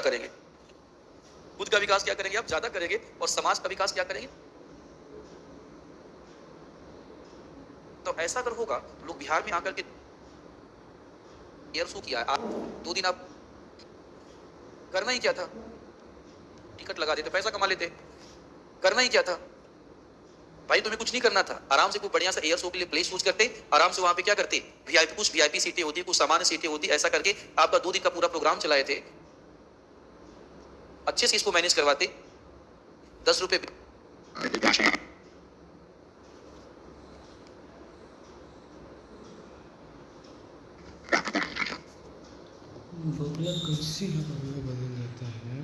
करेंगे, खुद का विकास क्या करेंगे आप, ज्यादा करेंगे, और समाज का विकास क्या करेंगे। तो ऐसा अगर होगा, लोग बिहार में आकर के एयर शो किया है, 2 दिन आप करना ही क्या था, टिकट लगा देते, पैसा कमा लेते, करना ही क्या था भाई, तुम्हें कुछ नहीं करना था, आराम से कोई बढ़िया सा एयर शो के लिए प्लेस चूज करते, आराम से वहां पे क्या करते, वीआईपी, कुछ वीआईपी सीटें होती, कुछ सामान्य सीटें होती, ऐसा करके आपका 2 दिन का पूरा प्रोग्राम चलाए थे, अच्छे से इसको मैनेज करवाते, 10 रुपए बगुला कैसी बगुला बदल जाता है।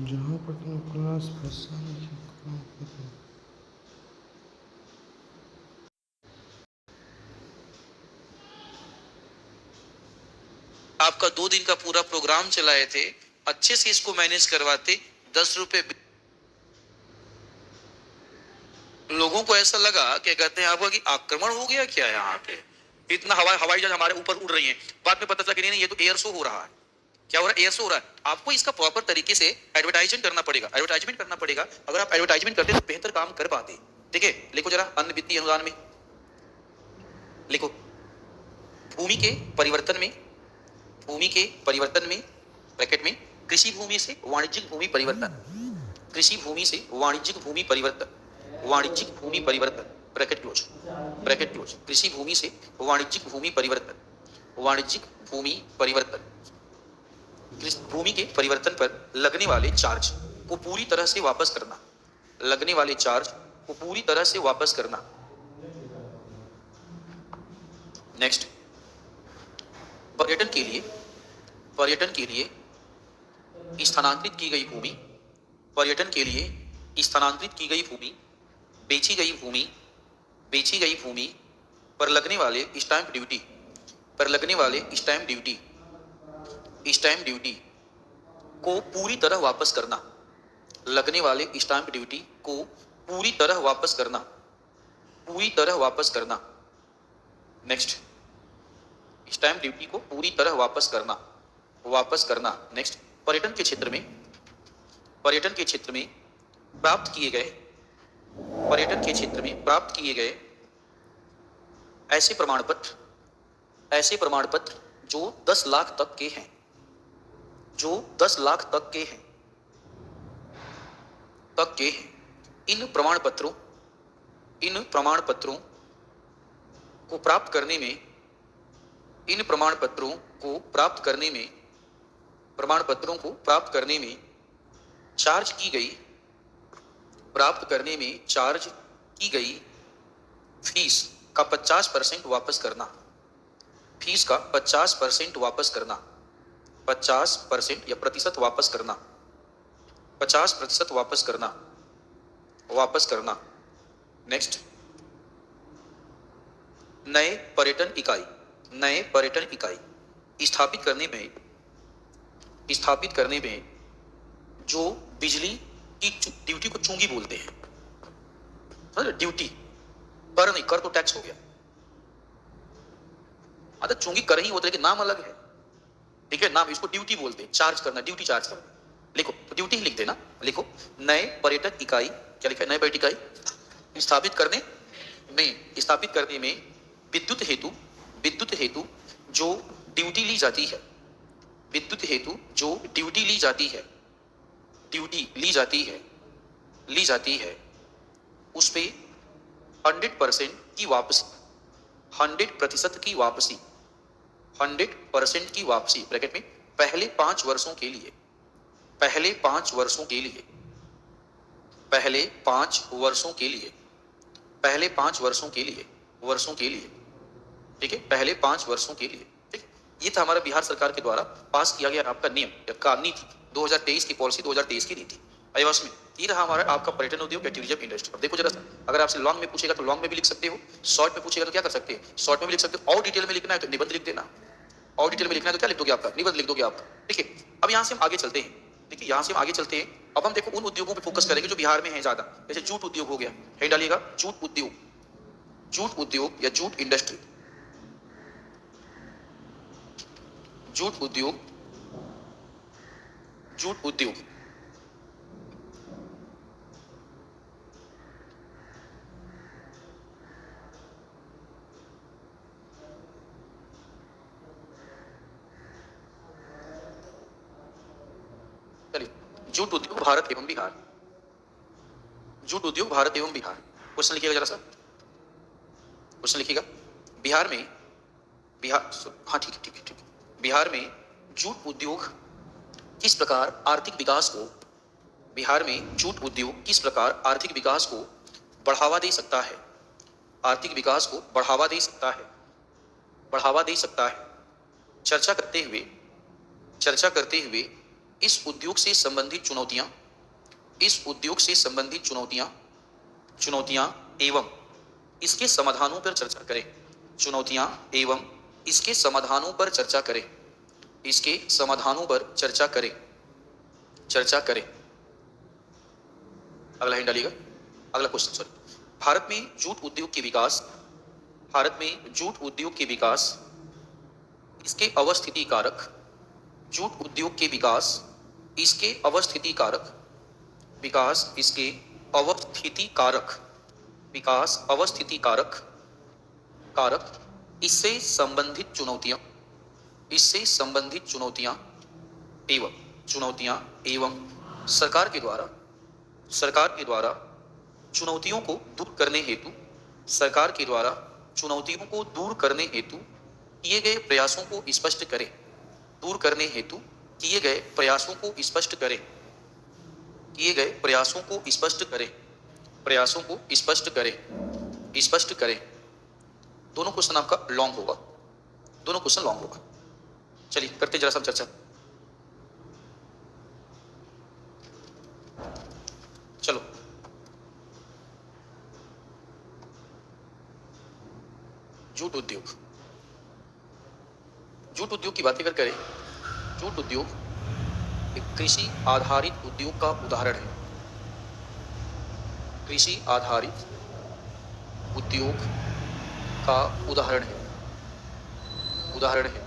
जहाँ पर क्लास फंसा नहीं आपका 2 दिन का पूरा प्रोग्राम चलाए थे, अच्छे से इसको मैनेज करवाते, 10 रुपए। लोगों को ऐसा लगा कि कहते हैं आपका कि आक्रमण हो गया क्या यहाँ पे, इतना हवाई जहाज हमारे ऊपर उड़ रही है, बाद में पता चला कि नहीं ये तो एयर शो हो रहा है। क्या हो रहा है, एयर शो हो रहा है। आपको इसका प्रॉपर तरीके से एडवर्टाइजमेंट करना पड़ेगा, अगर आप एडवर्टाइजमेंट करते तो बेहतर काम कर पाते। ठीक है, लिखो जरा, अन्य वित्तीय अनुदान में लिखो, भूमि के परिवर्तन में, ब्रैकेट में, कृषि भूमि से वाणिज्यिक भूमि परिवर्तन, कृषि भूमि से वाणिज्यिक भूमि परिवर्तन, ब्रैकेट क्लोज, कृषि भूमि से वाणिज्यिक भूमि परिवर्तन, भूमि के परिवर्तन पर लगने वाले चार्ज को पूरी तरह से वापस करना, नेक्स्ट, पर्यटन के लिए स्थानांतरित की गई भूमि, बेची गई भूमि पर लगने वाले स्टैंप ड्यूटी को पूरी तरह वापस करना, नेक्स्ट, स्टैंप ड्यूटी को पूरी तरह वापस करना। नेक्स्ट, पर्यटन के क्षेत्र में प्राप्त किए गए ऐसे प्रमाण पत्र जो 10 लाख तक के हैं, इन प्रमाण पत्रों को प्राप्त करने में, चार्ज की गई फीस का 50% वापस करना, 50% या प्रतिशत वापस करना। नेक्स्ट, नए पर्यटन इकाई स्थापित करने में जो बिजली की ड्यूटी को चूंगी बोलते हैं, ड्यूटी, कर नहीं, कर तो टैक्स हो गया, तो चूंगी कर ही होता है, लेकिन नाम अलग है। ठीक है, नाम, इसको ड्यूटी बोलते हैं, चार्ज करना, ड्यूटी चार्ज करना। लिखो, तो ड्यूटी ही लिख देना, लिखो, नए पर्यटन इकाई, क्या लिखा है, नए पर्यटन इकाई स्थापित करने में विद्युत हेतु जो ड्यूटी ली जाती है, उस पे 100% की वापसी, 100% की वापसी, ब्रैकेट में, पहले 5 वर्षों के लिए, पहले 5 वर्षों के लिए, ठीक है, पहले 5 वर्षों के लिए। ठीक, ये था हमारा बिहार सरकार के द्वारा पास किया गया आपका नियम का नीति, 2023 की पॉलिसी, 2023 की नीति आवास में। ये रहा हमारा आपका पर्यटन उद्योग या टूरिज्म इंडस्ट्री। अब देखो जरा सा, अगर आपसे लॉन्ग में पूछेगा तो लॉन्ग में भी लिख सकते हो, शॉर्ट में पूछेगा तो क्या कर सकते हैं, शॉर्ट में भी लिख सकते हो, और डिटेल में लिखना है तो निबंध लिख देना, और डिटेल में लिखना है तो क्या लिख दोगे आपका, निबंध लिख दोगे आपका। ठीक है, अब यहाँ से हम आगे चलते हैं। देखिए, यहाँ से हम आगे चलते हैं, अब हम देखो उन उद्योगों पे फोकस करेंगे जो बिहार में है ज्यादा, जैसे जूट उद्योग हो गया, है डालिएगा जूट उद्योग, जूट उद्योग या जूट इंडस्ट्री, जूट उद्योग, जूट उद्योग। चलिए, जूट उद्योग भारत एवं बिहार, जूट उद्योग भारत एवं बिहार। क्वेश्चन लिखिएगा जरा सा, क्वेश्चन लिखिएगा। बिहार में, बिहार, हाँ ठीक है ठीक है ठीक है, बिहार में जूट उद्योग किस प्रकार आर्थिक विकास को, बिहार में जूट उद्योग किस प्रकार आर्थिक विकास को बढ़ावा दे सकता है, आर्थिक विकास को बढ़ावा दे सकता है, बढ़ावा दे सकता है। चर्चा करते हुए, चर्चा करते हुए इस उद्योग से संबंधित चुनौतियां, इस उद्योग से संबंधित चुनौतियां, चुनौतियां एवं इसके समाधानों पर चर्चा करें, चुनौतियां एवं इसके समाधानों पर चर्चा करें, इसके समाधानों पर चर्चा करें, चर्चा करें। अगला हिंट डालिएगा, अगला क्वेश्चन सॉरी। भारत में जूट उद्योग के विकास, भारत में जूट उद्योग के विकास, इसके अवस्थिति कारक, जूट उद्योग के विकास, इसके अवस्थिति कारक, विकास इसके अवस्थिति कारक, विकास अवस्थिति कारक, कारक, इससे संबंधित चुनौतियां, इससे संबंधित चुनौतियां एवं, चुनौतियां एवं सरकार के द्वारा, सरकार के द्वारा चुनौतियों को दूर करने हेतु, सरकार के द्वारा चुनौतियों को दूर करने हेतु किए गए प्रयासों को स्पष्ट करें, दूर करने हेतु किए गए प्रयासों को स्पष्ट करें, किए गए प्रयासों को स्पष्ट करें, प्रयासों को स्पष्ट करें, स्पष्ट करें। दोनों क्वेश्चन आपका लॉन्ग होगा, दोनों क्वेश्चन लॉन्ग होगा। चलिए करते जरा सब चर्चा। चलो जूट उद्योग, जूट उद्योग की बात अगर करें, जूट उद्योग एक कृषि आधारित उद्योग का उदाहरण है, कृषि आधारित उद्योग का उदाहरण है, उदाहरण है।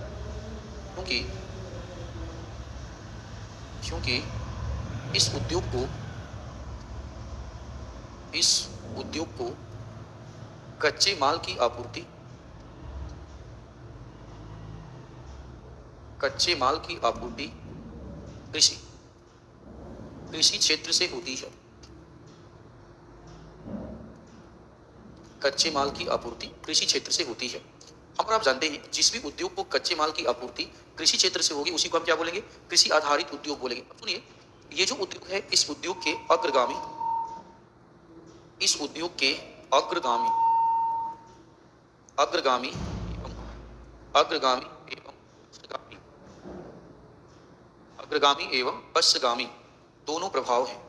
क्योंकि क्योंकि इस उद्योग को, इस उद्योग को कच्चे माल की आपूर्ति, कच्चे माल की आपूर्ति कृषि, कृषि क्षेत्र से होती है, कच्चे माल की आपूर्ति कृषि क्षेत्र से होती है। हम और आप जानते हैं जिस भी उद्योग को कच्चे माल की आपूर्ति कृषि क्षेत्र से होगी उसी को हम क्या बोलेंगे, कृषि आधारित उद्योग बोलेंगे। अब सुनिए, ये जो उद्योग है इस उद्योग के अग्रगामी, इस उद्योग के अग्रगामी, अग्रगामी एवं अग्रगामी एवं पश्चगामी, अग्रगामी एवं पश्चगामी दोनों प्रभाव हैं,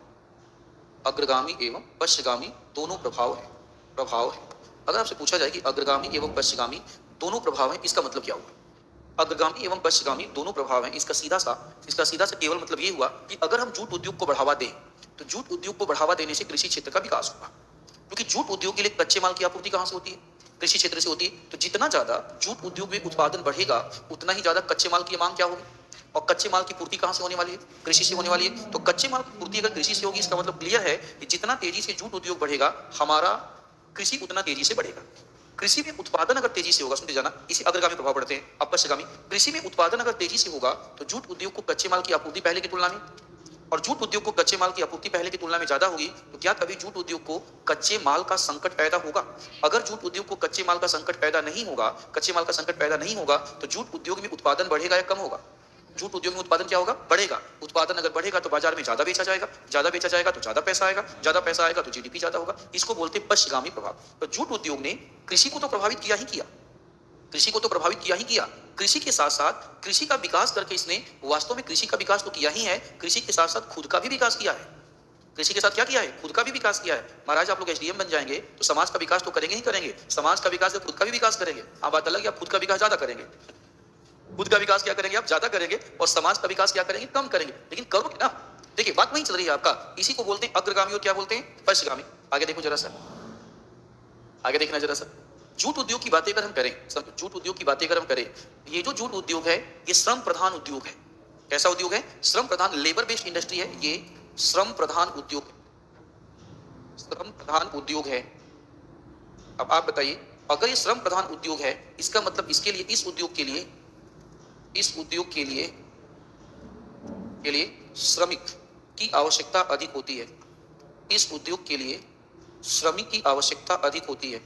अग्रगामी एवं पश्चगामी दोनों प्रभाव है, प्रभाव है। अगर आपसे पूछा जाए कि अग्रगामी एवं पश्चगामी दोनों प्रभाव हैं, इसका मतलब क्या हुआ? अग्रगामी एवं पश्चगामी दोनों प्रभाव हैं, इसका सीधा सा केवल मतलब ये हुआ कि अगर हम जूट उद्योग को बढ़ावा दें तो जूट उद्योग को बढ़ावा देने से कृषि क्षेत्र का विकास होगा। क्योंकि जूट उद्योग के लिए कच्चे माल की आपूर्ति कहां से होती है? कृषि क्षेत्र से होती है। तो जितना ज्यादा जूट उद्योग में उत्पादन बढ़ेगा उतना ही ज्यादा कच्चे माल की मांग क्या होगी, और कच्चे माल की पूर्ति कहां से होने वाली है? कृषि से होने वाली है। तो कच्चे माल की पूर्ति अगर कृषि से होगी इसका मतलब क्लियर है कि जितना तेजी से जूट उद्योग बढ़ेगा हमारा कृषि उतना तेजी से बढ़ेगा। कृषि में उत्पादन अगर तेजी से होगा, सुनते जाना, इसी अग्रगामी प्रभाव पड़ते हैं, अब पश्चगामी। कृषि में उत्पादन अगर तेजी से होगा तो जूट उद्योग को कच्चे माल की आपूर्ति पहले की तुलना में, और जूट उद्योग को कच्चे माल की आपूर्ति पहले की तुलना में ज्यादा होगी, तो क्या कभी जूट उद्योग को कच्चे माल का संकट पैदा होगा? अगर जूट उद्योग को कच्चे माल का संकट पैदा नहीं होगा, कच्चे माल का संकट पैदा नहीं होगा, तो जूट उद्योग में उत्पादन बढ़ेगा या कम होगा? जूट उद्योग में उत्पादन क्या होगा? बढ़ेगा। उत्पादन अगर बढ़ेगा तो बाजार में ज्यादा बेचा जाएगा, ज्यादा बेचा जाएगा तो ज्यादा पैसा आएगा, ज्यादा पैसा आएगा तो जीडीपी ज्यादा होगा। इसको बोलते हैं पश्चगामी प्रभाव। तो जूट उद्योग ने कृषि को तो प्रभावित किया ही किया, कृषि को तो प्रभावित किया ही किया, कृषि के साथ साथ कृषि का विकास करके इसने वास्तव में कृषि का विकास तो किया ही है, कृषि के साथ साथ खुद का भी विकास किया है। कृषि के साथ क्या किया है? खुद का भी विकास किया है। महाराज आप लोग एसडीएम बन जाएंगे तो समाज का विकास तो करेंगे ही करेंगे, समाज का विकास खुद का भी विकास करेंगे। हाँ बात अलग है, आप खुद का विकास ज्यादा करेंगे, खुद का विकास क्या करेंगे आप? ज्यादा करेंगे, और समाज का विकास क्या करेंगे? कम करेंगे। लेकिन करोगे ना, देखिए बात वही चल रही है आपका, इसी को बोलते हैं अग्रगामी और क्या बोलते हैं, पश्चगामी। आगे देखो जरा सा, आगे देखना जरा सा। जूट उद्योग की बातें अगर हम करें, जूट उद्योग की बातें अगर हम करें, ये जो जूट उद्योग है ये श्रम प्रधान उद्योग है। कैसा उद्योग है? श्रम प्रधान, लेबर बेस्ड इंडस्ट्री है ये, श्रम प्रधान उद्योग है, श्रम प्रधान उद्योग है। अब आप बताइए, अगर ये श्रम प्रधान उद्योग है, इसका मतलब इसके लिए, इस उद्योग के लिए, इस उद्योग के लिए श्रमिक की आवश्यकता अधिक होती है। इस उद्योग के लिए श्रमिक की आवश्यकता अधिक होती है,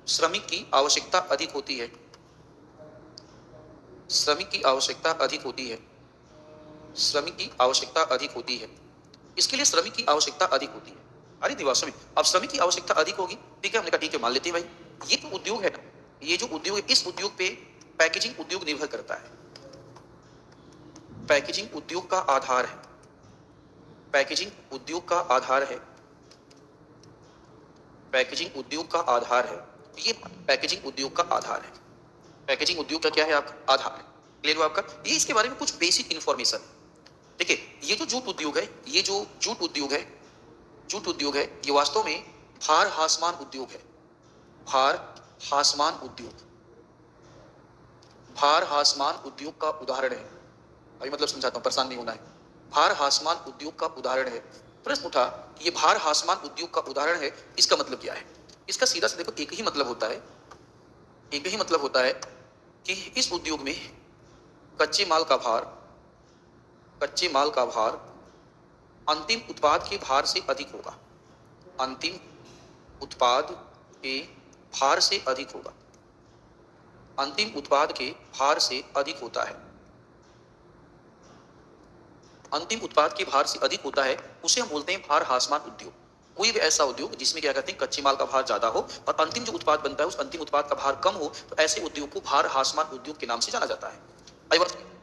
श्रमिक की आवश्यकता अधिक होती है, श्रमिक की आवश्यकता अधिक होती है, श्रमिक की आवश्यकता अधिक होती है। इसके लिए श्रमिक की आवश्यकता अधिक होती है। अरे दिवास्वामी, अब श्रमिक की आवश्यकता अधिक होगी, ठीक है, हमने कहा ठीक है, मान लेते हैं भाई। ये जो उद्योग है ना, ये जो उद्योग है, इस उद्योग पे पैकेजिंग उद्योग निर्भर करता है। पैकेजिंग उद्योग का आधार है, पैकेजिंग उद्योग का आधार है, पैकेजिंग उद्योग का आधार है। ये पैकेजिंग उद्योग का आधार है। पैकेजिंग उद्योग का क्या है? आपका आधार है। क्लियर हुआ आपका? ये इसके बारे में कुछ बेसिक इंफॉर्मेशन। देखिए, ये जो जूट उद्योग है, ये जो जूट उद्योग है, जूट उद्योग है, ये वास्तव में भार हासमान उद्योग है। भार हासमान उद्योग, भार हासमान उद्योग का उदाहरण है। अभी मतलब समझाता हूं, परेशान नहीं होना है। भार हासमान उद्योग का उदाहरण है। प्रश्न उठा, ये भार हासमान उद्योग का उदाहरण है, इसका मतलब क्या है? इसका सीधा से देखो, एक ही मतलब होता है, एक ही मतलब होता है कि इस उद्योग में कच्चे माल का भार, कच्चे माल का भार अंतिम उत्पाद के भार से अधिक होगा, अंतिम उत्पाद के भार से अधिक होगा, अंतिम उत्पाद के भार से अधिक होता है, अंतिम उत्पाद के भार से अधिक होता है, उसे हम बोलते हैं भार हासमान उद्योग। कोई भी ऐसा उद्योग जिसमें क्या कहते हैं, कच्चे माल का भार ज्यादा हो और अंतिम जो उत्पाद बनता है उस अंतिम उत्पाद का भार कम हो, तो ऐसे उद्योग को भार हासमान उद्योग के नाम से जाना जाता है।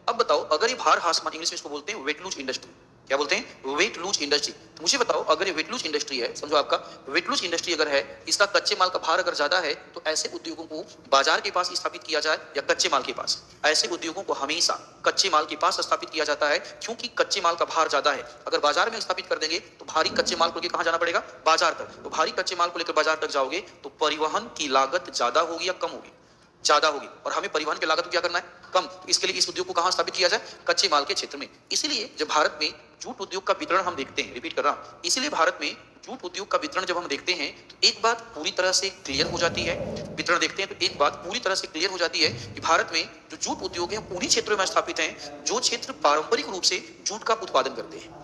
अब बताओ, अगर ये भार हासमान, इंग्लिश में इसको बोलते हैं वेट लूज इंडस्ट्री। क्या बोलते हैं? Weight lose industry. तो मुझे बताओ, अगर ये वेट लूज इंडस्ट्री है, समझो आपका वेट लूज इंडस्ट्री अगर है, इसका कच्चे माल का भार अगर ज्यादा है, तो ऐसे उद्योगों को बाजार के पास स्थापित किया जाए या कच्चे माल के पास, ऐसे उद्योगों को हमेशा कच्चे माल के पास स्थापित किया जाता है, क्योंकि कच्चे माल का भार ज्यादा है। अगर बाजार में स्थापित कर देंगे तो भारी कच्चे माल को लेकर कहां जाना पड़ेगा? बाजार तक। तो भारी कच्चे माल को लेकर बाजार तक जाओगे तो परिवहन की लागत ज्यादा होगी या कम होगी? ज्यादा होगी। और हमें परिवहन की लागत को क्या करना है? कम। इसके लिए इस उद्योग को कहां स्थापित किया जाए? कच्चे माल के क्षेत्र में। इसीलिए जब भारत में जूट उद्योग का वितरण हम देखते हैं, रिपीट कर रहा हूं, इसीलिए भारत में जूट उद्योग का वितरण जब हम देखते हैं तो एक बात पूरी तरह से क्लियर हो जाती है। वितरण देखते हैं तो एक बात पूरी तरह से क्लियर हो जाती है कि भारत में जो जूट उद्योग है उन्हीं क्षेत्रों में स्थापित हैं जो क्षेत्र पारंपरिक रूप से जूट का उत्पादन करते हैं।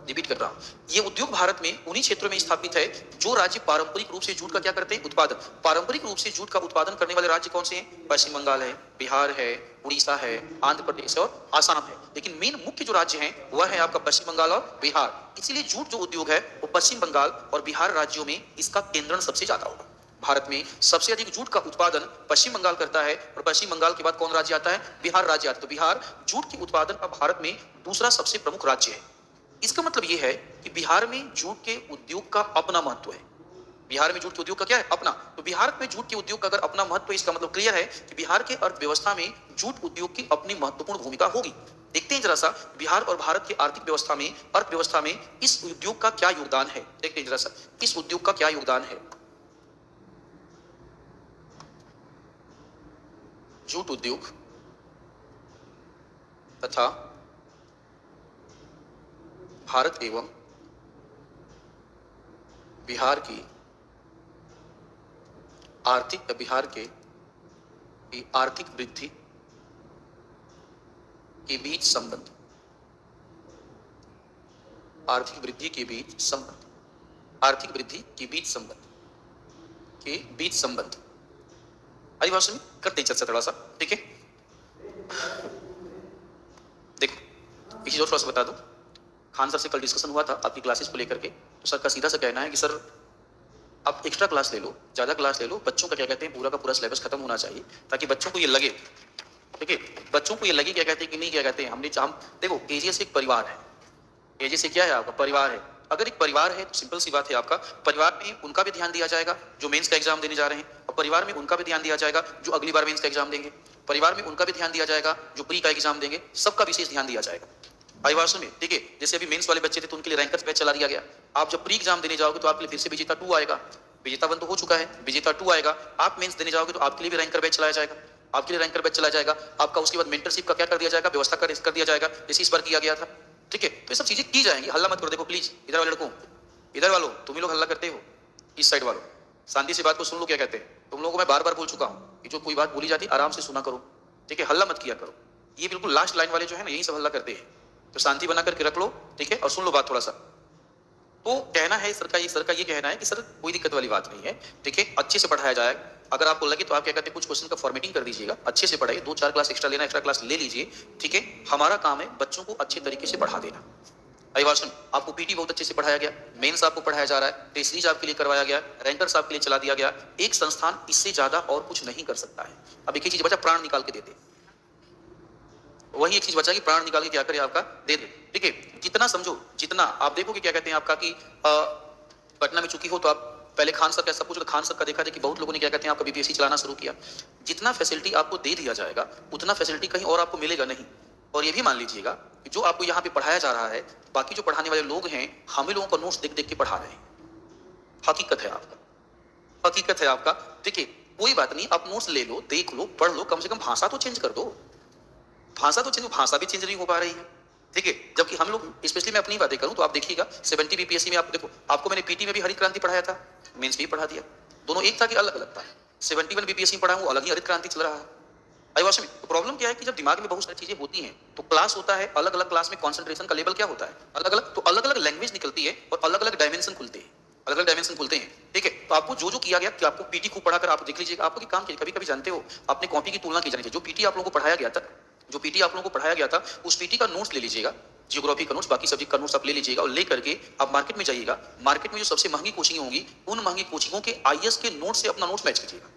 रिपीट कर रहा हूं, ये उद्योग भारत में उन्हीं क्षेत्रों में स्थापित है जो राज्य पारंपरिक रूप से जूट का क्या करते हैं? उत्पादन। पारंपरिक रूप से जूट का उत्पादन करने वाले राज्य कौन से हैं? पश्चिम बंगाल है, बिहार है, उड़ीसा है, आंध्र प्रदेश और आसाम है। लेकिन मेन मुख्य जो राज्य हैं वह है आपका पश्चिम बंगाल और बिहार। इसलिए जूट जो उद्योग है वो पश्चिम बंगाल और बिहार राज्यों में इसका केंद्रण सबसे ज्यादा होगा। भारत में सबसे अधिक जूट का उत्पादन पश्चिम बंगाल करता है और पश्चिम बंगाल के बाद कौन राज्य आता है? बिहार राज्य आता है। तो बिहार जूट के उत्पादन का भारत में दूसरा सबसे प्रमुख राज्य है। इसका मतलब यह है कि बिहार में जूट के उद्योग का अपना महत्व है। बिहार में जूट के उद्योग का क्या है? अपना। तो बिहार में जूट के उद्योग का अगर अपना महत्व है, इसका मतलब क्लियर है कि बिहार के अर्थव्यवस्था में जूट उद्योग की अपनी महत्वपूर्ण भूमिका होगी। देखते हैं जरा सा बिहार और भारत की आर्थिक व्यवस्था में, अर्थव्यवस्था में इस उद्योग का क्या योगदान है। देखते हैं जरा सा इस उद्योग का क्या योगदान है। जूट उद्योग तथा भारत एवं बिहार की आर्थिक वृद्धि के बीच संबंध, आर्थिक वृद्धि के बीच संबंध, आर्थिक वृद्धि के बीच संबंध, के बीच संबंध। अरे भाषण में करते चर्चा थोड़ा सा, ठीक है। देखो इसी थोड़ा सा बता दो, खान सर से कल डिस्कशन हुआ था आपकी क्लासेस को लेकर के, तो सर का सीधा सा कहना है कि सर आप एक्स्ट्रा क्लास ले लो, ज्यादा क्लास ले लो, बच्चों का क्या कहते हैं पूरा का पूरा सिलेबस खत्म होना चाहिए, ताकि बच्चों को ये लगे, ठीक है, बच्चों को ये लगे क्या कहते हैं कि नहीं, क्या कहते हैं हम देखो केजीएस एक परिवार है। केजीएस क्या है? आपका परिवार है। अगर एक परिवार है तो सिंपल सी बात है, आपका परिवार में उनका भी ध्यान दिया जाएगा जो मेंस का एग्जाम देने जा रहे हैं, और परिवार में उनका भी ध्यान दिया जाएगा जो अगली बार मेंस का एग्जाम देंगे, परिवार में उनका भी ध्यान दिया जाएगा जो प्री का एग्जाम देंगे, सबका विशेष ध्यान दिया जाएगा। अभिभाषण में, ठीक है। जैसे अभी मेंस वाले बच्चे थे तो उनके लिए रैंकर्स बैच चला दिया गया। आप जब प्री एग्जाम देने जाओगे तो आपके लिए फिर से विजेता 2 आएगा। विजेता 1 तो हो चुका है, विजेता 2 आएगा। आप मेंस देने जाओगे तो आपके लिए भी रैंकर बैच चलाया जाएगा, आपके लिए रैंकर बैच चला जाएगा। आपका उसके बाद मेंटरशिप का क्या कर दिया जाएगा, व्यवस्था कर दिया जाएगा, जैसे इस बार किया गया था, ठीक है। तो ये सब चीजें की जाएंगी। हल्ला मत करो। देखो प्लीज, इधर वाले लड़कों, इधर वालों, तुम ही लोग हल्ला करते हो, इस साइड वालों, शांति से बात को सुन लो क्या कहते हैं। तुम लोगों को मैं बार बार बोल चुका हूँ कि जो कोई बात बोली जाती है आराम से सुना करो, ठीक है। हल्ला मत किया करो। ये बिल्कुल लास्ट लाइन वाले जो है ना, यही सब हल्ला करते हैं। तो शांति बना करके रख लो, ठीक है, और सुन लो बात थोड़ा सा। तो कहना है सर का ये कहना है कि सर कोई दिक्कत वाली बात नहीं है, ठीक है, अच्छे से पढ़ाया जाए। अगर आपको लगे तो आप क्या कहते हैं, कुछ क्वेश्चन का फॉर्मेटिंग कर दीजिएगा, अच्छे से पढ़ाइए। 2-4 क्लास एक्स्ट्रा लेना, एक्स्ट्रा क्लास ले लीजिए, ठीक है। हमारा काम है बच्चों को अच्छे तरीके से पढ़ा देना। अभिभाषण, आपको पीटी बहुत अच्छे से पढ़ाया गया, मेंस आपको पढ़ाया जा रहा है, टेस्ट सीरीज आपके लिए करवाया गया, रैंकर्स आपके लिए चला दिया गया। एक संस्थान इससे ज्यादा और कुछ नहीं कर सकता है। अब एक ही चीज बचा, प्राण निकाल के दे दे। वही एक चीज बचा कि प्राण निकाल के क्या करे, आपका दे दे, ठीक है। जितना समझो, जितना आप देखोगे क्या कहते हैं आपका कि पटना में चुकी हो तो आप पहले खान सर का सब कुछ, खान सर का देखा था कि बहुत लोगों ने क्या कहते हैं आपका बीपीएससी चलाना शुरू किया। जितना फैसिलिटी आपको दे दिया जाएगा उतना फैसिलिटी कहीं और आपको मिलेगा नहीं। और ये भी मान लीजिएगा कि जो आपको यहाँ पे पढ़ाया जा रहा है, बाकी जो पढ़ाने वाले लोग हैं, हमें लोगों को नोट्स देख देख के पढ़ा रहे हैं। हकीकत है आपका, हकीकत है आपका, ठीक है। कोई बात नहीं, आप नोट्स ले लो, देख लो, पढ़ लो, कम से कम भाषा तो चेंज कर दो। भाषा तो चेंज, भाषा भी चेंज नहीं हो पा रही है, ठीक है। जबकि हम लोग, स्पेशली मैं अपनी बातें करूं तो आप देखिएगा 70 बीपीएससी में, आप देखो, आपको मैंने पीटी में भी हरित क्रांति पढ़ाया था, मेंस में भी पढ़ा दिया। दोनों एक था कि अलग अलग था? 71 बीपीएससी में पढ़ा हूं, अलग ही हरित क्रांति चल रहा है। अभिभाषण में तो प्रॉब्लम क्या है कि जब दिमाग में बहुत सारी चीजें होती हैं तो क्लास होता है, अलग अलग क्लास में कंसंट्रेशन का लेवल क्या होता है अलग अलग, तो अलग अलग लैंग्वेज निकलती है और अलग अलग डायमेंशन खुलते हैं, अलग अलग डायमेंशन खुलते हैं, ठीक है। तो आपको जो जो किया गया कि आपको पीटी खूब पढ़ाकर आप देख लीजिएगा, आपको काम किया, कभी कभी जानते हो अपने कॉपी की तुलना की जानी चाहिए। जो पीटी आप लोगों को पढ़ाया गया था, जो पीटी आप लोगों को पढ़ाया गया था, उस पीटी का नोट्स ले लीजिएगा, जियोग्राफी का नोट्स, बाकी सब्जेक्ट का नोट्स आप ले लीजिएगा, और लेकर के आप मार्केट में जाइएगा। मार्केट में जो सबसे महंगी कोचिंग होंगी, उन महंगी कोचिंगों के आईएएस के नोट्स से अपना नोट्स मैच कीजिएगा।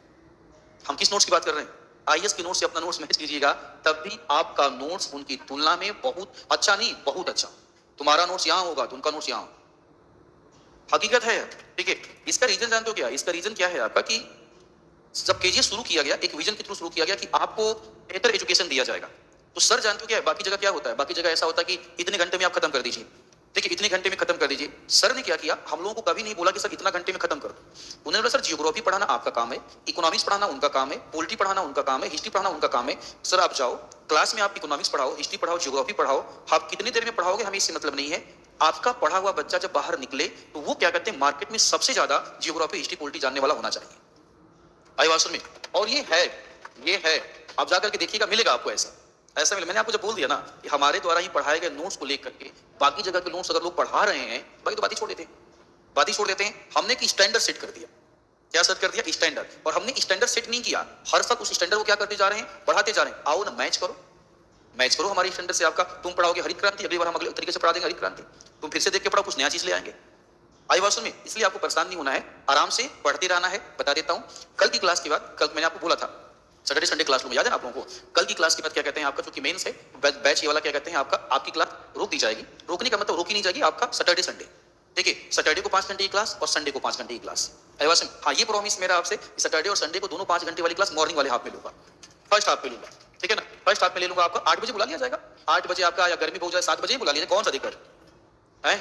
हम किस नोट्स की बात कर रहे हैं? आईएएस के नोट्स से अपना नोट्स मैच कीजिएगा, तब भी आपका नोट्स उनकी तुलना में बहुत अच्छा, नहीं बहुत अच्छा। तुम्हारा नोट्स यहाँ होगा तो उनका नोट्स यहाँ। हकीकत है, ठीक है। इसका रीजन जानते हो क्या? इसका रीजन क्या है आपका कि जब केजीएस शुरू किया गया, एक विजन के थ्रू शुरू किया गया कि आपको बेहतर एजुकेशन दिया जाएगा। तो सर जानते हो क्या है, बाकी जगह क्या होता है? बाकी जगह ऐसा होता है कि इतने घंटे में आप खत्म कर दीजिए, देखिए इतने घंटे में खत्म कर दीजिए। सर ने क्या किया, हम लोगों को कभी नहीं बोला कि सर इतना घंटे में खत्म कर दो। उन्होंने बोला सर जियोग्राफी पढ़ाना आपका काम है, इकोनॉमिक्स पढ़ाना उनका काम है, पॉलिटी पढ़ाना उनका काम है, हिस्ट्री पढ़ाना उनका काम है। सर आप जाओ क्लास में, आप इकोनॉमिक्स पढ़ाओ, हिस्ट्री पढ़ाओ, जियोग्राफी पढ़ाओ, आप कितनी देर में पढ़ाओगे हमें इससे मतलब नहीं है। आपका पढ़ा हुआ बच्चा जब बाहर निकले तो वो क्या कहते हैं, मार्केट में सबसे ज्यादा जियोग्राफी, हिस्ट्री, पॉलिटी जानने वाला होना चाहिए अभिभाषण में। और ये है, आप जाकर के देखिएगा, मिलेगा आपको ऐसा मिले। मैंने आपको जब बोल दिया ना कि हमारे द्वारा ही पढ़ाए गए नोट्स को लेकर के बाकी जगह के नोट्स अगर लोग पढ़ा रहे हैं, बाकी तो बात ही छोड़ देते हैं। हमने कि स्टैंडर्ड सेट कर दिया। क्या सेट कर दिया? स्टैंडर्ड। और हमने स्टैंडर्ड सेट नहीं किया, हर साल उस स्टैंडर्ड को क्या करते जा रहे हैं, बढ़ाते जा रहे हैं। आओ ना मैच करो हमारे स्टैंडर्ड से। आपका तुम पढ़ाओगे हरित क्रांति, अगली बार हम अगले तरीके से पढ़ा देंगे हरित क्रांति। तुम फिर से देख के पढ़ाओ, कुछ नया चीज ले आएंगे अभिभाषण में। इसलिए आपको परेशान नहीं होना है, आराम से पढ़ते रहना है। बता देता हूँ, कल की क्लास के बाद, कल मैंने आपको बोला था सैटरडे संडे क्लास में, याद है ना आप लोगों को? कल की क्लास के बाद क्या कहते हैं आपका, चूंकि मेंस है बैच ये वाला, क्या कहते हैं आपकी क्लास रोक दी जाएगी। रोकने का मतलब रोकी नहीं जाएगी, आपका सैटरडे संडे, ठीक है। सैटरडे को 5 घंटे की क्लास और संडे को 5 घंटे की क्लास। अभिभाषण, हाँ ये प्रॉमिस मेरा आपसे, सैटरडे और संडे को दोनों 5 घंटे वाली क्लास मॉर्निंग वाले हाफ में लूंगा, फर्स्ट हाफ में लूंगा, ठीक है ना। फर्स्ट हाफ में ले लूंगा। आपका 8 बजे बुला लिया जाएगा, 8 बजे आपका, या गर्मी बहुत जाए 7 बजे बुला लिया, कौन सा दिक्कत है?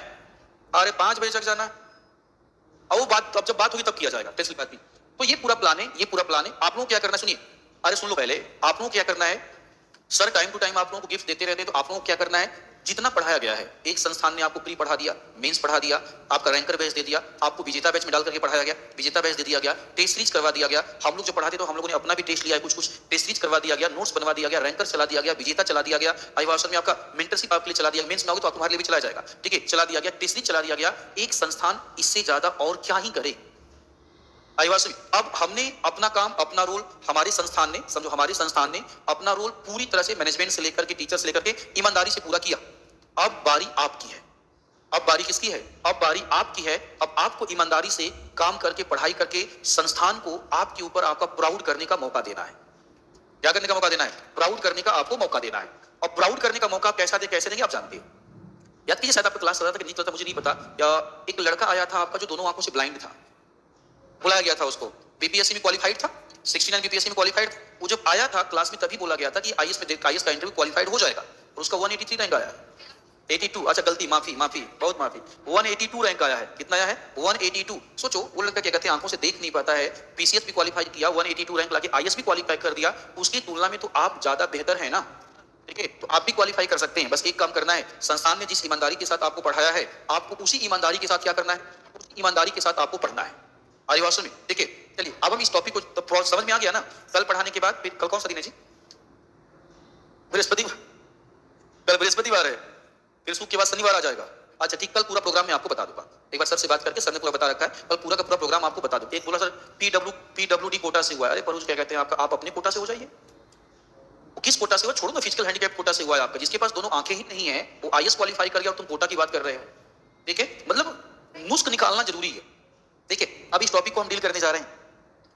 अरे 5 बजे तक जाना, और वो बात अब जब बात होगी तब किया जाएगा, टेस्ट बात भी। तो ये पूरा प्लान है, आप लोगों को क्या करना है सुनिए। अरे सुन लो पहले, आप लोगों को क्या करना है, सर टाइम टू टाइम आप लोगों को गिफ्ट देते रहते हैं, तो आप लोगों को क्या करना है, जितना पढ़ाया गया है, एक संस्थान ने आपको प्री पढ़ा दिया, मेंस पढ़ा दिया, आपका रैंकर बैच दे दिया, आपको विजेता बैच में डाल करके पढ़ाया गया, विजेता बैच दे दिया गया, टेस्ट सीरीज करवा दिया गया। हम लोग जो पढ़ाते तो हम लोगों ने अपना भी टेस्ट लिया है, कुछ टेस्ट सीरीज करवा दिया गया, नोट्स बनवा दिया गया, रैंकर चला दिया गया, विजेता चला दिया गया। अभिभाषण में आपका मेंटरशिप आपके लिए चला दिया, मेंस में आओगे तो तुम्हारे लिए भी चलाया जाएगा, ठीक है, चला दिया गया, टेस्ट सीरीज चला दिया गया। एक संस्थान इससे ज्यादा और क्या ही करे अभिभाषण। अब हमने अपना काम, अपना रोल, हमारे संस्थान ने, समझो हमारे संस्थान ने अपना रोल पूरी तरह से मैनेजमेंट से लेकर के, टीचर से लेकर के ईमानदारी से पूरा किया। अब बारी आपकी है। अब बारी किसकी है? अब बारी आपकी है। अब आपको ईमानदारी से काम करके, पढ़ाई करके संस्थान को आपके ऊपर आपका प्राउड करने का मौका देना है। क्या करने का मौका देना है? प्राउड करने का आपको मौका देना है। और प्राउड करने का मौका कैसा दे, कैसे देंगे आप जानते हो। याद कीजिए, शायद आपका क्लास चल रहा था कि नहीं चलता मुझे नहीं पता, या एक लड़का आया था आपका जो दोनों आंखों से ब्लाइंड था, बुलाया गया था उसको, बीपीएससी में क्वालिफाइड था, 69 बीपीएससी में क्वालिफाइड। वो जब आया था क्लास में तभी बोला गया था कि आईएएस का इंटरव्यू क्वालिफाइड हो जाएगा, और उसका 183 रैंक आया। 82, अच्छा गलती, माफी माफी, बहुत माफी, 182 रैंक आया है। कितना आया है? 182। सोचो वो लड़का क्या कहते हैं, आंखों से देख नहीं पाता है, पीसीएस भी क्वालिफाई किया, 182 रैंक लाके आईएएस भी क्वालिफाई कर दिया, उसकी तुलना में तो आप ज्यादा बेहतर है ना। ठीक है, तो आप भी क्वालिफाई कर सकते हैं। बस एक काम करना है, संस्थान ने जिस ईमानदारी के साथ आपको पढ़ाया है, आपको उसी ईमानदारी के साथ क्या करना है, उसी ईमानदारी के साथ आपको पढ़ना है। आदिवासी में ठीक है। चलिए अब हम इस टॉपिक को तो समझ में आ गया ना। कल पढ़ाने के बाद फिर कल कौन सा दिन है जी? बृहस्पतिवार, कल बृहस्पतिवार है, फिर सूख के बाद शनिवार आ जाएगा। अच्छा ठीक, कल पूरा प्रोग्राम मैं आपको बता दूंगा। एक बार सर से बात करके, सर ने पूरा बता रखा है, कल पूरा का पूरा प्रोग्राम आपको बता दूं। एक बोला सर पीडब्ल्यूडी कोटा से हुआ है। अरे परोज क्या कहते हैं आपका, आप अपने कोटा से हो जाइए। वो किस कोटा से हुआ, छोड़ो ना, फिजिकल हैंडीकैप कोटा से हुआ है आपका। जिसके पास दोनों आंखें ही नहीं है वो आईएएस क्वालिफाई कर गया और तुम कोटा की बात कर रहे हो। ठीक है, मतलब मुस्क निकालना जरूरी है। ठीक है, अब इस टॉपिक को हम डील करने जा रहे हैं।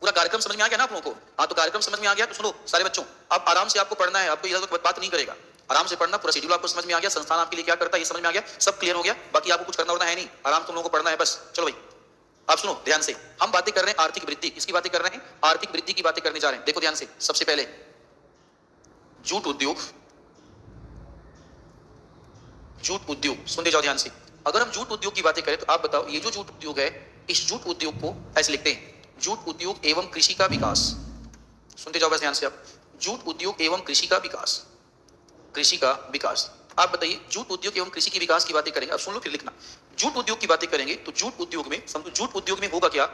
पूरा कार्यक्रम समझ में आ गया ना आप लोगों को? हाँ, तो कार्यक्रम समझ में आ गया तो सुनो सारे बच्चों, अब आराम से आपको पढ़ना है, आपको इधर बात नहीं करेगा, आराम से पढ़ना। पूरा शेड्यूल आपको समझ में आ गया, संस्थान आपके लिए क्या करता है ये समझ में आ गया, सब क्लियर हो गया। बाकी आपको कुछ करना होना है नहीं, आराम तुम लोगों को पढ़ना है बस। चलो भाई आप सुनो ध्यान से, हम बातें कर रहे हैं आर्थिक वृद्धि। किसकी बातें कर रहे हैं? आर्थिक वृद्धि की बातें करने जा रहे हैं। देखो ध्यान से, सबसे पहले जूट उद्योग, जूट उद्योग सुनते जाओ ध्यान से। अगर हम जूट उद्योग की बातें करें तो आप बताओ, ये जो जूट उद्योग है, इस जूट उद्योग को ऐसे लिखते हैं, जूट उद्योग एवं कृषि का विकास। सुनते जाओ बस ध्यान से आप, जूट उद्योग एवं कृषि का विकास, कृषि का विकास। आप बताइए, जूट उद्योग एवं कृषि के विकास की बातें करेंगे, अब सुन लो फिर लिखना। जूट उद्योग की बातें करेंगे तो जूट उद्योग में समझो, जूट उद्योग में होगा क्या,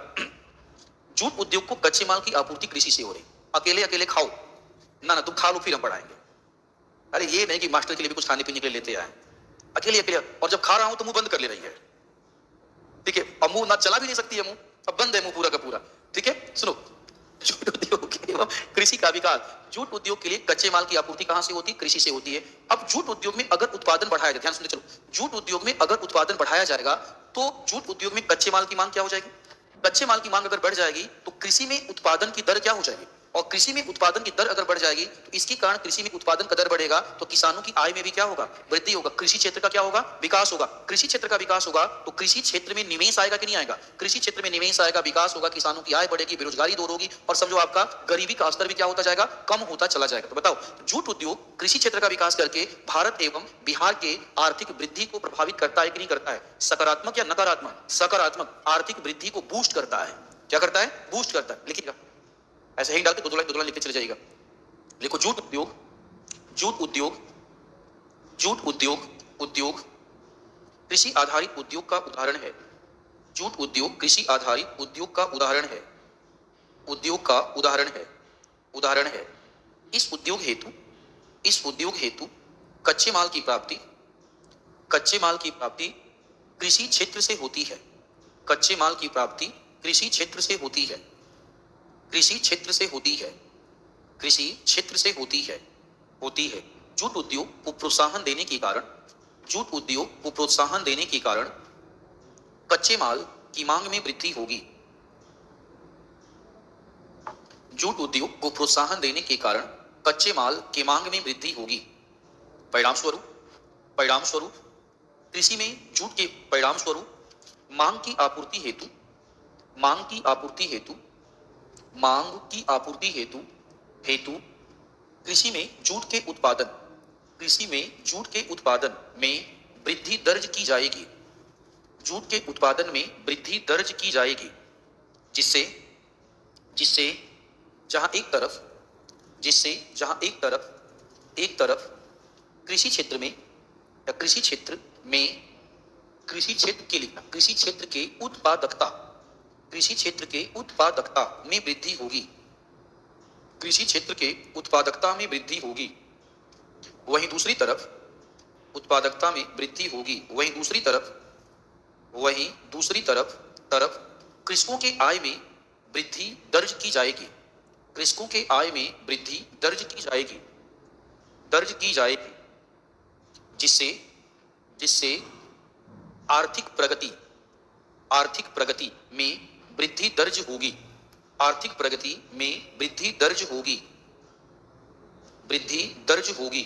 जूट उद्योग को कच्चे माल की आपूर्ति कृषि से हो रही। अकेले अकेले खाओ ना, ना तुम खा लो फिर हम पढ़ाएंगे। अरे ये नहीं कि मास्टर के लिए भी कुछ खाने पीने के लिए लेते आए, अकेले अकेले। और जब खा रहा हूं तो मुंह बंद कर ले रही है। ठीक है, अब मुंह ना चला भी नहीं सकती है, मुंह अब बंद है, मुंह पूरा का पूरा। ठीक है, सुनो, जूट उद्योग एवं कृषि का विकास। जूट उद्योग के लिए कच्चे माल की आपूर्ति कहां से होती है? कृषि से होती है। अब जूट उद्योग में अगर उत्पादन बढ़ाया जाए, ध्यान सुनते चलो, जूट उद्योग में अगर उत्पादन बढ़ाया जाएगा तो जूट उद्योग में कच्चे माल की मांग क्या हो जाएगी? कच्चे माल की मांग अगर बढ़ जाएगी तो कृषि में उत्पादन की दर क्या हो जाएगी? और कृषि में उत्पादन की दर अगर बढ़ जाएगी तो इसके कारण कृषि में उत्पादन का दर बढ़ेगा तो किसानों की आय में भी क्या होगा? वृद्धि होगा। कृषि क्षेत्र का क्या होगा? विकास होगा। कृषि क्षेत्र का विकास होगा तो कृषि क्षेत्र में निवेश आएगा कि नहीं आएगा? कृषि क्षेत्र में निवेश आएगा, विकास होगा, किसानों की आय बढ़ेगी, बेरोजगारी दूर होगी, और समझो आपका गरीबी का स्तर भी क्या होता जाएगा? कम होता चला जाएगा। तो बताओ, जूट उद्योग कृषि क्षेत्र का विकास करके भारत एवं बिहार के आर्थिक वृद्धि को प्रभावित करता है कि नहीं करता है? सकारात्मक या नकारात्मक? सकारात्मक। आर्थिक वृद्धि को बूस्ट करता है। क्या करता है? बूस्ट करता है। लिखिएगा, ऐसे ही डाल के दो दो लाइन लिखते चले जाइएगा। लिखो, जूट उद्योग, जूट उद्योग, जूट उद्योग, उद्योग कृषि आधारित उद्योग का उदाहरण है। जूट उद्योग कृषि आधारित उद्योग का उदाहरण है, उद्योग का उदाहरण है, उदाहरण है। इस उद्योग हेतु, इस उद्योग हेतु कच्चे माल की प्राप्ति, कच्चे माल की प्राप्ति कृषि क्षेत्र से होती है। कच्चे माल की प्राप्ति कृषि क्षेत्र से होती है, कृषि क्षेत्र से होती है, कृषि क्षेत्र से होती है, होती है। जूट उद्योग को प्रोत्साहन देने के कारण, जूट उद्योग को प्रोत्साहन देने के कारण कच्चे माल की मांग में वृद्धि होगी। जूट उद्योग को प्रोत्साहन देने के कारण कच्चे माल की मांग में वृद्धि होगी। परिणाम स्वरूप, परिणाम स्वरूप कृषि में जूट के परिणाम स्वरूप मांग की आपूर्ति हेतु, मांग की आपूर्ति हेतु, मांग की आपूर्ति हेतु, हेतु कृषि में जूट के उत्पादन, कृषि में जूट के उत्पादन में वृद्धि दर्ज की जाएगी। जूट के उत्पादन में वृद्धि दर्ज की जाएगी, जिससे, जिससे जहां एक तरफ, जिससे जहां एक तरफ, एक तरफ कृषि क्षेत्र में या कृषि क्षेत्र में, कृषि क्षेत्र के लिखना, कृषि क्षेत्र के उत्पादकता, कृषि क्षेत्र के उत्पादकता में वृद्धि होगी, कृषि क्षेत्र के उत्पादकता में वृद्धि होगी। वहीं दूसरी तरफ उत्पादकता में वृद्धि होगी, वहीं दूसरी तरफ, वहीं दूसरी तरफ, तरफ कृषकों के आय में वृद्धि दर्ज की जाएगी। कृषकों के आय में वृद्धि दर्ज की जाएगी, दर्ज की जाएगी, जिससे, जिससे आर्थिक प्रगति, आर्थिक प्रगति में वृद्धि दर्ज होगी, आर्थिक प्रगति में वृद्धि दर्ज होगी, वृद्धि दर्ज होगी,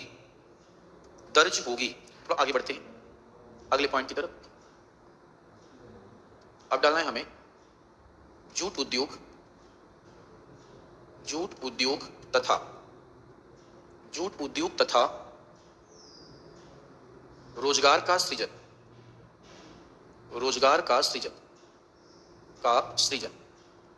दर्ज होगी। तो आगे बढ़ते हैं अगले पॉइंट की तरफ। अब डालना है हमें जूट उद्योग, जूट उद्योग तथा, जूट उद्योग तथा रोजगार का सृजन, रोजगार का सृजन, का सृजन,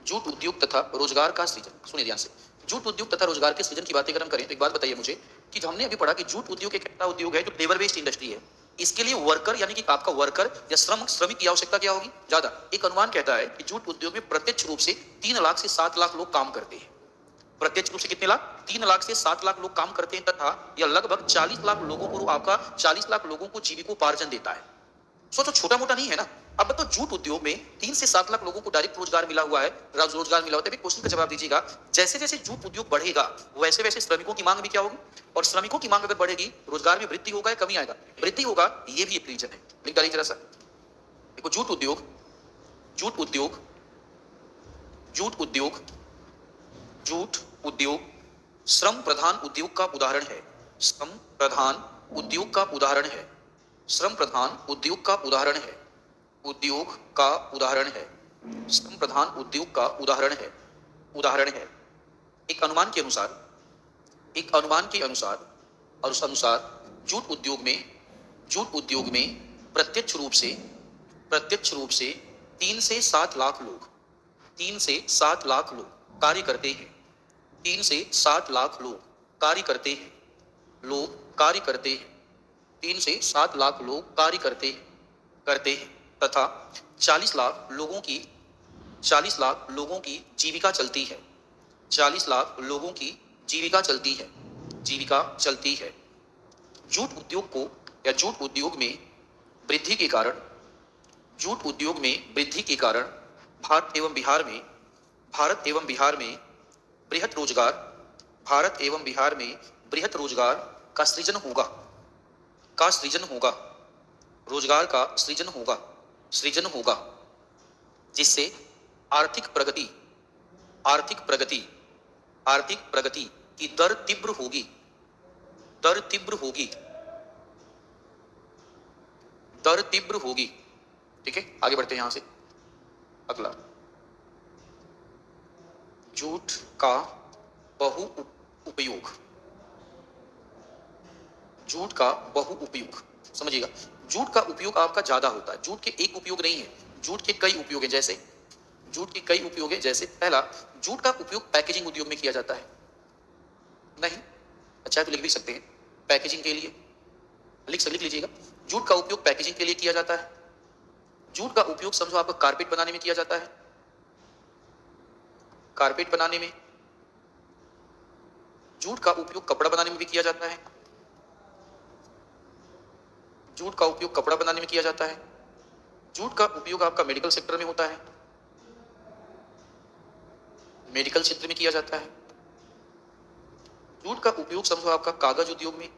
जूट उद्योग तथा रोजगार का सृजन। सुनिए ध्यान से, जूट उद्योग तथा रोजगार के सृजन की बातें अगर हम करें तो एक बात बताइए मुझे कि हमने अभी पढ़ा कि जूट उद्योग एक ऐसा उद्योग है जो लेबर बेस्ड इंडस्ट्री है। इसके लिए वर्कर यानी कि आपका वर्कर या श्रमिक की आवश्यकता क्या होगी? ज्यादा। एक अनुमान कहता है कि जूट उद्योग में प्रत्यक्ष रूप से 3 लाख से 7 लाख लोग काम करते हैं। प्रत्यक्ष रूप से कितने लाख? 3 लाख से 7 लाख लोग काम करते हैं तथा यह लगभग 40 लाख लोगों को आपका 40 लाख लोगों को जीविकोपार्जन देता है। सोचो, छोटा मोटा नहीं है ना। अब बताओ, जूट उद्योग में 3 से 7 लाख लोगों को डायरेक्ट रोजगार मिला हुआ है, रोजगार मिला होता है। क्वेश्चन का जवाब दीजिएगा, जैसे जैसे जूट उद्योग बढ़ेगा वैसे वैसे श्रमिकों की मांग भी क्या होगी? और श्रमिकों की मांग अगर बढ़ेगी, रोजगार में वृद्धि होगा या कमी आएगा? वृद्धि होगा। ये भी एक रीजन है, लिख डालिए जरा सा। देखो, जूट उद्योग, जूट उद्योग, जूट उद्योग, जूट उद्योग श्रम प्रधान उद्योग का उदाहरण है। श्रम प्रधान उद्योग का उदाहरण है। श्रम प्रधान उद्योग का उदाहरण है। उद्योग का उदाहरण है। श्रम प्रधान उद्योग का उदाहरण है। उदाहरण है। एक अनुमान के अनुसार, एक अनुमान के अनुसार और उस अनुसार जूट उद्योग में प्रत्यक्ष रूप से 3 से 7 लाख लोग, 3 से 7 लाख लोग कार्य करते हैं। 3 से 7 लाख लोग कार्य करते हैं। लोग कार्य करते हैं। 3 से 7 लाख लोग कार्य करते हैं तथा 40 लाख लोगों की जीविका चलती है। 40 लाख लोगों की जीविका चलती है। जूट उद्योग को या जूट उद्योग में वृद्धि के कारण, जूट उद्योग में वृद्धि के कारण भारत एवं बिहार में बृहत रोजगार, भारत एवं बिहार में बृहत रोजगार का सृजन होगा। रोजगार का सृजन होगा जिससे आर्थिक प्रगति की दर तीव्र होगी। ठीक है, आगे बढ़ते हैं यहां से। अगला, जूट का बहु उपयोग, जूट का बहु उपयोग समझिएगा। जूट का उपयोग आपका ज्यादा होता है। जूट के एक उपयोग नहीं है, जूट के कई उपयोग हैं। जैसे पहला, जूट का उपयोग पैकेजिंग उद्योग में किया जाता है। नहीं, अच्छा तो लिख भी सकते हैं, पैकेजिंग के लिए लिख लीजिएगा। जूट का उपयोग पैकेजिंग के लिए किया जाता है। जूट का उपयोग समझो आपका कारपेट बनाने में किया जाता है। कारपेट बनाने में। जूट का उपयोग कपड़ा बनाने में भी किया जाता है। जूट का उपयोग कपड़ा बनाने में किया जाता है। जूट का उपयोग आपका मेडिकल सेक्टर में होता है, मेडिकल क्षेत्र में किया जाता है। जूट का उपयोग समझो आपका कागज उद्योग में,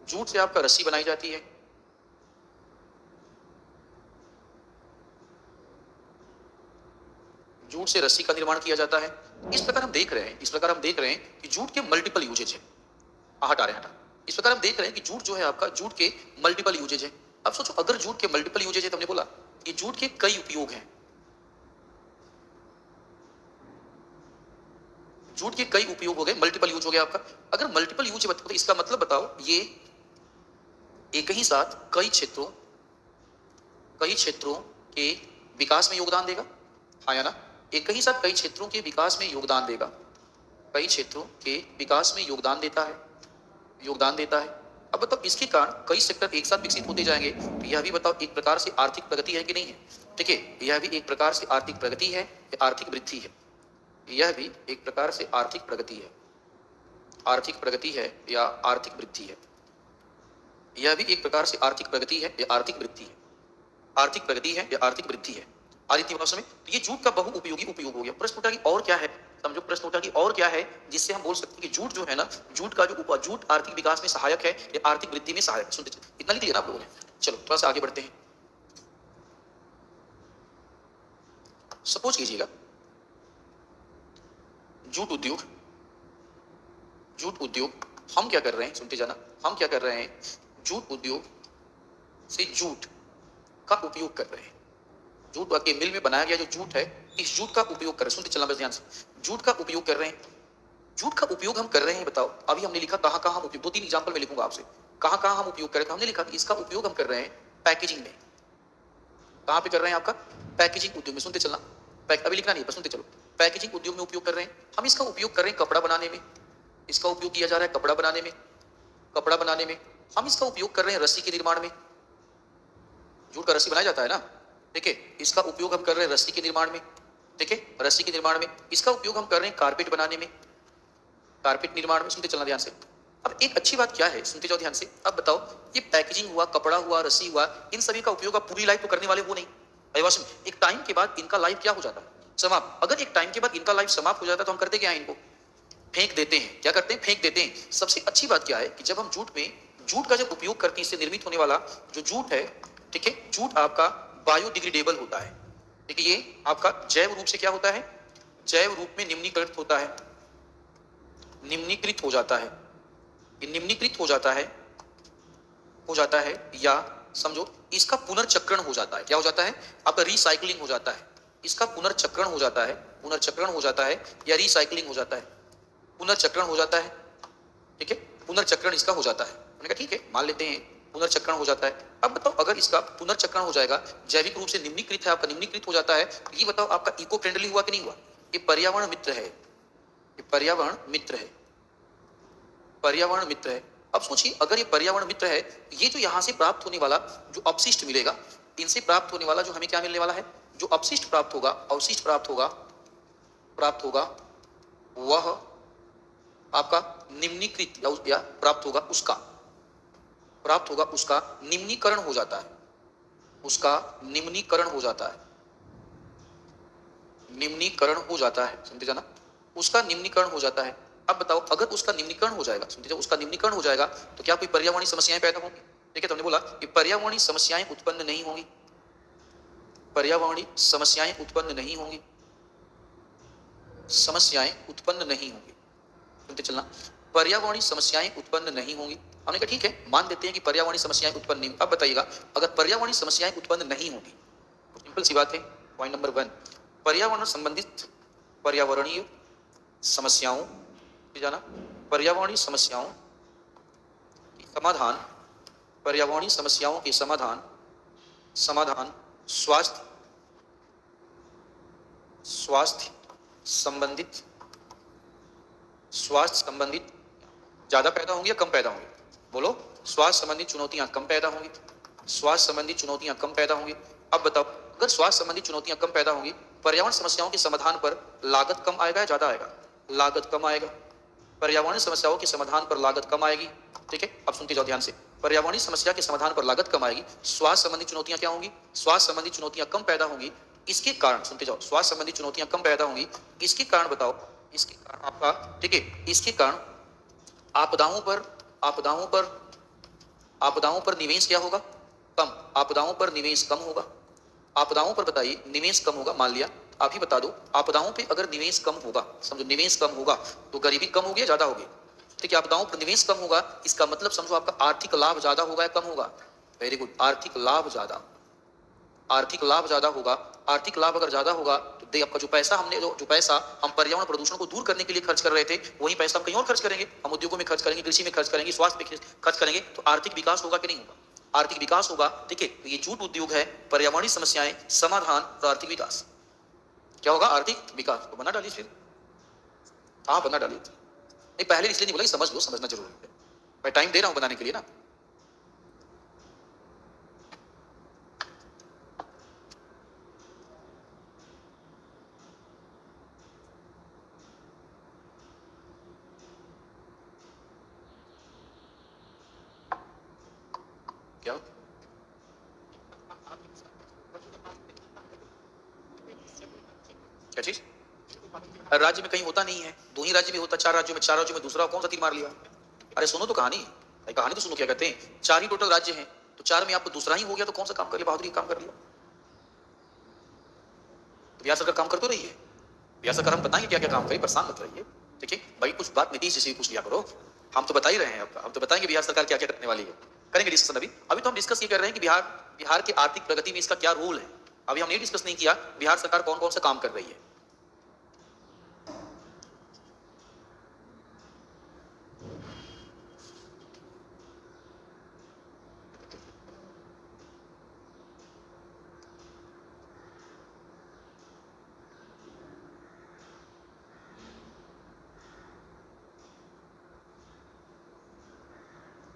जूट से आपका रस्सी बनाई जाती है। जूट से रस्सी का निर्माण किया जाता है। इस प्रकार हम देख रहे हैं कि जूट के मल्टीपल यूजेज है। इस प्रकार हम देख रहे हैं कि जूट जो है आपका, जूट के मल्टीपल यूजेज है। अब सोचो, अगर जूट के मल्टीपल यूजेज है तो हमने बोला कि जूट के कई उपयोग हैं। जूट के कई उपयोग हो गए, मल्टीपल यूज हो गया आपका। अगर मल्टीपल यूज है तो इसका मतलब बताओ, ये एक ही साथ कई क्षेत्रों के विकास में योगदान देगा, हाँ या ना? एक ही साथ कई क्षेत्रों के विकास में योगदान देगा, कई क्षेत्रों के विकास में योगदान देता है। अब बताओ, इसके कारण कई सेक्टर एक साथ विकसित होते जाएंगे, तो यह भी बताओ एक प्रकार से आर्थिक प्रगति है कि नहीं है? ठीक है, यह भी एक प्रकार से आर्थिक प्रगति है या आर्थिक वृद्धि है? यह भी एक प्रकार से आर्थिक प्रगति है या आर्थिक वृद्धि है? यह भी एक प्रकार से आर्थिक प्रगति है या आर्थिक वृद्धि है? आर्थिक प्रगति है या आर्थिक वृद्धि है? आदित्य भाषा में। तो ये जूट का बहु उपयोगी उपयोग हो गया। प्रश्न उठा कि और क्या है, समझो प्रश्न उठा कि और क्या है जिससे हम बोल सकते हैं कि जूट जो है ना, जूट का जो जूट आर्थिक विकास में सहायक है या आर्थिक वृद्धि में सहायक है। सुनते इतना लिख लिया ना आप लोगों ने? चलो थोड़ा सा आगे बढ़ते हैं। सपोज कीजिएगा जूट उद्योग हम क्या कर रहे हैं, सुनते जाना, हम क्या कर रहे हैं, जूट उद्योग से जूट का उपयोग कर रहे हैं। जूट के मिल में बनाया गया जो जूट है, इस जूट का उपयोग कर रहे हैं, सुनते चलना बस ध्यान से, जूट का उपयोग कर रहे हैं। जूट का उपयोग हम कर रहे हैं, बताओ अभी हमने लिखा कहाँ कहाँ हम उपयोग, 2-3 एग्जाम्पल में लिखूंगा आपसे, कहाँ कहाँ हम उपयोग कर रहे हैं। हमने लिखा कि इसका उपयोग हम कर रहे हैं पैकेजिंग में। कहाँ पे कर रहे हैं आपका? पैकेजिंग उद्योग में। सुनते चलना, अभी लिखना नहीं है, बस सुनते चलो। पैकेजिंग उद्योग में उपयोग कर रहे हैं हम। इसका उपयोग कर रहे हैं कपड़ा बनाने में, इसका उपयोग किया जा रहा है कपड़ा बनाने में, कपड़ा बनाने में। हम इसका उपयोग कर रहे हैं रस्सी के निर्माण में, जूट का रस्सी बनाया जाता है ना, ठीक है, इसका उपयोग हम कर रहे हैं रस्सी के निर्माण में, ठीक है, रस्सी के निर्माण में। इसका उपयोग हम कर रहे हैं कारपेट बनाने में, कारपेट निर्माण में। सुनते चलना ध्यान से। अब एक अच्छी बात क्या है, सुनते जाओ ध्यान से। अब बताओ, ये पैकेजिंग हुआ, कपड़ा हुआ, रस्सी हुआ, इन सभी का उपयोग आप पूरी लाइफ तो करने वाले वो नहीं। एक टाइम के बाद इनका लाइफ क्या हो जाता है? समाप्त। अगर एक टाइम के बाद इनका लाइफ समाप्त हो जाता है तो हम करते क्या है? इनको फेंक देते हैं। क्या करते हैं? फेंक देते हैं। सबसे अच्छी बात क्या है कि जब हम जूट का जब उपयोग करते हैं, इससे निर्मित होने वाला जो जूट है, ठीक है, जूट आपका बायोडिग्रेडेबल होता है। ठीक है, ये आपका जैव रूप से क्या होता है? जैव रूप में निम्नीकृत होता है, निम्नीकृत हो जाता है। ये निम्नीकृत हो जाता है या समझो इसका पुनर्चक्रण हो जाता है। क्या हो जाता है? आपका रिसाइकलिंग हो जाता है। इसका पुनर्चक्रण हो जाता है, पुनर्चक्रण हो जाता है या रिसाइकलिंग हो जाता है? पुनर्चक्रण हो जाता है, ठीक है, पुनर्चक्रण इसका हो जाता है। मैंने कहा ठीक है, मान लेते हैं पुनर्चक्रण हो जाता है। अब बताओ, अगर इसका पुनर्चक्रण हो जाएगा, जैविक रूप से निम्नीकृत है, आपका निम्नीकृत हो जाता है, ये बताओ आपका इको फ्रेंडली हुआ कि नहीं हुआ? ये पर्यावरण मित्र है, ये पर्यावरण मित्र है, पर्यावरण मित्र है। अब सोचिए, अगर ये पर्यावरण मित्र है, ये जो यहां से प्राप्त होने वाला जो अपशिष्ट मिलेगा, इनसे प्राप्त होने वाला जो हमें क्या मिलने वाला है? जो अपशिष्ट प्राप्त होगा, अवशिष्ट प्राप्त होगा वह आपका निम्नीकृत या प्राप्त होगा उसका निम्नीकरण हो जाता है, उसका निम्नीकरण हो जाता है, निम्नीकरण हो जाता है। समझे जाना, उसका निम्नीकरण हो जाता है। अब बताओ, अगर उसका निम्नीकरण हो जाएगा, समझे, उसका निम्नीकरण हो जाएगा तो क्या कोई पर्यावरणीय समस्याएं पैदा होंगी? ठीक है, तो हमने बोला कि पर्यावरणीय समस्याएं उत्पन्न नहीं होंगी, पर्यावरणीय समस्याएं उत्पन्न नहीं होंगी, समस्याएं उत्पन्न नहीं होंगी। सुनते चलना, पर्यावरणीय समस्याएं उत्पन्न नहीं होंगी। हमने कहा ठीक है, मान देते हैं कि पर्यावरणीय समस्याएं उत्पन्न नहीं। अब बताइएगा, अगर पर्यावरणीय समस्याएं उत्पन्न नहीं होगी तो सिंपल सी बात है, पॉइंट नंबर 1, पर्यावरण संबंधित पर्यावरणीय समस्याओं, जाना, पर्यावरणीय समस्याओं की समाधान, पर्यावरणीय समस्याओं के समाधान स्वास्थ्य संबंधित ज्यादा पैदा होंगी या कम पैदा होंगी? बोलो, स्वास्थ्य संबंधित चुनौतियां कम पैदा होंगी, स्वास्थ्य संबंधित चुनौतियां कम पैदा होंगी। अब बताओ, अगर स्वास्थ्य संबंधित चुनौतियां कम पैदा होंगी, पर्यावरण समस्याओं के समाधान पर लागत कम आएगा या ज्यादा आएगा? लागत कम आएगा। पर्यावरणीय समस्याओं के समाधान पर लागत कम आएगी, ठीक है। अब सुनते जाओ ध्यान से, पर्यावरणीय समस्या के समाधान पर लागत कम आएगी, स्वास्थ्य संबंधी चुनौतियां क्या होंगी? स्वास्थ्य संबंधी चुनौतियां कम पैदा होंगी। इसके कारण, सुनते जाओ, स्वास्थ्य संबंधी चुनौतियां कम पैदा होंगी। इसके कारण बताओ, इसके कारण आपका, ठीक है, इसके कारण आपदाओं पर निवेश क्या होगा? कम। आपदाओं पर निवेश कम होगा। आपदाओं पर बताइए, निवेश कम होगा। मान लिया, आप ही बता दो, आपदाओं पे अगर निवेश कम होगा, समझो निवेश कम होगा तो गरीबी कम होगी या ज्यादा होगी? ठीक है, आपदाओं पर निवेश कम होगा, इसका मतलब समझो आपका आर्थिक लाभ ज्यादा होगा या कम होगा? वेरी गुड, आर्थिक लाभ ज्यादा, आर्थिक लाभ ज्यादा होगा। आर्थिक लाभ अगर ज्यादा होगा तो आपका जो पैसा हम पर्यावरण प्रदूषण को दूर करने के लिए खर्च कर रहे थे, वही पैसा हम कहीं और खर्च करेंगे, हम उद्योगों में खर्च करेंगे, कृषि में खर्च करेंगे, स्वास्थ्य में खर्च करेंगे, तो आर्थिक विकास होगा कि नहीं होगा? आर्थिक विकास होगा, ठीक है। तो ये जूट उद्योग है, पर्यावरणीय समस्याएं, समाधान और आर्थिक विकास। क्या होगा? आर्थिक विकास। तो बना डालिए फिर, हाँ बना डालिए। नहीं, पहले इसलिए नहीं बोला, समझ लो, समझना जरूरी है, मैं टाइम दे रहा हूं बनाने के लिए ना। क्या क्या चीज? राज्य में कहीं होता नहीं है, 2 ही राज्य में होता, 4 राज्यों में दूसरा कौन सा तीर मार लिया? अरे सुनो तो कहानी, कहानी तो सुनो, क्या कहते हैं, 4 ही टोटल राज्य हैं, तो 4 में आपको दूसरा ही हो गया, तो कौन सा काम कर लिया? बहादुरी काम कर लिया। तो बिहार सरकार काम कर तो रही है, बिहार सरकार हम बताएंगे क्या क्या काम करी, परेशान मत रहिए, ठीक है भाई। कुछ बात नीतीश जैसे पूछ लिया करो, हम तो बता ही रहे हैं, हम तो बताएंगे बिहार सरकार क्या क्या करने वाली है, करेंगे डिस्कशन। अभी तो हम डिस्कस ये कर रहे हैं कि बिहार के आर्थिक प्रगति में इसका क्या रोल है। अभी हमने डिस्कस नहीं किया बिहार सरकार कौन कौन सा काम कर रही है।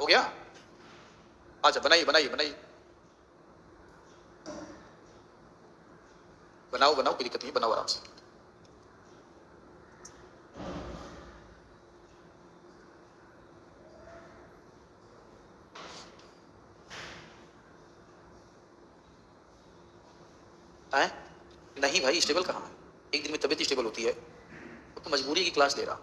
हो गया? अच्छा बनाइए बनाइए बनाइए, बनाओ बनाओ, कोई दिक्कत नहीं, बनाओ आराम से। है नहीं भाई, स्टेबल कहाँ है? एक दिन में तबीयत स्टेबल होती है तो मजबूरी की क्लास ले रहा,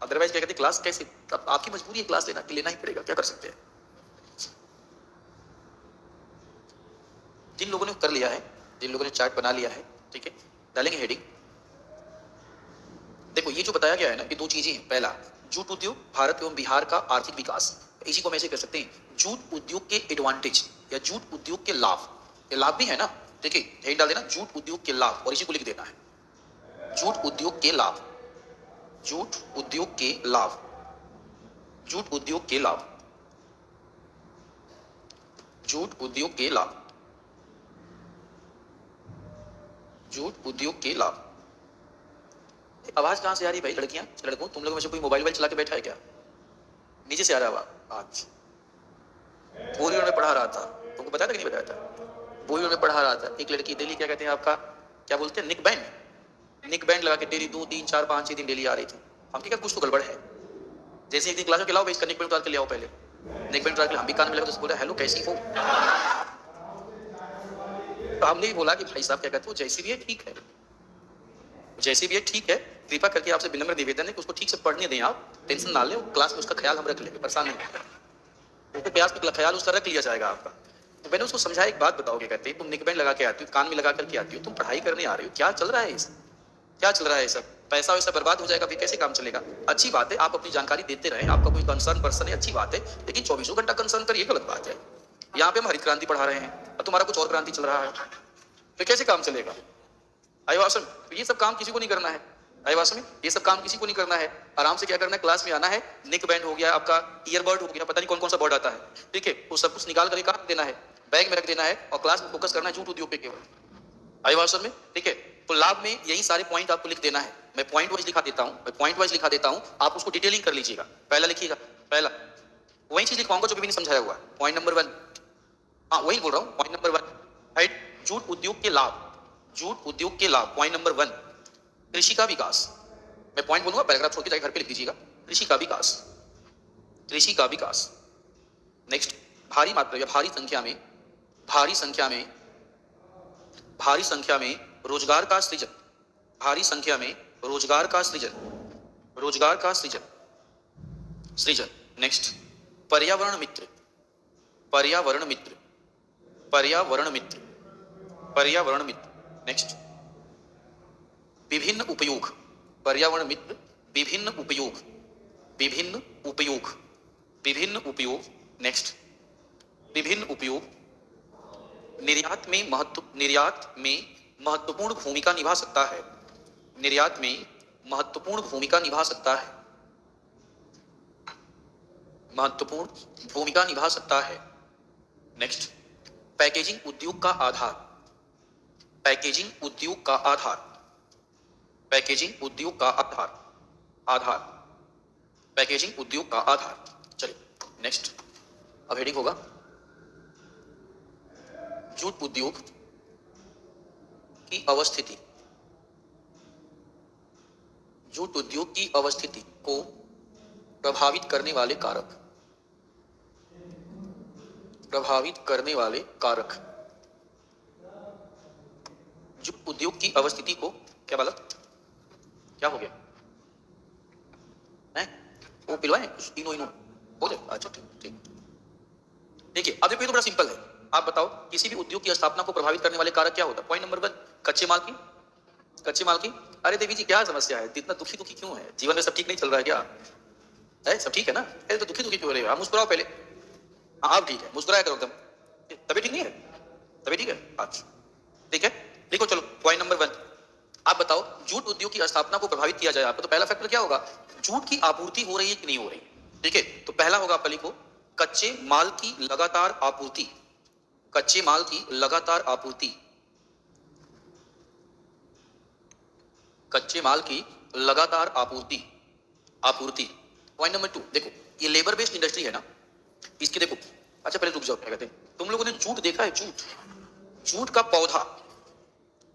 अदरवाइज क्या कहते क्लास कैसे? आपकी मजबूरी है क्लास लेना, लेना ही पड़ेगा, क्या कर सकते हैं। जिन लोगों ने कर लिया है, जिन लोगों ने चार्ट बना लिया है, ठीक है, डालेंगे हेडिंग। देखो ये जो बताया गया है ना, ये दो चीजें हैं। पहला, जूट उद्योग भारत एवं बिहार का आर्थिक विकास, इसी को हम ऐसे कर सकते हैं, जूट उद्योग के एडवांटेज या जूट उद्योग के लाभ। ये लाभ भी है ना, देखिए हेडिंग डाल देना, जूट उद्योग के लाभ, और इसी को लिख देना है, जूट उद्योग के लाभ, जूट उद्योग के लाभ, जूट उद्योग के लाभ, जूट उद्योग के लाभ, जूट उद्योग के लाभ। आवाज कहां से आ रही है भाई? लड़कियां लड़कों, तुम लोगों में से कोई मोबाइल चला के बैठा है क्या? नीचे से आ रहा है आज। बोरियों में पढ़ा रहा था, तुमको बताया था कि नहीं बताया था? बोरियों में पढ़ा रहा था, एक लड़की डेली, क्या कहते हैं आपका, क्या बोलते हैं, निक बैंड, निक बैंड लगा के डेली 2 3 4 5 6 दिन डेली आ रही थी। हम क्या कुछ तो गड़बड़ है। जैसे एक दिन क्लास में खिलाओ भाई, इसका निक बैंड उतार के ले आओ, पहले निक बैंड उतार के, हम भी कान में लगा तो बोला हेलो कैसी हो। तो हमने भी बोला कि भाई साहब क्या कहते हो, जैसी भी है ठीक है, जैसी भी है ठीक है, कृपा करके आपसे विनम्र निवेदन है कि उसको ठीक से पढ़ने दें, आप टेंशन ना लें, क्लास में उसका ख्याल हम रख लेंगे, परेशान नहीं होगा, उसको क्लास में ख्याल उसका रख लिया जाएगा आपका। तो मैंने उसको समझाया, एक बात बताओगे, कहते हैं तुम निकबैंड लगा के आती हो, कान में लगा करके आती हो, तुम पढ़ाई करने आ रही हो, क्या चल रहा है इस, क्या चल रहा है सब, पैसा वैसा बर्बाद हो जाएगा, फिर कैसे काम चलेगा। अच्छी बात है आप अपनी जानकारी देते रहे, आपका कोई कंसर्न पर्सन है, अच्छी बात है, लेकिन 24 घंटा कंसर्न करिए, गलत बात है। यहाँ पे हम हरित क्रांति पढ़ा रहे हैं और तुम्हारा कुछ और क्रांति चल रहा है, तो कैसे काम चलेगा। अयवासन, ये सब काम किसी को नहीं करना है, अयवासन में ये सब काम किसी को नहीं करना है। आराम से क्या करना है, क्लास में आना है, निक बैंड हो गया आपका, ईयरबड हो गया, पता नहीं कौन कौन सा बर्ड आता है, ठीक है, वो सब कुछ निकाल करके कहाँ देना है, बैग में रख देना है, और क्लास में फोकस करना है जूट उद्योग पे केवल। अयवासन में ठीक है, तो लाभ में यही सारे पॉइंट आपको लिख देना है, मैं पॉइंट वाइज लिखा देता हूँ, मैं पॉइंट वाइज लिखा देता हूँ, आप उसको डिटेलिंग कर लीजिएगा। पहला लिखिएगा, पहला वही चीज लिखवाऊंगा जो भी नहीं समझाया हुआ है, पॉइंट नंबर 1, हाँ वही बोल रहा हूँ, पॉइंट नंबर 1, राइट, जूट उद्योग के लाभ, जूट उद्योग के लाभ, पॉइंट नंबर 1, कृषि का विकास, मैं पॉइंट बोलूंगा, पैराग्राफ छोड़ के जाके घर पे लिख दीजिएगा, कृषि का विकास, कृषि का विकास। नेक्स्ट, भारी मात्रा या भारी संख्या में, भारी संख्या में, भारी संख्या में रोजगार का सृजन, भारी संख्या में रोजगार का सृजन, रोजगार का सृजन, सृजन। नेक्स्ट, पर्यावरण मित्र, पर्यावरण मित्र, पर्यावरण मित्र, पर्यावरण मित्र। नेक्स्ट, विभिन्न उपयोग, पर्यावरण मित्र, विभिन्न उपयोग, विभिन्न उपयोग, विभिन्न उपयोग। नेक्स्ट, विभिन्न उपयोग, निर्यात में महत्वपूर्ण भूमिका निभा सकता है, निर्यात में महत्वपूर्ण भूमिका निभा सकता है, महत्वपूर्ण भूमिका निभा सकता है। नेक्स्ट, पैकेजिंग उद्योग का आधार, पैकेजिंग उद्योग का आधार, पैकेजिंग उद्योग का आधार, आधार, पैकेजिंग उद्योग का आधार। चलिए नेक्स्ट, अब हेडिंग होगा जूट उद्योग की अवस्थिति, जूट उद्योग की अवस्थिति को प्रभावित करने वाले कारक, प्रभावित करने वाले कारक, जूट उद्योग की अवस्थिति को, क्या बोला, क्या हो गया है, वो पिलवाएं इनो इनो हो जाए, अच्छा ठीक ठीक। देखिए अब देखो ये तो बड़ा सिंपल है, आप बताओ किसी भी उद्योग की स्थापना को प्रभावित करने वाले कारक क्या होता है। पॉइंट नंबर 1, कच्चे माल की, कच्चे माल की। अरे देवी जी क्या समस्या है, इतना दुखी दुखी क्यों है, जीवन में सब ठीक नहीं चल रहा है क्या है, सब ठीक है ना, अरे तो दुखी दुखी क्यों रहे हो आप, मुस्कुराओ पहले, हाँ आप ठीक है, मुस्कुराया करो एकदम, तभी ठीक नहीं है, तभी ठीक है। अच्छा ठीक है, देखो चलो पॉइंट नंबर 1, आप बताओ जूट उद्योग की स्थापना को प्रभावित किया जाए आपको, तो पहला फैक्टर क्या होगा, जूट की आपूर्ति हो रही है कि नहीं हो रही। ठीक है, तो पहला होगा आपका लिखो, कच्चे माल की लगातार आपूर्ति, कच्चे माल की लगातार आपूर्ति, कच्चे माल की लगातार आपूर्ति, आपूर्ति। पॉइंट नंबर 2, देखो ये लेबर बेस्ड इंडस्ट्री है ना, इसके देखो, अच्छा पहले रुक जाओ, क्या कहते हैं, तुम लोगों ने जूट देखा है, जूट, जूट का पौधा,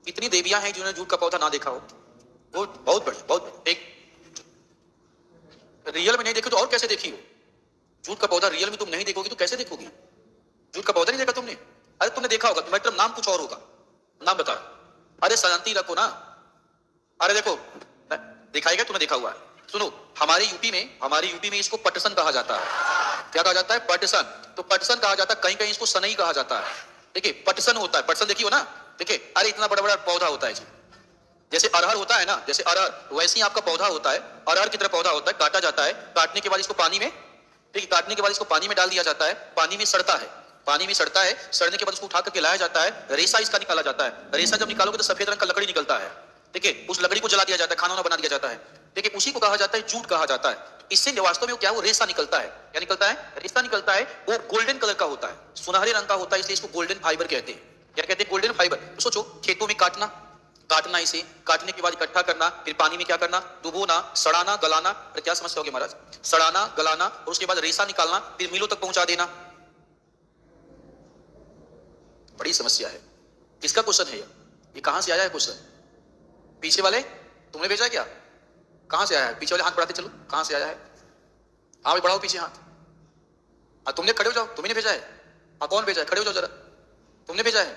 कितनी देवियां हैं जिन्होंने जूट का पौधा ना देखा हो, वो बहुत बढ़िया, बहुत बढ़िया। एक रियल में नहीं देखो तो और कैसे देखी हो, जूट का पौधा रियल में तुम नहीं देखोगी तो कैसे देखोगी, जूट का पौधा नहीं देखा तुमने, अरे तुमने देखा होगा, मैटर नाम कुछ और होगा, नाम बता, अरे शांति रखो ना, अरे देखो दिखाएगा, तुमने देखा हुआ है, सुनो, हमारे यूपी में इसको पटसन कहा जाता है, क्या कहा जाता है, पटसन, तो पटसन कहा जाता है, कहीं कहीं इसको सनई कहा जाता है, देखिए पटसन होता है, पटसन देखिए हो ना, देखिए अरे इतना बड़ा बड़ा पौधा होता है जी, जैसे अरहर होता है ना, जैसे अरहर वैसे ही आपका पौधा होता है, अरहर की तरह पौधा होता है, काटा जाता है, काटने के बाद इसको पानी में, ठीक है, काटने के बाद इसको पानी में डाल दिया जाता है, पानी में सड़ता है, पानी में सड़ता है, सड़ने के बाद उसको उठा करके लाया जाता है, रेशा इसका निकाला जाता है, रेशा जब निकालोगे तो सफेद रंग का लकड़ी निकलता है, ठीक है, उस लकड़ी को जला दिया जाता है, खाना बना दिया जाता है, ठीक है, उसी को कहा जाता है जूट कहा जाता है। इससे वास्तव में क्या वो रेशा निकलता है, क्या निकलता है, रेशा निकलता है, वो गोल्डन कलर का होता है, सुनहरे रंग का होता है, इसलिए इसको गोल्डन फाइबर कहते हैं, क्या कहते हैं, गोल्डन फाइबर। तो सोचो खेतों में काटना, काटना, इसे काटने के बाद इकट्ठा करना, फिर पानी में क्या करना, डुबोना, सड़ाना, गलाना, अरे क्या समस्या होगी महाराज, सड़ाना, गलाना, और उसके बाद रेशा निकालना, फिर मिलों तक पहुंचा देना, बड़ी समस्या है। किसका क्वेश्चन है ये कहां से आया है क्वेश्चन, पीछे वाले तुमने भेजा क्या, कहां से आया है, पीछे वाले हाथ बढ़ाते चलो, कहां से आया है, हाँ भाई बढ़ाओ पीछे हाथ, हाँ तुमने खड़े हो जाओ, तुमने भेजा है, हाँ कौन भेजा है, खड़े हो जाओ जरा, तुमने भेजा है,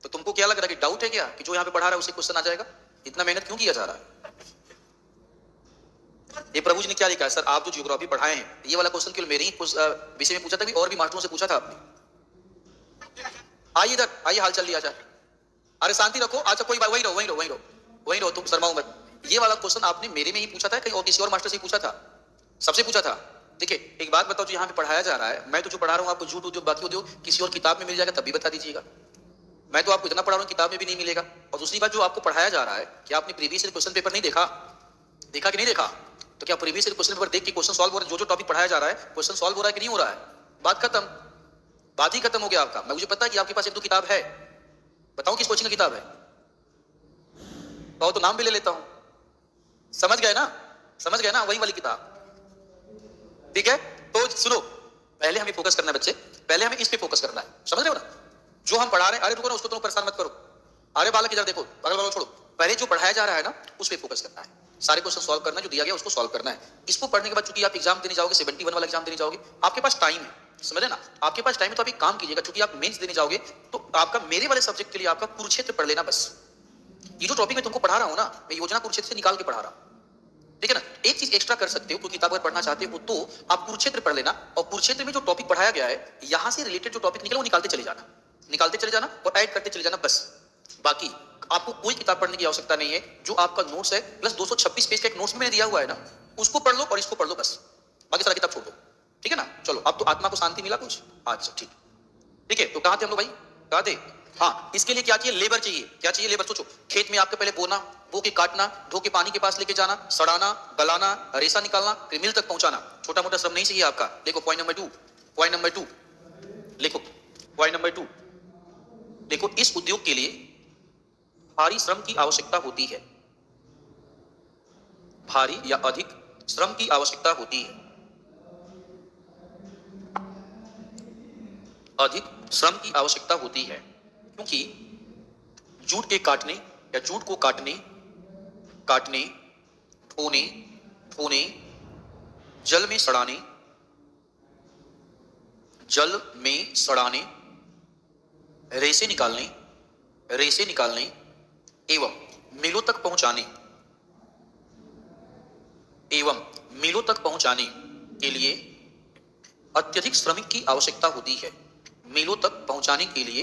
तो तुमको क्या लग रहा है कि डाउट है क्या कि जो यहाँ पे पढ़ा रहा है उसे क्वेश्चन आ जाएगा, इतना मेहनत क्यों किया जा रहा है। ये प्रभु जी ने क्या लिखा है, सर आप जो ज्योग्राफी पढ़ाए हैं, ये वाला क्वेश्चन केवल मेरे ही विषय में पूछा था, और भी मास्टरों से पूछा था आपने, आइए इधर आइए, हाल चल लिया जाए, अरे शांति रखो, अच्छा कोई बात, वही रहो वही रहो वही रहो वही रहो, तुम शर्माओ मत, ये वाला क्वेश्चन आपने मेरे में ही पूछा था, कहीं और किसी और मास्टर से पूछा था, सबसे पूछा था। देखिए एक बात बताओ, जो यहाँ पे पढ़ाया जा रहा है, मैं तो जो पढ़ा रहा हूँ आपको जूट उद्योग बाकी उद्योग किसी और किताब में मिल जाएगा तब भी बता दीजिएगा, मैं तो आपको इतना पढ़ा रहा हूँ किताब में भी नहीं मिलेगा। और दूसरी बात, जो आपको पढ़ाया जा रहा है, क्या आपने प्रीवियस ईयर क्वेश्चन पेपर नहीं देखा, देखा कि नहीं देखा, तो क्या प्रीवियस ईयर क्वेश्चन पेपर देख के क्वेश्चन सॉल्व हो रहा है, जो टॉपिक पढ़ाया जा रहा है क्वेश्चन सॉल्व हो रहा है कि नहीं हो रहा है, बात खत्म, बात ही खत्म हो गया आपका। मुझे पता है कि आपके पास एक दो किताब है, बताओ किस कोचिंग की किताब है, तो नाम भी ले लेता हूं, समझ गए ना, समझ गए ना, वही वाली किताब, ठीक है। तो सुनो, पहले हमें फोकस करना है बच्चे, पहले हमें इस पे फोकस करना है, समझ रहे हो ना, जो हम पढ़ा रहे हैं, अरे रुको ना, उसको तुम परेशान मत करो, अरे बालक इधर देखो, बगल वालों छोड़ो, पहले जो पढ़ाया जा रहा है ना उस पे फोकस करना है, सारे क्वेश्चन सॉल्व करना है, जो दिया गया उसको सॉल्व करना है। इसको पढ़ने के बाद चूंकि आप एग्जाम देने जाओगे, 71 वाला एग्जाम देने जाओगे, आपके पास टाइम है, समझे ना, आपके पास टाइम है, तो आप एक काम कीजिएगा, चूंकि आप मेंस देने जाओगे, तो आपका मेरे वाले सब्जेक्ट के लिए आपका कुरुक्षेत्र पढ़ लेना बस, ये जो टॉपिक मैं तुमको पढ़ा रहा हूं ना, मैं योजना कुरुक्षेत्र से निकाल के पढ़ा रहा हूं, ठीक है ना। एक चीज एक्स्ट्रा कर सकते हो, कोई किताब अगर पढ़ना चाहते हो तो आप कुरुक्षेत्र पढ़ लेना, और कुरुक्षेत्र में जो टॉपिक पढ़ाया गया है, यहां से रिलेटेड जो टॉपिक निकले वो निकालते चले जाना, निकालते चले जाना और ऐड करते चले जाना बस। बाकी आपको कोई किताब पढ़ने की आवश्यकता नहीं है, जो आपका नोट्स है प्लस 226 पेज का एक नोट्स में मैंने दिया हुआ है ना, उसको पढ़ लो और इसको पढ़ लो बस, बाकी सारा किताब छोड़ दो, ठीक है ना। चलो अब तो आत्मा को शांति मिला कुछ, अच्छा ठीक, ठीक है। तो कहां थे हम लोग भाई, कहां थे, हाँ, इसके लिए क्या चाहिए, लेबर चाहिए, क्या चाहिए, लेबर। सोचो खेत में आपके पहले बोना, बो के काटना, धो के पानी के पास लेके जाना, सड़ाना, गलाना, रेशा निकालना, फिर मिल तक पहुंचाना, छोटा मोटा श्रम नहीं चाहिए आपका। देखो पॉइंट नंबर 2, पॉइंट नंबर 2 लिखो, पॉइंट नंबर 2 देखो, इस उद्योग के लिए भारी श्रम की आवश्यकता होती है, भारी या अधिक श्रम की आवश्यकता होती है, अधिक श्रम की आवश्यकता होती है, क्योंकि जूट के काटने या जूट को काटने, काटने, ढोने, ढोने, जल में सड़ाने, जल में सड़ाने, रेसे निकालने, रेसे निकालने एवं मिलों तक पहुंचाने, एवं मिलों तक पहुंचाने के लिए अत्यधिक श्रमिक की आवश्यकता होती है, मिलों तक पहुंचाने के लिए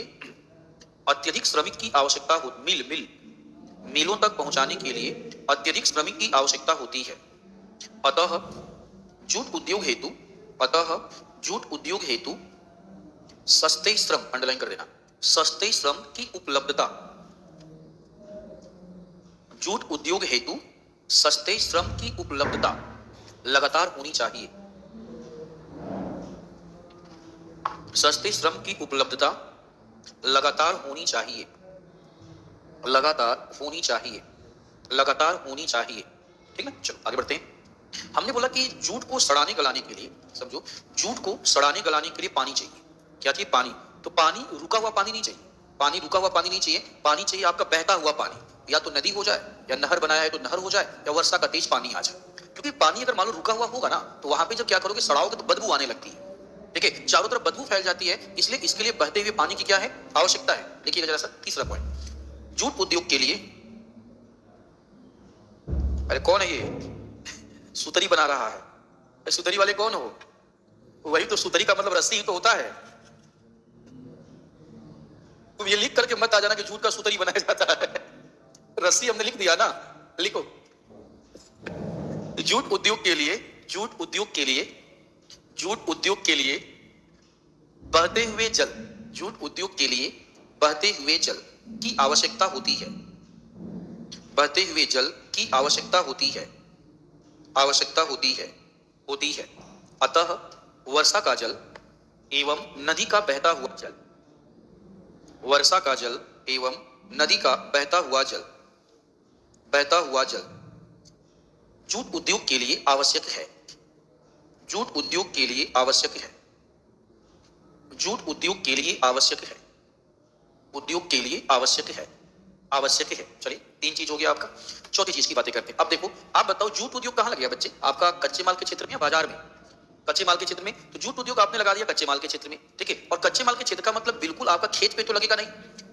अत्यधिक श्रमिक की आवश्यकता हो, मिलों तक पहुंचाने के लिए अत्यधिक श्रमिक की आवश्यकता होती है। अतः जूट उद्योग हेतु, अतः जूट उद्योग हेतु सस्ते श्रम, अंडरलाइन कर देना, सस्ते श्रम की उपलब्धता। जूट उद्योग हेतु सस्ते श्रम की उपलब्धता लगातार होनी चाहिए। सस्ते श्रम की उपलब्धता लगातार होनी चाहिए। लगातार होनी चाहिए। लगातार होनी चाहिए। ठीक ना, चलो आगे बढ़ते हैं। हमने बोला कि जूट को सड़ाने गलाने के लिए, समझो, जूट को सड़ाने गलाने के लिए पानी चाहिए। क्या चाहिए? पानी। तो पानी रुका हुआ पानी नहीं चाहिए। पानी रुका हुआ पानी नहीं चाहिए। पानी चाहिए आपका बहता हुआ पानी। या तो नदी हो जाए, या नहर बनाया है तो नहर हो जाए, या वर्षा का तेज पानी आ जाए। क्योंकि पानी अगर मान लो रुका हुआ होगा ना, तो वहां पे जब क्या करोगे, सड़ाओगे तो बदबू आने लगती है। ठीक है, चारों तरफ बदबू फैल जाती है। इसलिए इसके लिए बहते हुए पानी की क्या है? आवश्यकता है। देखिएगा जरा सा तीसरा पॉइंट, जूट उद्योग के लिए। अरे कौन है ये? सुतरी बना रहा है। सुतरी वाले कौन हो? वही तो, सुतरी का मतलब रस्सी ही तो होता है। तुम ये लिख करके मत आ जाना कि जूट का सुतरी बनाया जाता है। रस्सी हमने लिख दिया ना, लिखो। जूट उद्योग के लिए, जूट उद्योग के लिए, जूट उद्योग के लिए बहते हुए जल, जूट उद्योग के लिए बहते हुए जल की आवश्यकता होती है। बहते हुए जल की आवश्यकता होती है। आवश्यकता होती है। होती है। अतः वर्षा का जल एवं नदी का बहता हुआ जल, वर्षा का जल एवं नदी का बहता हुआ जल, बहता हुआ जल जूट उद्योग के लिए आवश्यक है। जूट उद्योग के लिए आवश्यक है। जूट उद्योग के लिए आवश्यक है। उद्योग के लिए आवश्यक है। आवश्यक है। चलिए, तीन चीज हो गया आपका। चौथी चीज की बातें करते हैं। अब देखो, आप बताओ जूट उद्योग कहां लग गया बच्चे? आपका कच्चे माल के क्षेत्र में या बाजार में? कच्चे माल के क्षेत्र में। तो जूट उद्योग आपने लगा दिया कच्चे माल के क्षेत्र में। ठीक है, और कच्चे माल के क्षेत्र का मतलब बिल्कुल आपका खेत पे तो लगेगा नहीं,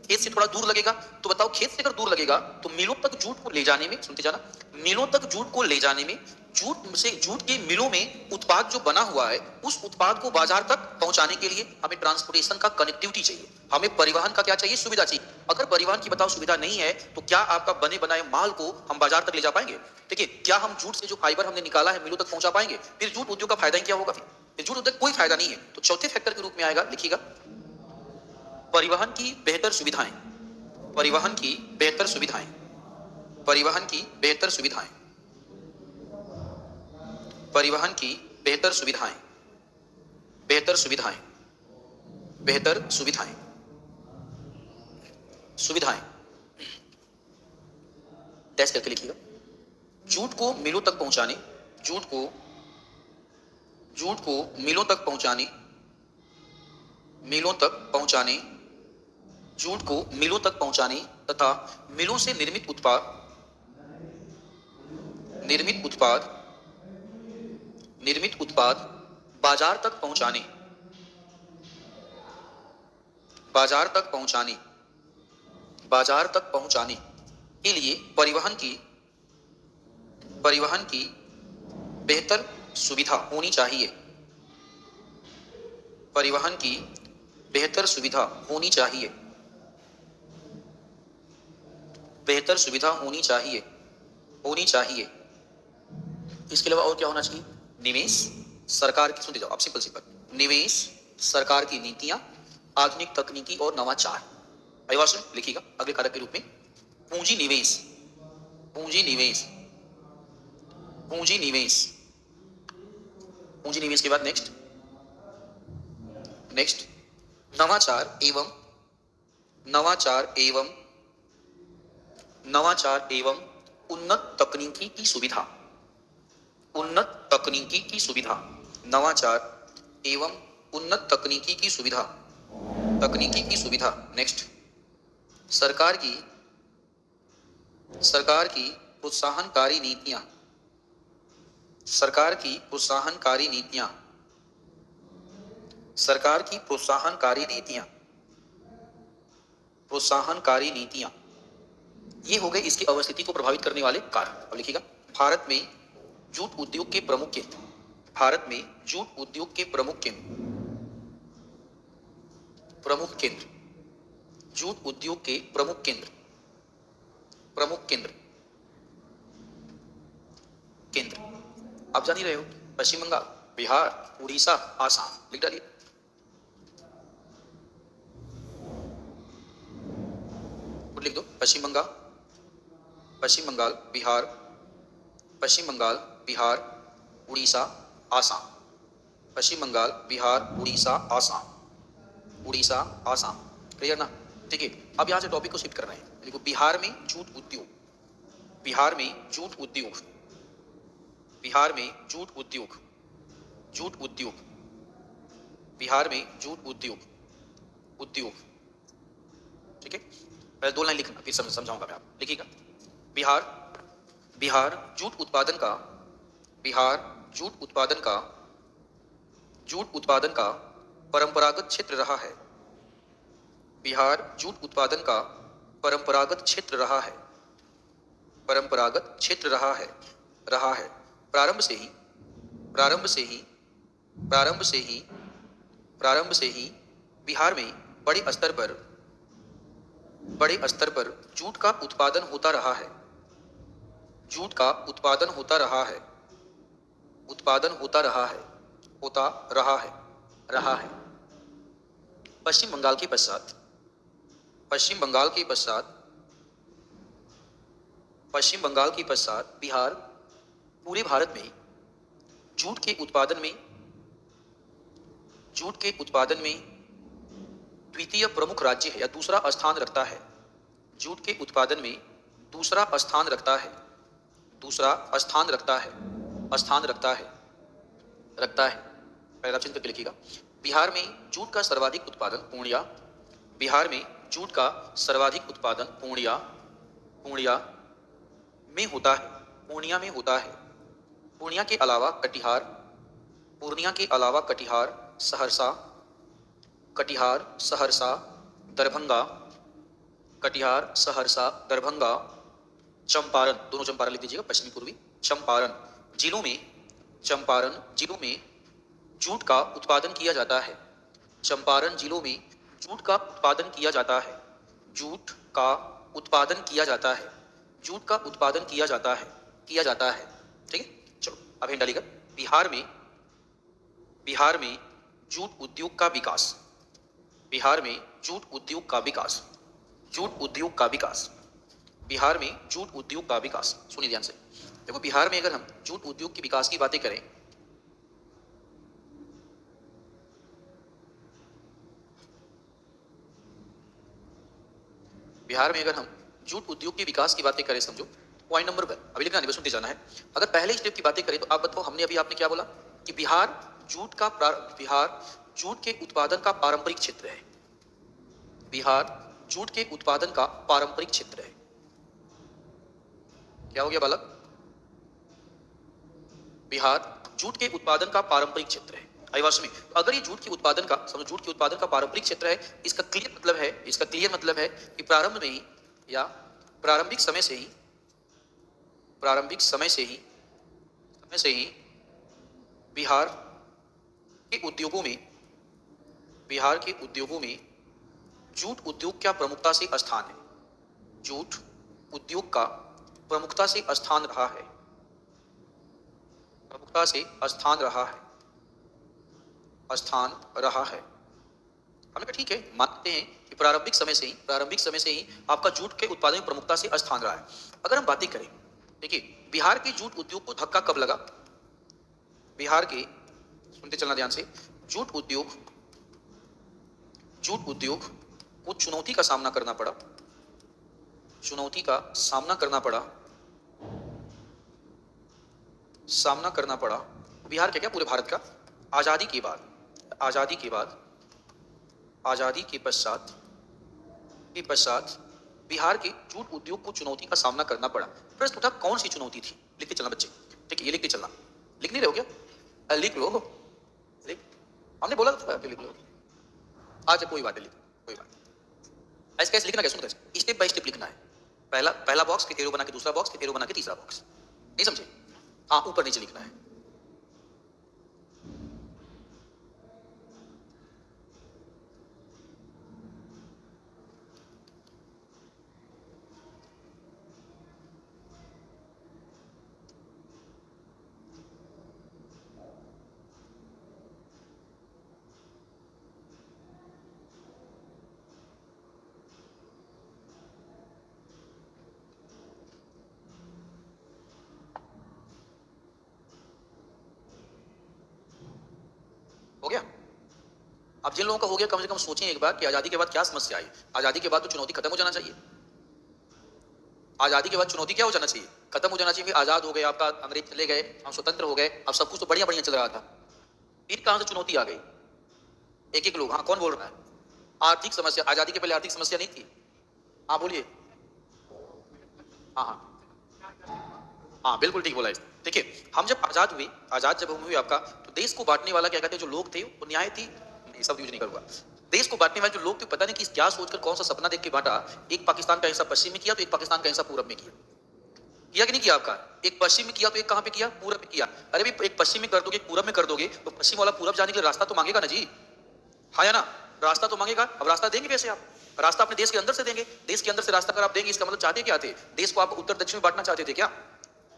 खेत से थोड़ा दूर लगेगा। तो बताओ, खेत से अगर दूर लगेगा तो मिलों तक जूट को ले जाने में, सुनते जाना, मिलों तक जूट को ले जाने में, जूट से, जूट के मिलों में उत्पाद जो बना हुआ है, उस उत्पाद को बाजार तक पहुंचाने के लिए हमें ट्रांसपोर्टेशन का कनेक्टिविटी चाहिए। हमें परिवहन का क्या चाहिए? सुविधा चाहिए। अगर परिवहन की बताओ सुविधा नहीं है, तो क्या आपका बने बनाए माल को हम बाजार तक ले जा पाएंगे? ठीक है, क्या हम जूट से जो फाइबर हमने निकाला है मिलों तक पहुंचा पाएंगे? फिर जूट उद्योग का फायदा ही क्या होगा? फिर जूट उद्योग कोई फायदा नहीं है। तो चौथे फैक्टर के रूप में आएगा, लिखिएगा, परिवहन की बेहतर सुविधाएं। परिवहन की बेहतर सुविधाएं। परिवहन की बेहतर सुविधाएं। परिवहन की बेहतर सुविधाएं। बेहतर सुविधाएं। बेहतर सुविधाएं। सुविधाएं टैच करके लिखिएगा। जूट को मिलों तक पहुंचाने, जूट को, जूट को मिलों तक पहुंचाने, मिलों तक पहुंचाने, जूट को मिलों तक पहुंचाने तथा मिलों से निर्मित उत्पाद, निर्मित उत्पाद, निर्मित उत्पाद बाजार तक पहुंचाने, बाजार तक पहुंचाने, बाजार तक पहुंचाने के लिए परिवहन की, परिवहन की बेहतर सुविधा होनी चाहिए। परिवहन की बेहतर सुविधा होनी चाहिए। बेहतर सुविधा होनी चाहिए। होनी चाहिए। इसके अलावा और क्या होना चाहिए? निवेश, सरकार की, सुनते जाओ आप, सिंपल सिंपल, निवेश, सरकार की नीतियां, आधुनिक तकनीकी और नवाचार। अगली सुन, लिखिएगा अगले कारक के रूप में, पूंजी निवेश। पूंजी निवेश। पूंजी निवेश। पूंजी निवेश के बाद नेक्स्ट, नेक्स्ट नवाचार एवं, नवाचार एवं, नवाचार एवं उन्नत तकनीकी की सुविधा। उन्नत तकनीकी की सुविधा। नवाचार एवं उन्नत तकनीकी की सुविधा। तकनीकी की सुविधा। नेक्स्ट, सरकार की, सरकार की प्रोत्साहनकारी नीतियां। सरकार की प्रोत्साहनकारी नीतियां। सरकार की प्रोत्साहनकारी नीतियां। प्रोत्साहनकारी नीतियां, ये हो गए इसकी अवस्थिति को प्रभावित करने वाले कारक। अब लिखिएगा, भारत में जूट उद्योग के प्रमुख केंद्र। भारत में जूट उद्योग के प्रमुख केंद्र। प्रमुख केंद्र। जूट उद्योग के प्रमुख केंद्र। प्रमुख केंद्र। केंद्र आप जान ही रहे हो, पश्चिम बंगाल, बिहार, उड़ीसा, आसाम, लिख डालिए। खुद लिख दो। पश्चिम बंगाल, पश्चिम बंगाल, बिहार, पश्चिम बंगाल, बिहार, उड़ीसा, आसाम। पश्चिम बंगाल, बिहार, उड़ीसा, आसाम, उड़ीसा, आसाम। क्लियर ना? ठीक है, अब यहाँ से टॉपिक को शिफ्ट कर रहे हैं। देखो, बिहार में जूट उद्योग, बिहार में जूट उद्योग, बिहार में जूट उद्योग, जूट उद्योग, बिहार में जूट उद्योग, उद्योग। ठीक है, पहले 2 लाइन लिखना, फिर समझाऊंगा मैं आपको। लिखिएगा। बिहार, बिहार जूट उत्पादन का, बिहार जूट उत्पादन का, जूट उत्पादन का परंपरागत क्षेत्र रहा है। बिहार जूट उत्पादन का परंपरागत क्षेत्र रहा है, परंपरागत क्षेत्र रहा है, रहा है। प्रारंभ से ही, प्रारंभ से ही, प्रारंभ से ही, प्रारंभ से ही बिहार में बड़े स्तर पर, बड़े स्तर पर जूट का उत्पादन होता रहा है, जूट का उत्पादन होता रहा है, उत्पादन होता रहा है, होता रहा है, रहा है। पश्चिम बंगाल के पश्चात, पश्चिम बंगाल के पश्चात, पश्चिम बंगाल के पश्चात बिहार पूरे भारत में जूट के उत्पादन में, जूट के उत्पादन में द्वितीय प्रमुख राज्य है या दूसरा स्थान रखता है। जूट के उत्पादन में दूसरा स्थान रखता है, दूसरा स्थान रखता है, स्थान रखता है, रखता है। पहला ऑप्शन पे लिखिएगा। बिहार में जूट का सर्वाधिक उत्पादन पूर्णिया, बिहार में जूट का सर्वाधिक उत्पादन पूर्णिया, पूर्णिया में होता है, पूर्णिया में होता है। पूर्णिया के अलावा कटिहार, पूर्णिया के अलावा कटिहार, सहरसा, कटिहार, सहरसा, दरभंगा, कटिहार, सहरसा, दरभंगा, चंपारण, दोनों चंपारण लिख दीजिएगा, पश्चिमी पूर्वी चंपारण जिलों में, चंपारण जिलों में जूट का उत्पादन किया जाता है। चंपारण जिलों में जूट का उत्पादन किया जाता है, जूट का उत्पादन किया जाता है, जूट का उत्पादन किया जाता है, किया जाता है। ठीक है, चलो अब हिंट डालिएगा। बिहार में, बिहार में जूट उद्योग का विकास, बिहार में जूट उद्योग का विकास, जूट उद्योग का विकास, बिहार में जूट उद्योग का विकास। सुनिए ध्यान से। देखो, बिहार में अगर हम जूट उद्योग के विकास की बातें करें, बिहार में अगर हम जूट उद्योग के विकास की बातें करें, समझो पॉइंट नंबर 1, अभी लिखना नहीं, सुनते जाना है। अगर पहले स्टेप की बातें करें तो आप बताओ, हमने अभी आपने क्या बोला कि बिहार जूट का, बिहार जूट के उत्पादन का पारंपरिक क्षेत्र है, बिहार जूट के उत्पादन का पारंपरिक क्षेत्र है। क्या हो गया बालक? बिहार जूट के उत्पादन का पारंपरिक क्षेत्र है। आदिवासी में तो अगर ये जूट के उत्पादन का, समझो जूट के उत्पादन का पारंपरिक क्षेत्र है, इसका क्लियर मतलब है, इसका क्लियर मतलब है कि प्रारंभ में ही या प्रारंभिक समय से ही, प्रारंभिक समय से ही, समय से ही बिहार के उद्योगों में, बिहार के उद्योगों में जूट उद्योग का प्रमुखता से स्थान है, जूट उद्योग का प्रमुखता से स्थान रहा है, प्रमुखता से स्थान रहा है, स्थान रहा है। हमने कहा ठीक है, मानते हैं कि प्रारंभिक समय से ही, प्रारंभिक समय से ही आपका जूट के उत्पादन में प्रमुखता से स्थान रहा है। अगर हम बातें करें, देखिए बिहार के जूट उद्योग को धक्का कब लगा? बिहार के, सुनते चलना ध्यान से, जूट उद्योग, जूट उद्योग को चुनौती का सामना करना पड़ा, चुनौती का सामना करना पड़ा, सामना करना पड़ा। बिहार क्या, क्या पूरे भारत का आजादी के बाद, आजादी के बाद, आजादी के पश्चात, के पश्चात बिहार के जूट उद्योग को चुनौती का सामना करना पड़ा। प्रश्न था कौन सी चुनौती थी? लिखते चलना बच्चे, ठीक है, ये लिखते चलना। लिख नहीं रहे हो क्या? लिख लो, लिख, हमने बोला था लिख लो। आज कोई बात नहीं, लिख, कोई बात नहीं। ऐसे कैसे लिखना, कैसे सुनते, स्टेप बाय स्टेप लिखना है। पहला पहला बॉक्स, फिर एरो बना के दूसरा बॉक्स, फिर एरो बना के तीसरा बॉक्स। नहीं समझे? हाँ, ऊपर नीचे लिखना है। अब जिन लोगों का हो गया, कम से कम सोचें एक बार कि आजादी के बाद क्या समस्या आई। आजादी के बाद तो चुनौती खत्म हो जाना चाहिए। आजादी के बाद चुनौती क्या हो जाना चाहिए? खत्म हो जाना चाहिए। आजाद हो गए, आपका अंग्रेज चले गए, हम स्वतंत्र हो गए, अब सब कुछ तो बढ़िया बढ़िया चल रहा था। फिर कहां से चुनौती आ गई? एक एक लोग, हाँ कौन बोल रहा है? आर्थिक समस्या। आजादी के पहले आर्थिक समस्या नहीं थी? हाँ बोलिए। हाँ हाँ हाँ, बिल्कुल ठीक बोला है। देखिए, हम जब आजाद हुए, आजाद जब हम हुए आपका, तो देश को बांटने वाला क्या कहते हैं, जो लोग थे वो न्याय थी, नहीं शब्द यूज नहीं करूंगा। देश को बांटने वाले जो लोग थे, पता नहीं कि क्या सोचकर कौन सा सपना देख के बांटा। एक पाकिस्तान का हिस्सा पश्चिम में किया, तो एक पाकिस्तान का हिस्सा पूरब में किया। किया कि नहीं किया? आपका एक पश्चिम में किया तो एक कहां पे किया? पूरब में किया। अरे भी एक पश्चिम में कर दोगे, एक पूरब में कर दोगे, तो पश्चिम वाला पूरब जाने के लिए रास्ता तो मांगेगा ना जी, हाँ या ना? रास्ता तो मांगेगा। अब रास्ता देंगे कैसे आप? रास्ता अपने देश के अंदर से देंगे। देश के अंदर से रास्ता अगर आप देंगे, इसका मतलब चाहते क्या थे? देश को आप उत्तर दक्षिण में बांटना चाहते थे क्या?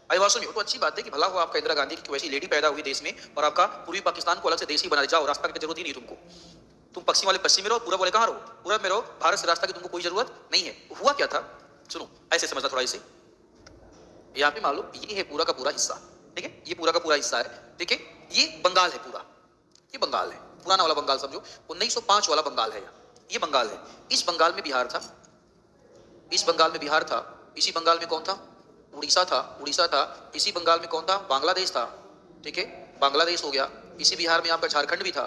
आई वास्तव में तो अच्छी बात है कि भला हो आपका इंदिरा गांधी की वैसी लेडी पैदा हुई देश में, और आपका पूर्वी पाकिस्तान को अलग से देश ही बना जाओ, रास्ता की जरूरत ही नहीं तुमको। तुम पश्चिम वाले पश्चिम में रहो, पूरब वाले कहां रहो? पूरब में रहो। भारत से रास्ता की तुमको कोई जरूरत नहीं है। हुआ क्या था? सुनो, ऐसे समझना थोड़ा इसे। यहाँ पे मान लो ये है पूरा का पूरा हिस्सा, ठीक है? ये पूरा का पूरा हिस्सा है, ठीक है? ये बंगाल है पूरा, ये बंगाल है, पुराना वाला बंगाल समझो, 1905 वाला बंगाल है। ये बंगाल है। इस बंगाल में बिहार था, इस बंगाल में बिहार था, इसी बंगाल में कौन था? उड़ीसा था, उड़ीसा था। इसी बंगाल में कौन था? बांग्लादेश था, ठीक है? बांग्लादेश हो गया। इसी बिहार में आपका झारखंड भी था,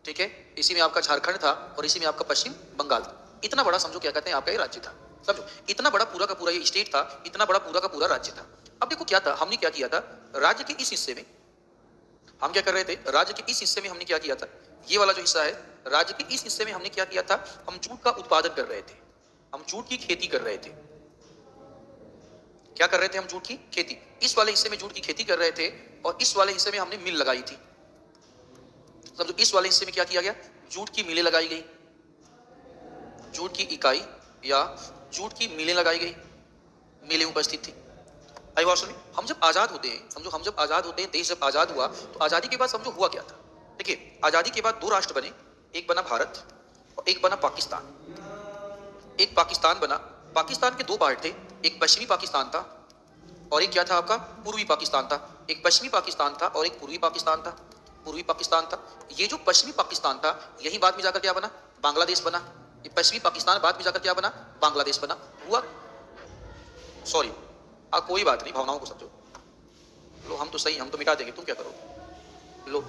ठीक है? इसी में आपका झारखंड था, और इसी में आपका पश्चिम बंगाल था। इतना बड़ा समझो क्या कहते हैं आपका ये राज्य था, समझो इतना बड़ा पूरा का पूरा ये स्टेट था, इतना बड़ा पूरा का पूरा राज्य था। अब देखो क्या था, हमने क्या किया था, राज्य के इस हिस्से में हम क्या कर रहे थे, राज्य के इस हिस्से में हमने क्या किया था, ये वाला जो हिस्सा है, राज्य के इस हिस्से में हमने क्या किया था, हम जूट का उत्पादन कर रहे थे, हम जूट की खेती कर रहे थे। क्या कर रहे थे? हम जूट की खेती। इस वाले हिस्से में जूट की खेती कर रहे थे, और इस वाले हिस्से में हमने मिल लगाई थी। समझो इस वाले हिस्से में क्या किया गया, जूट की मिलें लगाई गई, जूट की इकाई या जूट की मिलें लगाई गई, मिलें उपस्थित थी। आई बात सुनी? हम जब आजाद होते हैं, समझो हम जब आजाद होते हैं, देश जब आजाद हुआ, तो आजादी के बाद समझो हुआ क्या था। देखिए, आजादी के बाद दो राष्ट्र बने, एक बना भारत और एक बना पाकिस्तान। एक पाकिस्तान बना। पाकिस्तान के दो पार्ट थे, एक पश्चिमी पाकिस्तान था और एक क्या था आपका, पूर्वी पाकिस्तान था। एक पश्चिमी पाकिस्तान था और एक पूर्वी पाकिस्तान था। पूर्वी पाकिस्तान था। ये जो पश्चिमी पाकिस्तान था, यही बाद में जाकर क्या बना, बांग्लादेश बना। ये पश्चिमी पाकिस्तान बाद में जाकर क्या बना, बांग्लादेश बना। हुआ, सॉरी, कोई बात नहीं, भावनाओं को समझो। लो हम तो सही, हम तो मिटा देंगे, तुम क्या करोगे? लो,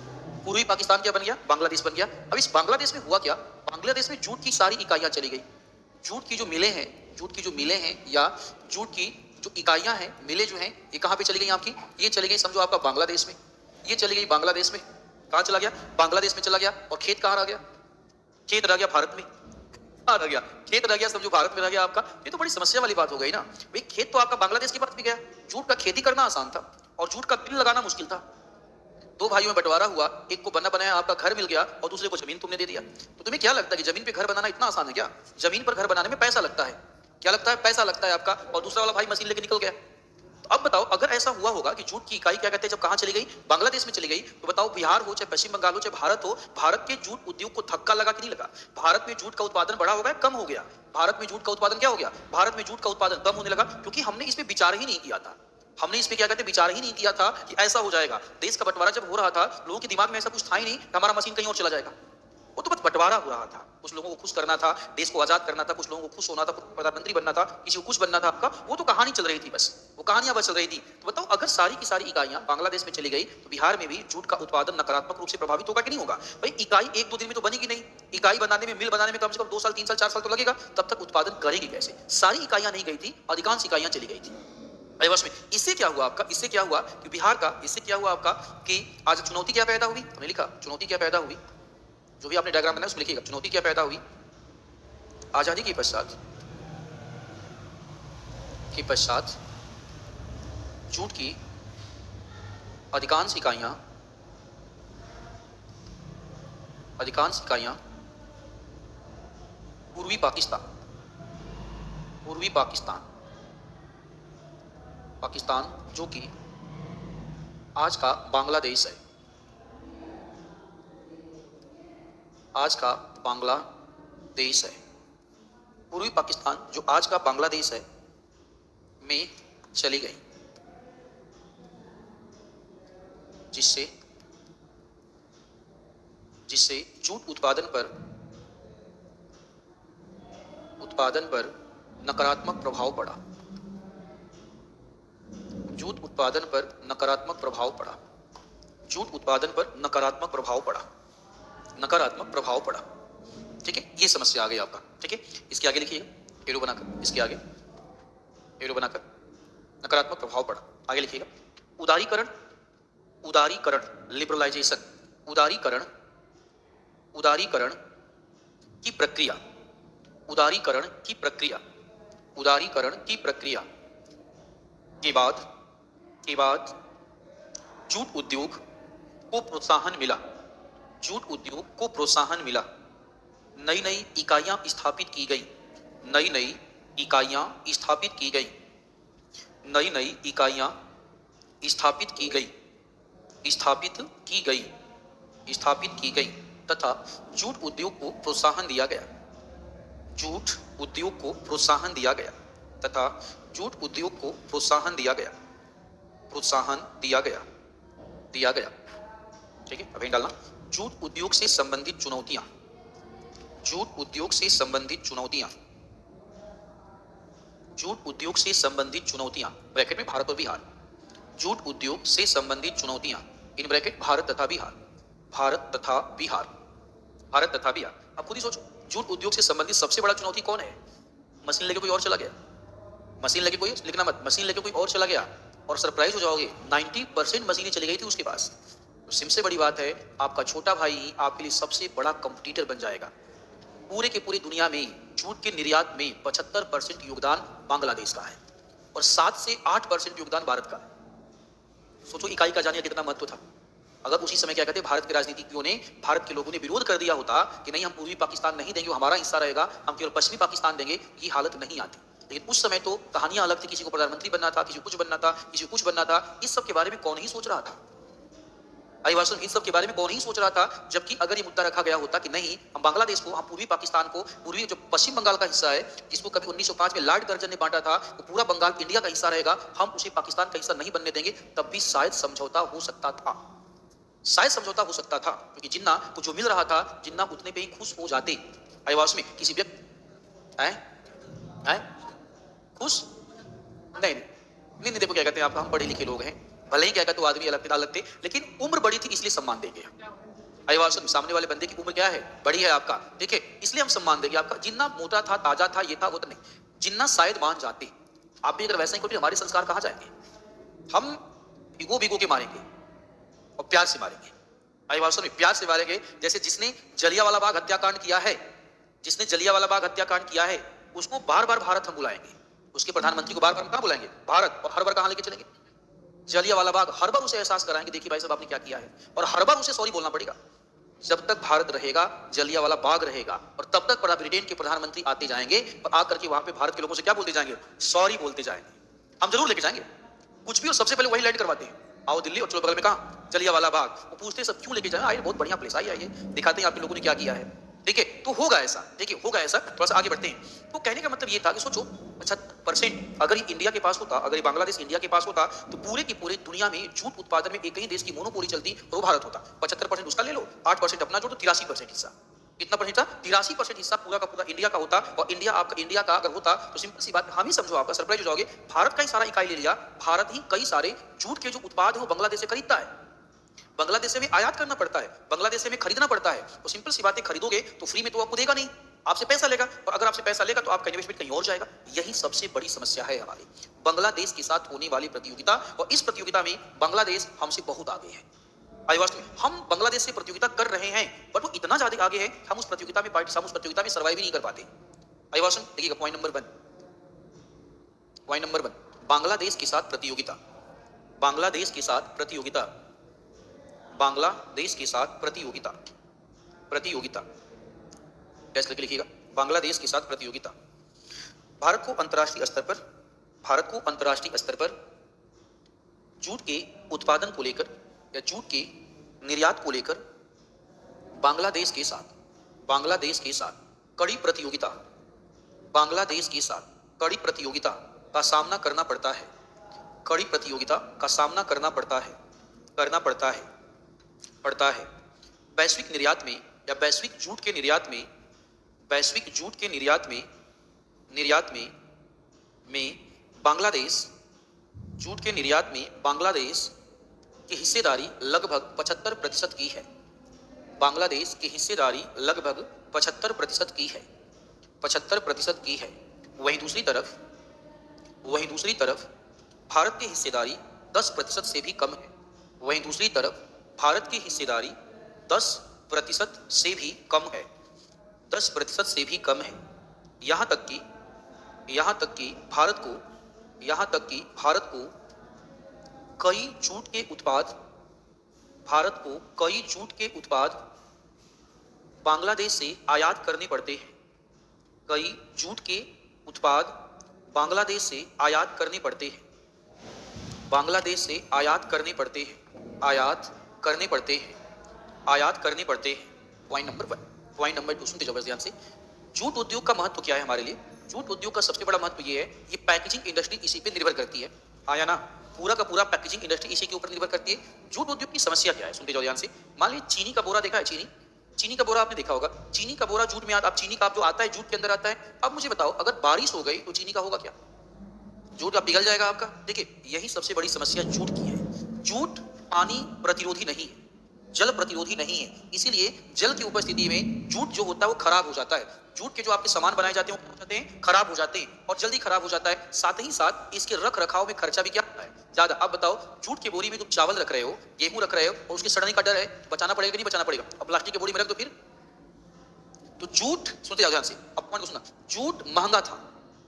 पूर्वी पाकिस्तान क्या बन गया, बांग्लादेश बन गया। अब इस बांग्लादेश में हुआ क्या, बांग्लादेश में जूट की सारी इकाइयां चली गई। जूट की जो मिलें हैं, जूट की जो मिलें हैं या जूट की जो इकाइयां हैं, मिलें जो हैं, ये कहां पे चली गई आपकी, ये चली गई समझो आपका बांग्लादेश में। ये चली गई बांग्लादेश में। कहां चला गया, बांग्लादेश में चला गया। और खेत कहां रह गया, खेत रह गया भारत में। कहां रह गया, खेत रह गया समझो भारत में रह गया आपका। ये तो बड़ी समस्या वाली बात हो गई ना भाई, खेत तो आपका बांग्लादेश के पास भी गया। जूट का खेती करना आसान था और जूट का बिल लगाना मुश्किल था। दो भाइयों में बंटवारा हुआ, एक को बना बनाया आपका घर मिल गया और दूसरे को जमीन तुमने दे दिया। तो तुम्हें क्या लगता है कि जमीन पे घर बनाना इतना आसान है क्या? जमीन पर घर बनाने में पैसा लगता है। क्या लगता है? पैसा लगता है आपका। और दूसरा वाला भाई मशीन लेके निकल गया। तो अब बताओ, अगर ऐसा हुआ होगा कि जूट की इकाई क्या कहते हैं जब कहां चली गई, बांग्लादेश में चली गई, तो बताओ बिहार हो चाहे पश्चिम बंगाल हो चाहे भारत हो, भारत के जूट उद्योग को धक्का लगा कि नहीं लगा? भारत में जूट का उत्पादन बढ़ा होगा, कम हो गया? भारत में जूट का उत्पादन क्या हो गया, भारत में जूट का उत्पादन कम होने लगा, क्योंकि हमने इस पे विचार ही नहीं किया था। हमने इस पे क्या कहते हैं, विचार ही नहीं किया था कि ऐसा हो जाएगा। देश का बंटवारा जब हो रहा था, लोगों के दिमाग में ऐसा कुछ था ही नहीं कि हमारा मशीन कहीं और चला जाएगा। वो तो बस बंटवारा हो रहा था। कुछ लोगों को खुश करना था, देश को आजाद करना था, कुछ लोगों को खुश होना था, प्रधानमंत्री बनना था, किसी को कुछ बनना था आपका। वो तो कहानी चल रही थी, बस वो कहानियां बस चल रही थी। तो बताओ, अगर सारी की सारी इकाइयां बांग्लादेश में चली गई, तो बिहार में भी जूट का उत्पादन नकारात्मक रूप से प्रभावित होगा कि नहीं होगा? भाई इकाई एक दो दिन में तो बनेगी नहीं। इकाई बनाने में, मिल बनाने में कम से कम 2 साल 3 साल 4 साल तो लगेगा। तब तक उत्पादन करेगी कैसे? सारी इकाइयां नहीं गई थी, अधिकांश इकाइयां चली गई थी। में इससे क्या हुआ आपका, इससे क्या हुआ कि बिहार का, इससे क्या हुआ आपका कि आज चुनौती क्या पैदा हुई, हमने लिखा चुनौती क्या पैदा हुई, जो भी आपने डायग्राम बनाया उसमें लिखिएगा चुनौती क्या पैदा हुई। आजादी के पश्चात, जूट की अधिकांश इकाइयां पूर्वी पाकिस्तान, जो कि आज का बांग्लादेश है, आज का बांग्लादेश है, पूर्वी पाकिस्तान जो आज का बांग्लादेश है में चली गई, जिससे जूट उत्पादन पर नकारात्मक प्रभाव पड़ा। जूट उत्पादन पर नकारात्मक प्रभाव पड़ा। जूट उत्पादन पर नकारात्मक प्रभाव पड़ा। नकारात्मक प्रभाव पड़ा। ठीक है, ये समस्या आ गई आपका। ठीक है, इसके आगे लिखिएगा एरो बनाकर, इसके आगे एरो बनाकर, नकारात्मक प्रभाव पड़ा। आगे लिखिएगा उदारीकरण, लिबरलाइजेशन, उदारीकरण की प्रक्रिया, उदारीकरण की प्रक्रिया के बाद जूट उद्योग को प्रोत्साहन मिला। जूट उद्योग को प्रोत्साहन मिला। नई नई इकाइयां स्थापित की गई। नई नई इकाइयां स्थापित की गई। नई नई इकाइयां स्थापित की गई। स्थापित की गई। स्थापित की गई तथा जूट उद्योग को प्रोत्साहन दिया गया। जूट उद्योग को प्रोत्साहन दिया गया तथा जूट उद्योग को प्रोत्साहन दिया गया। प्रोत्साहन दिया गया। दिया गया। ठीक है, अभी डालना जूट उद्योग से संबंधित चुनौतियां। जूट उद्योग से संबंधित चुनौतियां। जूट उद्योग से संबंधित चुनौतियां ब्रैकेट में भारत और बिहार। जूट उद्योग से संबंधित चुनौतियां इन ब्रैकेट भारत तथा बिहार। भारत तथा बिहार। भारत तथा बिहार। अब खुद ही सोचो, जूट उद्योग से संबंधित सबसे बड़ा चुनौती कौन है? मशीन लेके कोई और चला गया। मशीन लेके कोई, लिखना मत, मशीन लेके कोई और चला गया और सरप्राइज हो जाओगे 90% मशीनें चली गई थी उसके पास। तो सबसे बड़ी बात है, आपका छोटा भाई आपके लिए सबसे बड़ा कंपटीटर बन जाएगा। पूरे के पूरी दुनिया में जूट के निर्यात में 75% योगदान बांग्लादेश का है और 7 से 8% योगदान भारत का है। सोचो इकाई का जानिए कितना महत्व था। अगर उसी समय क्या कहते, भारत के राजनीतिज्ञों ने, भारत के लोगों ने विरोध कर दिया होता कि नहीं हम पूर्वी पाकिस्तान नहीं देंगे, हमारा हिस्सा रहेगा, हम केवल पश्चिमी पाकिस्तान देंगे, ये हालत नहीं आती। लेकिन उस समय तो कहानियां अलग थी, किसी को प्रधानमंत्री बनना था, किसी को कुछ बनना था, किसी को कुछ बनना था। इस सब के बारे में कौन ही सोच रहा था? अभिभाषण इन सब के बारे में कौन ही सोच रहा था? जबकि अगर ये मुद्दा रखा गया होता कि नहीं हम बांग्लादेश को, हम पूर्वी पाकिस्तान को, पूर्वी जो पश्चिम बंगाल का हिस्सा है जिसको कभी 1905 में लॉर्ड कर्जन ने बांटा था, वो पूरा बंगाल इंडिया का हिस्सा रहेगा, हम उसे पाकिस्तान का हिस्सा नहीं बनने देंगे, तब भी शायद समझौता हो सकता था। शायद समझौता हो सकता था, क्योंकि जिन्ना को जो मिल रहा था, जिन्ना उतने पे ही खुश हो जाते। अभिभाषण में किसी व्यक्ति खुश नहीं देखो क्या कहते हैं, आप हम पढ़े लिखे लोग हैं, भले ही क्या कहते हो आदमी अलग थे, लेकिन उम्र बड़ी थी इसलिए सम्मान देंगे। अभिभाषण सामने वाले बंदे की उम्र क्या है? बड़ी है आपका, ठीक है, इसलिए हम सम्मान देंगे आपका। जिन्ना मोटा था, ताजा था, ये था वो तो नहीं, जिन्ना शायद मान जाते। आप भी अगर वैसा ही करोगे, हमारे संस्कार कहाँ जाएंगे? हम भिगो के मारेंगे और प्यार से मारेंगे। अभिभाषण में प्यार से मारेंगे। जैसे जिसने जलियांवाला बाग हत्याकांड किया है, जिसने जलियांवाला बाग हत्याकांड किया है, उसको बार बार भारत हम बुलाएंगे, उसके प्रधानमंत्री को बार बार कहां बुलाएंगे? भारत। और हर बार कहां लेके चलेंगे? जलियांवाला बाग। हर बार उसे एहसास कराएंगे, देखिए भाई साहब आपने क्या किया है, और हर बार उसे सॉरी बोलना पड़ेगा। जब तक भारत रहेगा जलियांवाला बाग रहेगा, और तब तक ब्रिटेन के प्रधानमंत्री आते जाएंगे और आकर के वहां पे भारत के लोगों से क्या बोलते जाएंगे? सॉरी बोलते जाएंगे। हम जरूर लेके जाएंगे कुछ भी, और सबसे पहले वही लैंड करवाते हैं। आओ दिल्ली और चलो बगल में कहां? जलियांवाला बाग। वो पूछते हैं सब क्यों लेके जाए? आइए बहुत बढ़िया प्लेस, आइए दिखाते हैं आपके लोगों ने क्या किया है। ठीक है, तो होगा ऐसा, देखिए होगा ऐसा। थोड़ा सा आगे बढ़ते हैं। तो कहने का मतलब ये था कि सोचो 75% अगर ये इंडिया के पास होता, अगर ये बांग्लादेश इंडिया के पास होता, तो पूरे की पूरे दुनिया में जूट उत्पादन में एक ही देश की मोनोपोली चलती और वो भारत होता। 75% उसका ले लो, 8% अपना जोड़ो, 83% हिस्सा। कितना परसेंट था? 83% हिस्सा पूरा का पूरा इंडिया का होता। और इंडिया का अगर होता तो सिंपल सी बात, हम ही समझो, आपका सरप्राइज हो जाओगे, भारत का ही सारा इकाई ले लिया। भारत ही कई सारे जूट के जो उत्पाद है वो बांग्लादेश से खरीदता है। बांग्लादेश से में आयात करना पड़ता है, बांग्लादेश से में खरीदना पड़ता है। तो सिंपल सी बात है, खरीदोगे तो फ्री में तो आपको देगा नहीं, आपसे पैसा लेगा, और अगर आपसे पैसा लेगा तो आपका इन्वेस्टमेंट कहीं और जाएगा। यही सबसे बड़ी समस्या है हमारी बांग्लादेश के साथ होने वाली प्रतियोगिता। और इस प्रतियोगिता में बांग्लादेश हमसे बहुत आगे है। हम बांग्लादेश से प्रतियोगिता कर रहे हैं, बट वो इतना ज्यादा आगे है, हम उस प्रतियोगिता में सर्वाइव नहीं कर पाते। अभिभाषण देखिएगा, पॉइंट नंबर 1, बांग्लादेश के साथ प्रतियोगिता। बांग्लादेश के साथ प्रतियोगिता। बांग्लादेश के साथ प्रतियोगिता। प्रतियोगिता कैसे करके लिखिएगा? बांग्लादेश के साथ प्रतियोगिता। भारत को अंतर्राष्ट्रीय स्तर पर जूट के उत्पादन को लेकर या जूट के निर्यात को लेकर बांग्लादेश के साथ कड़ी प्रतियोगिता का सामना करना पड़ता है। कड़ी प्रतियोगिता का सामना करना पड़ता है। वैश्विक निर्यात में या वैश्विक जूट के निर्यात में, वैश्विक जूट के निर्यात में बांग्लादेश, जूट के निर्यात में बांग्लादेश की हिस्सेदारी लगभग 75% की है। बांग्लादेश की हिस्सेदारी लगभग 75% की है, 75% की है। वहीं दूसरी तरफ भारत की हिस्सेदारी 10% से भी कम है। वहीं दूसरी तरफ भारत की हिस्सेदारी 10% से भी कम है, 10% से भी कम है। यहाँ तक कि भारत को कई जूट के उत्पाद बांग्लादेश से आयात करने पड़ते हैं। कई जूट के उत्पाद बांग्लादेश से आयात करने पड़ते हैं, बांग्लादेश से आयात करने पड़ते हैं, आयात करने पड़ते हैं। पॉइंट नंबर 2 सुनते जाओ ध्यान से। जूट उद्योग का महत्व क्या है हमारे लिए? जूट उद्योग का सबसे बड़ा महत्व ये है, ये पैकेजिंग इंडस्ट्री इसी पे निर्भर करती है। आया ना, पूरा का पूरा पैकेजिंग इंडस्ट्री इसी के ऊपर निर्भर करती है। जूट उद्योग की समस्या क्या है सुनते जाओ ध्यान से। मान लीजिए चीनी का बोरा देखा है, चीनी का बोरा आपने देखा होगा। चीनी का बोरा जूट में आता, अब चीनी का जो आता है जूट के अंदर आता है। अब मुझे बताओ, अगर बारिश हो गई तो चीनी का होगा क्या? जूट अब पिघल जाएगा आपका। देखिए, यही सबसे बड़ी समस्या जूट की है। जूट पानी प्रतिरोधी नहीं है, जल प्रतिरोधी नहीं है, इसीलिए जल की उपस्थिति में जूट जो होता है वो खराब हो जाता है। जूट के जो आपके सामान बनाए जाते हैं खराब हो जाते हैं और जल्दी खराब हो जाता है। साथ ही साथ इसके रख रखाव में खर्चा भी क्या होता है? ज्यादा। अब बताओ, जूट की बोरी में तुम चावल रख रहे हो, गेहूं रख रहे हो और उसके सड़ने का डर है, बचाना पड़ेगा कि नहीं बचाना पड़ेगा? अब प्लास्टिक की बोरी में रख दो फिर। तो जूट, सुनते जाओ ध्यान से, अब पॉइंट को सुनना। जूट महंगा था,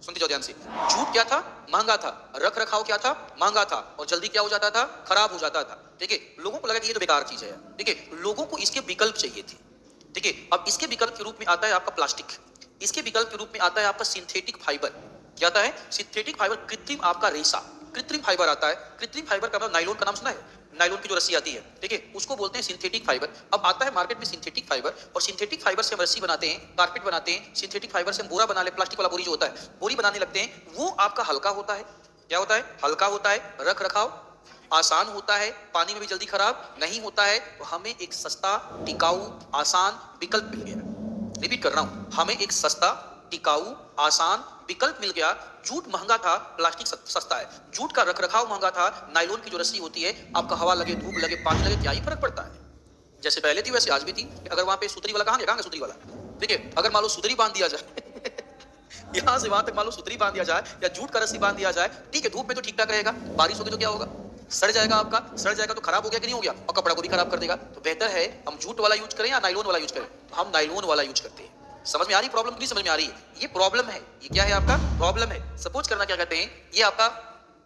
सुनते जाओ ध्यान से। जूट क्या था? महंगा था। रख रखाव क्या था? महंगा था। और जल्दी क्या हो जाता था? खराब हो जाता था। ठीक है, लोगों को लगा कि ये तो बेकार चीज है। ठीक है, लोगों को इसके विकल्प चाहिए थे। ठीक है, अब इसके विकल्प के रूप में आता है आपका प्लास्टिक, इसके विकल्प के रूप में आता है आपका सिंथेटिक फाइबर। क्या आता है? सिंथेटिक फाइबर, कृत्रिम आपका रेशा, कृत्रिम फाइबर आता है। कृत्रिम फाइबर का मतलब नायलॉन का नाम सुना है? नायलॉन की जो रस्सी आती है, ठीक है, उसको बोलते हैं सिंथेटिक फाइबर। अब आता है मार्केट में सिंथेटिक फाइबर, और सिंथेटिक फाइबर से हम रस्सी बनाते हैं, कारपेट बनाते हैं। सिंथेटिक फाइबर से हम बोरा बना ले, प्लास्टिक वाला बोरी जो होता है, बोरी बनाने लगते हैं। वो आपका हल्का होता है। क्या होता है? हल्का होता है, रख रखाव आसान होता है, पानी में भी जल्दी खराब नहीं होता है। तो हमें एक सस्ता, टिकाऊ, आसान विकल्प मिल गया। रिपीट कर रहा हूं, हमें एक सस्ता, टिकाऊ, आसान विकल्प मिल गया। जूट महंगा था, प्लास्टिक सस्ता है। जूट का रखरखाव महंगा था, नायलॉन की जो रस्सी होती है, आपका हवा लगे, धूप लगे, पानी लगे, क्या ही फर्क पड़ता है? जैसे पहले थी वैसे आज भी थी। अगर वहां पे सुतरी वाला कहां गया सुतरी वाला? ठीक है, अगर मान लो सुतरी बांध दिया जाए यहां से वहां तक मान लो सुतरी बांध दिया जाए या जूट का रस्सी बांध दिया जाए, ठीक है, धूप में तो ठीक ठाक रहेगा, बारिश होगी तो क्या होगा? सड़ जाएगा आपका। सड़ जाएगा तो खराब हो गया कि नहीं हो गया? और कपड़ा को भी खराब कर देगा। तो बेहतर है हम जूट वाला यूज करें या नायलॉन वाला यूज करें? तो हम नायलॉन वाला यूज करते हैं। समझ में आ रही प्रॉब्लम? नहीं समझ में आ रही है? ये प्रॉब्लम है। ये क्या है आपका? प्रॉब्लम है। सपोज करना क्या कहते हैं, ये आपका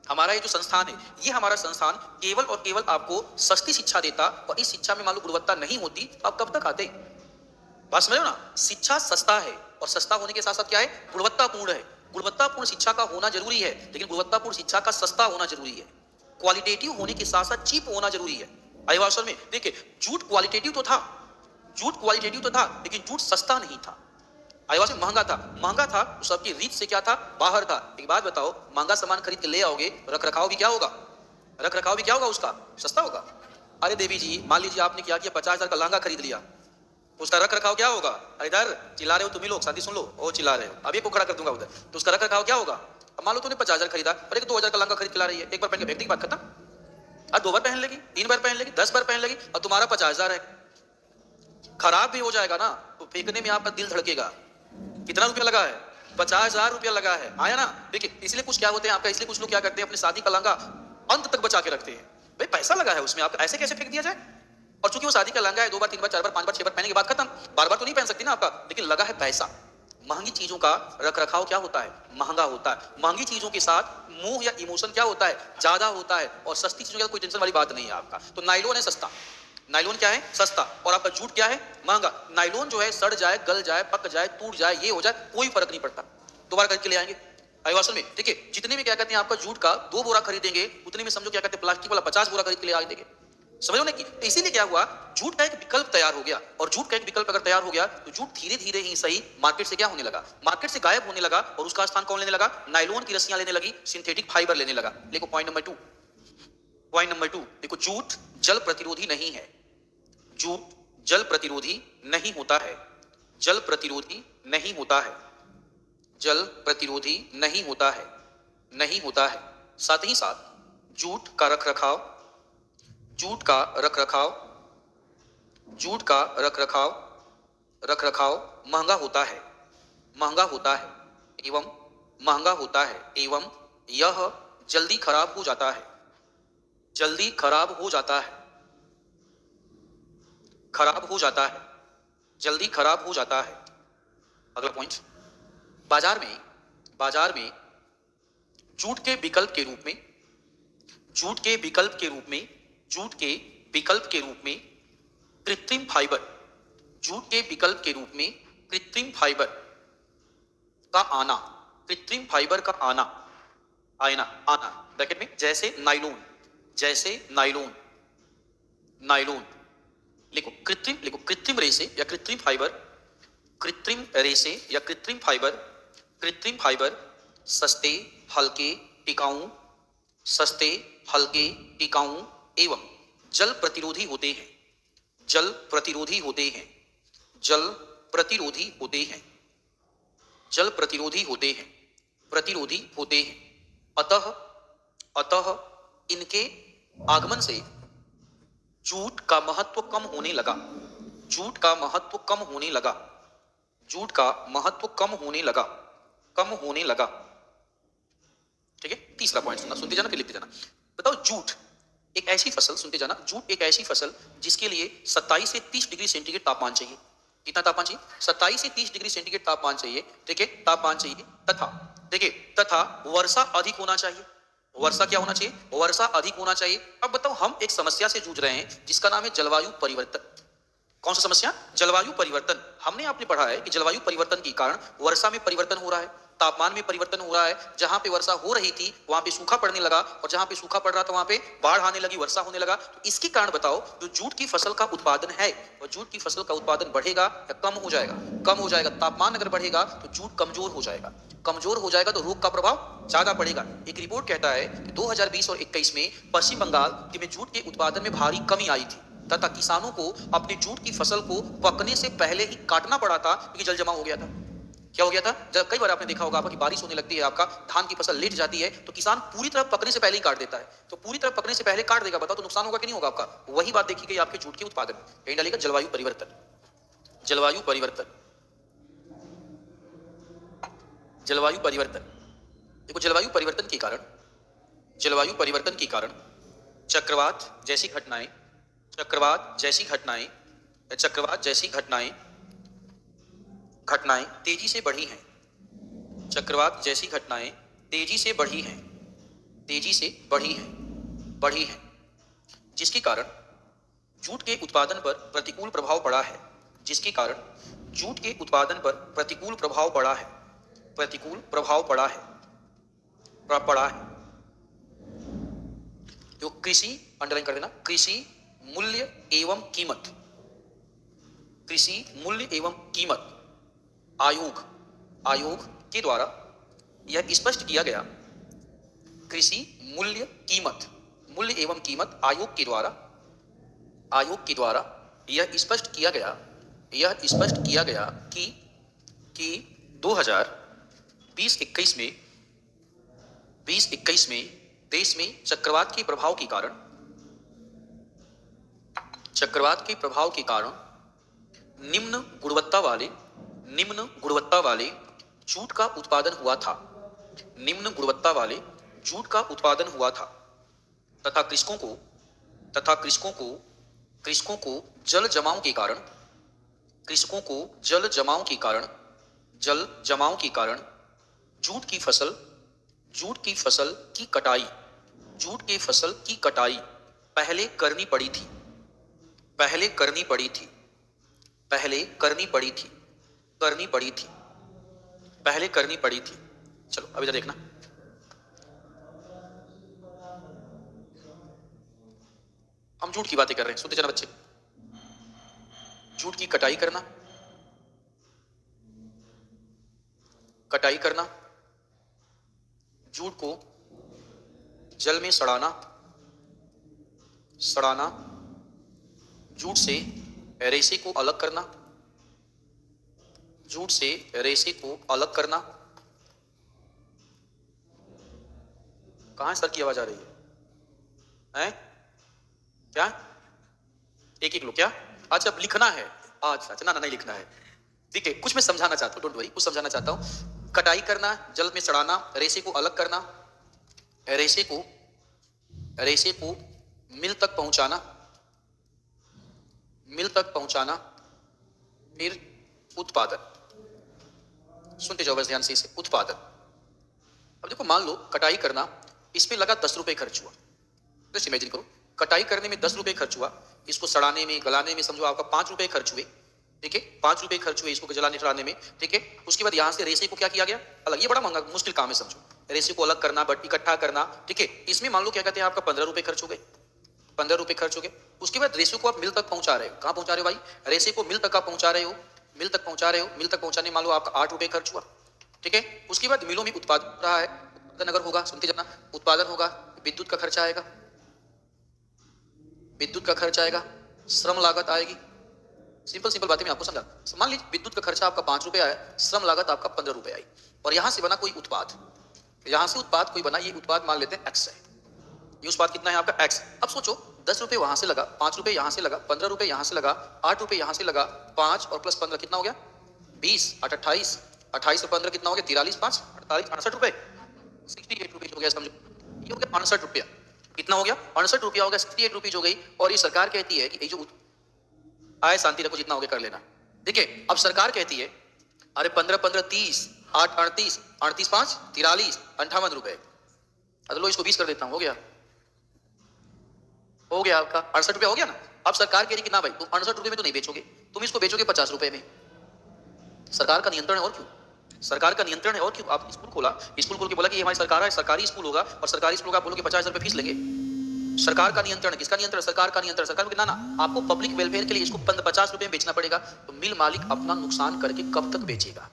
हमारा ये जो संस्थान है, ये हमारा संस्थान केवल और केवल आपको सस्ती शिक्षा देता और इस शिक्षा में मान लो गुणवत्ता नहीं होती तो आप कब तक आते? बात समझ ना? शिक्षा सस्ता है और सस्ता होने के साथ साथ क्या है? गुणवत्तापूर्ण है। गुणवत्तापूर्ण शिक्षा का होना जरूरी है, लेकिन गुणवत्तापूर्ण शिक्षा का सस्ता होना जरूरी है। क्वालिटेटिव होने के साथ साथ चीप होना जरूरी है। अभिभाषण में देखिए, जूट क्वालिटेटिव तो था, जूट क्वालिटेटिव तो था, लेकिन जूट सस्ता नहीं था। आईवास में महंगा था। महंगा था तो सबकी रीत से क्या था? बाहर था। एक बात बताओ, महंगा सामान खरीद के ले आओगे, रख रखाव भी क्या होगा? रख रखाव भी क्या होगा उसका? सस्ता होगा। अरे देवी जी, मान लीजिए आपने क्या किया, 50,000 का लहंगा खरीद लिया, उसका रख रखाव क्या होगा? इधर चिल्ला रहे हो तुम ही लोग, शांति सुन लो, ओ चिल्ला रहे हो, अभी को खड़ा कर दूंगा उधर। तो उसका रख रखाव क्या होगा? अब मान लो तूने 50,000 खरीदा, पर एक 2,000 का लहंगा खरीद के ला रही है, एक बार पहन के फेंक दी, बात खत्म। और 2 बार पहन लेगी, 3 बार पहन लेगी, 10 बार पहन लेगी, और तुम्हारा 50,000 है, खराब भी हो जाएगा ना, तो फेंकने में आपका दिल धड़केगा। कितना रुपया लगा है? 50,000 रुपया लगा है। आया ना? देखिए, इसलिए कुछ क्या होते हैं आपका, इसलिए कुछ लोग क्या करते हैं, अपने शादी का लहंगा अंत तक बचा के रखते हैं। भाई पैसा लगा है उसमें, आपका ऐसे कैसे फेंक दिया जाए? और चूंकि वो शादी का लहंगा है, 2 बार 3 बार 4 बार 5 बार 6 बार पहनने के बाद खत्म, बार बार तो नहीं पहन सकती ना आपका, लेकिन लगा है पैसा। महंगी चीजों का रख रखाव क्या होता है? महंगा होता है। महंगी चीजों के साथ मोह या इमोशन क्या होता है? ज्यादा होता है। और सस्ती चीजों की कोई टेंशन वाली बात नहीं है आपका। तो नायलॉन है सस्ता, नायलॉन क्या है? सस्ता। और आपका जूट क्या है? महंगा। नायलॉन जो है सड़ जाए, गल जाए, पक जाए, टूट जाए, ये हो जाए, कोई फर्क नहीं पड़ता, दोबारा करके ले आएंगे। असल में देखिए, जितने में क्या कहते हैं आपका जूट का 2 बोरा खरीदेंगे, उतने में समझो क्या कहते हैं प्लास्टिक वाला 50 बोरा खरीद के ले आ देंगे। समझो ना? कि तो इसीलिए क्या हुआ, जूट का एक विकल्प तैयार हो गया। और जूट का एक विकल्प अगर तैयार हो गया तो जूट धीरे धीरे ही सही मार्केट से क्या होने लगा? मार्केट से गायब होने लगा। और उसका स्थान कौन लेने लगा? नायलॉन की रस्सियां लेने लगी, सिंथेटिक फाइबर लेने लगा। देखो पॉइंट नंबर 2, पॉइंट नंबर 2 देखो, जूट जल प्रतिरोधी नहीं है। जूट जल प्रतिरोधी नहीं होता है, जल प्रतिरोधी नहीं होता है, जल प्रतिरोधी नहीं होता है, नहीं होता है। साथ ही साथ जूट का रखरखाव, जूट का रखरखाव, जूट का रखरखाव, रखरखाव महंगा होता है, महंगा होता है एवं महंगा होता है एवं यह जल्दी खराब हो जाता है, जल्दी खराब हो जाता है, खराब हो जाता है, जल्दी खराब हो जाता है। अगला पॉइंट, बाजार में जूट के विकल्प के रूप में, जूट के विकल्प के रूप में, जूट के विकल्प के रूप में कृत्रिम फाइबर, जूट के विकल्प के रूप में कृत्रिम फाइबर का आना, कृत्रिम फाइबर का आना, आना आना ब्रैकेट में, जैसे नाइलोन, जैसे नाइलोन, नाइलोन लिखो, कृत्रिम लिखो, कृत्रिम रेशे या कृत्रिम फाइबर, कृत्रिम रेशे या कृत्रिम फाइबर, कृत्रिम फाइबर सस्ते, हल्के, टिकाऊ, सस्ते, हल्के, टिकाऊ एवं जल प्रतिरोधी होते हैं, जल प्रतिरोधी होते हैं, जल प्रतिरोधी होते हैं, जल प्रतिरोधी होते हैं, प्रतिरोधी होते हैं। अतः अतः इनके आगमन से जूट का महत्व कम होने लगा, जूट का महत्व कम होने लगा, जूट का महत्व कम होने लगा, कम होने लगा। ठीक है, तीसरा पॉइंट सुनना, सुनते जाना फिर लिखते जाना। बताओ, जूट एक ऐसी फसल, सुनते जाना, जूट एक ऐसी फसल जिसके लिए 27 से 30 डिग्री सेंटीग्रेड तापमान चाहिए। कितना तापमान चाहिए? 27 से 30 डिग्री सेंटीग्रेड तापमान चाहिए। ठीक है, तापमान चाहिए। तथा देखिए, तथा वर्षा अधिक होना चाहिए। वर्षा क्या होना चाहिए? वर्षा अधिक होना चाहिए। अब बताओ, हम एक समस्या से जूझ रहे हैं जिसका नाम है जलवायु परिवर्तन। कौन सा समस्या? जलवायु परिवर्तन। हमने आपने पढ़ा है कि जलवायु परिवर्तन के कारण वर्षा में परिवर्तन हो रहा है, तापमान में परिवर्तन हो रहा है। जहां पे वर्षा हो रही थी वहां पे सूखा पड़ने लगा, और जहां पे सूखा पड़ रहा था वहां पे बाढ़ आने लगी, वर्षा होने लगा। तो इसके कारण बताओ, जो जूट की फसल का उत्पादन है, वो जूट की फसल का उत्पादन बढ़ेगा या कम हो जाएगा? कम हो जाएगा। तापमान अगर बढ़ेगा तो जूट कमजोर हो जाएगा, कमजोर हो जाएगा तो रोग का प्रभाव ज्यादा पड़ेगा। एक रिपोर्ट कहता है कि 2020 और 21 में पश्चिम बंगाल में जूट के उत्पादन में भारी कमी आई थी, तथा किसानों को अपने जूट की फसल को पकने से पहले ही काटना पड़ा था क्योंकि जल जमा हो गया था। क्या हो गया था? जब कई बार आपने देखा होगा आपकी बारिश होने लगती है, आपका धान की फसल लेट जाती है, तो किसान पूरी तरह पकने से पहले ही काट देता है। तो पूरी तरह पकने से पहले काट देगा, बताओ तो नुकसान होगा कि नहीं होगा आपका? वही बात देखी गई आपके जूट के उत्पादन में। कहीं डालेगा जलवायु परिवर्तन, जलवायु परिवर्तन, जलवायु परिवर्तन। देखो, जलवायु परिवर्तन के कारण, जलवायु परिवर्तन के कारण चक्रवात जैसी घटनाएं, चक्रवात जैसी घटनाएं, चक्रवात जैसी घटनाएं, घटनाएं तेजी से बढ़ी हैं। चक्रवात जैसी घटनाएं तेजी से बढ़ी हैं, तेजी से बढ़ी हैं, बढ़ी हैं, जिसके कारण जूट के उत्पादन पर प्रतिकूल प्रभाव पड़ा है, जिसके कारण जूट के उत्पादन पर प्रतिकूल प्रभाव पड़ा है, प्रतिकूल प्रभाव पड़ा है, पड़ा है। जो कृषि, अंडरलाइन कर देना, कृषि मूल्य एवं कीमत, कृषि मूल्य एवं कीमत आयोग, आयोग के द्वारा यह स्पष्ट किया गया, कृषि मूल्य कीमत, मूल्य एवं कीमत आयोग के द्वारा, आयोग के द्वारा यह स्पष्ट किया गया, यह स्पष्ट किया गया कि 2020-21 में, 2021 में देश में चक्रवात के प्रभाव के कारण, चक्रवात के प्रभाव के कारण निम्न गुणवत्ता वाले, निम्न गुणवत्ता वाले जूट का उत्पादन हुआ था, निम्न गुणवत्ता वाले जूट का उत्पादन हुआ था, तथा कृषकों को, तथा कृषकों को, कृषकों को जल जमाव के कारण, कृषकों को जल जमाव के कारण, जल जमाव के कारण जूट की फसल, जूट की फसल की कटाई, जूट की फसल की कटाई पहले करनी पड़ी थी, पहले करनी पड़ी थी, पहले करनी पड़ी थी, करनी पड़ी थी, पहले करनी पड़ी थी। चलो अब इधर देखना, हम जूट की बातें कर रहे हैं, सुनते जाना बच्चे। जूट की कटाई करना, कटाई करना, जूट को जल में सड़ाना, सड़ाना, जूट से रेशे को अलग करना, झूठ से रेशे को अलग करना। कहां सर की आवाज आ रही है? क्या एक एक लोग क्या? अच्छा अब लिखना है। अच्छा अच्छा, ना नहीं लिखना है, ठीक है। कुछ मैं समझाना चाहता हूँ, डोंट वरी, कुछ समझाना चाहता हूँ। कटाई करना, जल में सड़ाना, रेशे को अलग करना, रेशे को मिल तक पहुंचाना, मिल तक पहुंचाना, फिर उत्पादन। सुनते जाओ बस ध्यान से इसे, उत्पादन। अब देखो मान लो कटाई करना, इसमें लगा 10 रुपए खर्च हुआ। जस्ट इमेजिन करो, कटाई करने में 10 रुपए खर्च हुआ, इसको सड़ाने में गलाने में समझो आपका 5 रुपए खर्च हुए, ठीक है। 5 रुपए खर्च हुए इसको जलाने सड़ाने में, ठीक है। उसके बाद यहां से रेशे को क्या किया गया अलग। ये बड़ा महंगा मुश्किल काम है समझो, रेशे को अलग करना, बट इकट्ठा करना, ठीक है। इसमें मान लो क्या कहते हैं आपका 15 रुपए खर्च हो गए, 15 रुपए खर्च हो गए। उसके बाद रेशे को आप मिल तक पहुंचा रहे हो। कहां पहुंचा रहे हो भाई? रेशे को मिल तक आप पहुंचा रहे हो, मिल तक पहुंचा रहे हो। मिल तक पहुंचाने मान लो आपका 8 रुपए खर्च हुआ, ठीक है। उसके बाद मिलों में उत्पादन हो रहा है, उत्पादन अगर होगा, सुनते जाना, उत्पादन होगा, विद्युत का खर्चा आएगा, विद्युत का खर्च आएगा, श्रम लागत आएगी। सिंपल सिंपल बातें मैं आपको समझा। मान लीजिए विद्युत का खर्चा आपका 5 रुपए आया, श्रम लागत आपका 15 रुपए आई, और यहां से बना कोई उत्पाद, यहां से उत्पाद कोई बना, ये उत्पाद मान लेते हैं एक्स है, ये उत्पाद कितना है आपका एक्स। अब सोचो 10 रुपए वहां से लगा, 5 रुपए यहां से लगा, 15 रुपए यहां से लगा, 8 रुपए यहां से लगा, 5 और प्लस 15 कितना हो गया? 20, 8 28, 28 और 15 कितना हो गया? 43, 5 48, 68 रुपए, 68 रुपीज हो गया समझो। ये हो गया 68 रुपया। कितना हो गया? 68 रुपया हो गया, 68 रुपीज हो गई। और ये सरकार कहती है कि ये जो आए शांति रखो, जितना हो गया कर लेना, ठीक है। अब सरकार कहती है अरे 15 15 30, 8 38, 38 5 43, 58 रुपए। लो इसको 20 कर देता हूं, हो गया, हो गया आपका 68 रुपया हो गया ना। अब सरकार कह रही कि ना भाई तुम 68 रुपए में तो नहीं बेचोगे, तुम इसको बेचोगे 50 रुपए में। सरकार का नियंत्रण है और क्यों, सरकार का नियंत्रण है और क्यों। आप स्कूल खोला, स्कूल खोल के बोला कि ये हमारी सरकार है, सरकारी स्कूल होगा, और सरकारी स्कूल का बोलोगे 50,000 रुपए फीस लेंगे। सरकार का नियंत्रण, किसका नियंत्रण? सरकार का नियंत्रण। सरकार को ना आपको पब्लिक वेलफेयर के लिए इसको 50 रुपए में बेचना पड़ेगा। तो मिल मालिक अपना नुकसान करके कब तक बेचेगा?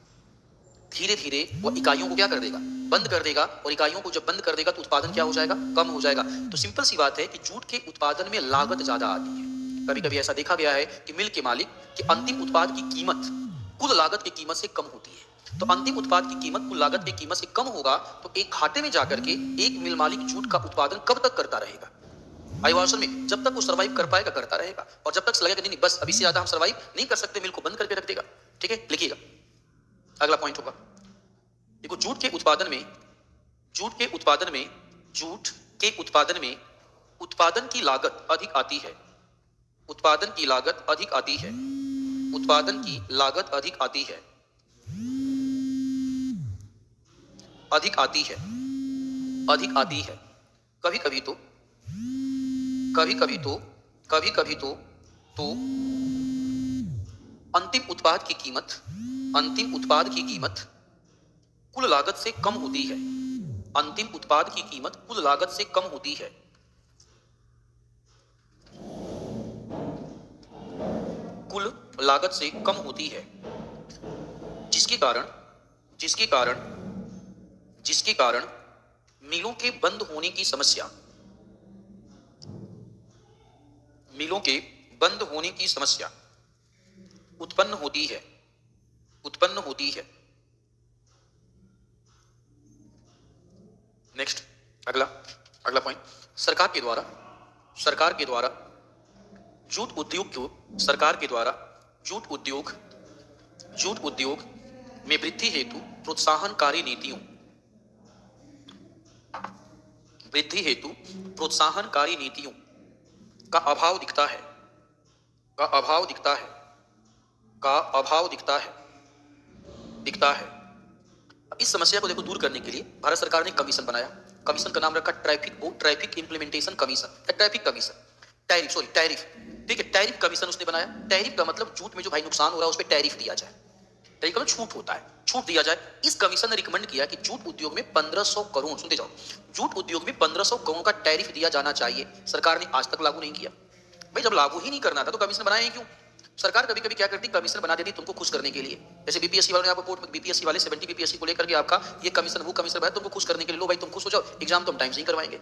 धीरे धीरे वो इकाइयों को क्या कर देगा? बंद कर देगा। और इकाइयों को जब बंद कर देगा तो उत्पादन क्या हो जाएगा? कम हो जाएगा। तो सिंपल सी बात है कि जूट के उत्पादन में लागत ज्यादा आती है। कभी कभी ऐसा देखा गया है कि मिल के मालिक की अंतिम उत्पाद की कीमत कुल लागत की कीमत से कम होती है। तो अंतिम उत्पाद की कीमत कुल लागत की कीमत से कम होगा तो एक घाटे में जाकर के एक मिल मालिक जूट का उत्पादन कब तक करता रहेगा? आयुवासन में जब तक वो सर्वाइव कर पाएगा करता रहेगा, और जब तक लगेगा नहीं बस अभी से ज्यादा हम सर्वाइव नहीं कर सकते, मिल को बंद करके रख देगा। ठीक है, लिखिएगा अगला पॉइंट होगा। देखो जूट के उत्पादन में उत्पादन की लागत अधिक आती है, उत्पादन की लागत अधिक आती है, उत्पादन की लागत अधिक आती है, अधिक आती है, अधिक आती है। कभी कभी तो अंतिम उत्पाद की कीमत कुल लागत से कम होती है, अंतिम उत्पाद की कीमत कुल लागत से कम होती है, कुल लागत से कम होती है, जिसके कारण मिलों के बंद होने की समस्या, मिलों के बंद होने की समस्या उत्पन्न होती है। नेक्स्ट अगला पॉइंट, सरकार के द्वारा जूट उद्योग में वृद्धि हेतु प्रोत्साहनकारी नीतियों का अभाव दिखता है। अब इस समस्या को देखो दूर करने के लिए भारत सरकार ने कमीशन बनाया। कमीशन का नाम रखा ट्रैफिक इंप्लीमेंटेशन कमीशन, टैरिफ, ठीक है, टैरिफ कमीशन उसने बनाया। टैरिफ का मतलब जूट में जो भाई नुकसान हो रहा है उस पर टैरिफ दिया जाए, टैरिफ का छूट होता है, छूट दिया जाए। इस कमीशन ने रिकमेंड किया कि जूट उद्योग में 1500 करोड़, सुनते जाओ, जूट उद्योग में 1500 करोड़ का टैरिफ दिया जाना चाहिए। सरकार ने आज तक लागू नहीं किया। भाई जब लागू ही नहीं करना था तो कमीशन बनाया ही क्यों? सरकार कभी कभी क्या करती, कमीशन बना देती तुमको खुश करने के लिए। जैसे बीपीएससी वालों ने आपको कोर्ट में बीपीएससी वाले 70 बीपीएससी को लेकर के आपका ये कमीशन वो कमीशन बनाया तुमको खुश करने के लिए, लो भाई तुम खुश हो जाओ, एग्जाम तुम टाइम से ही करवाएंगे।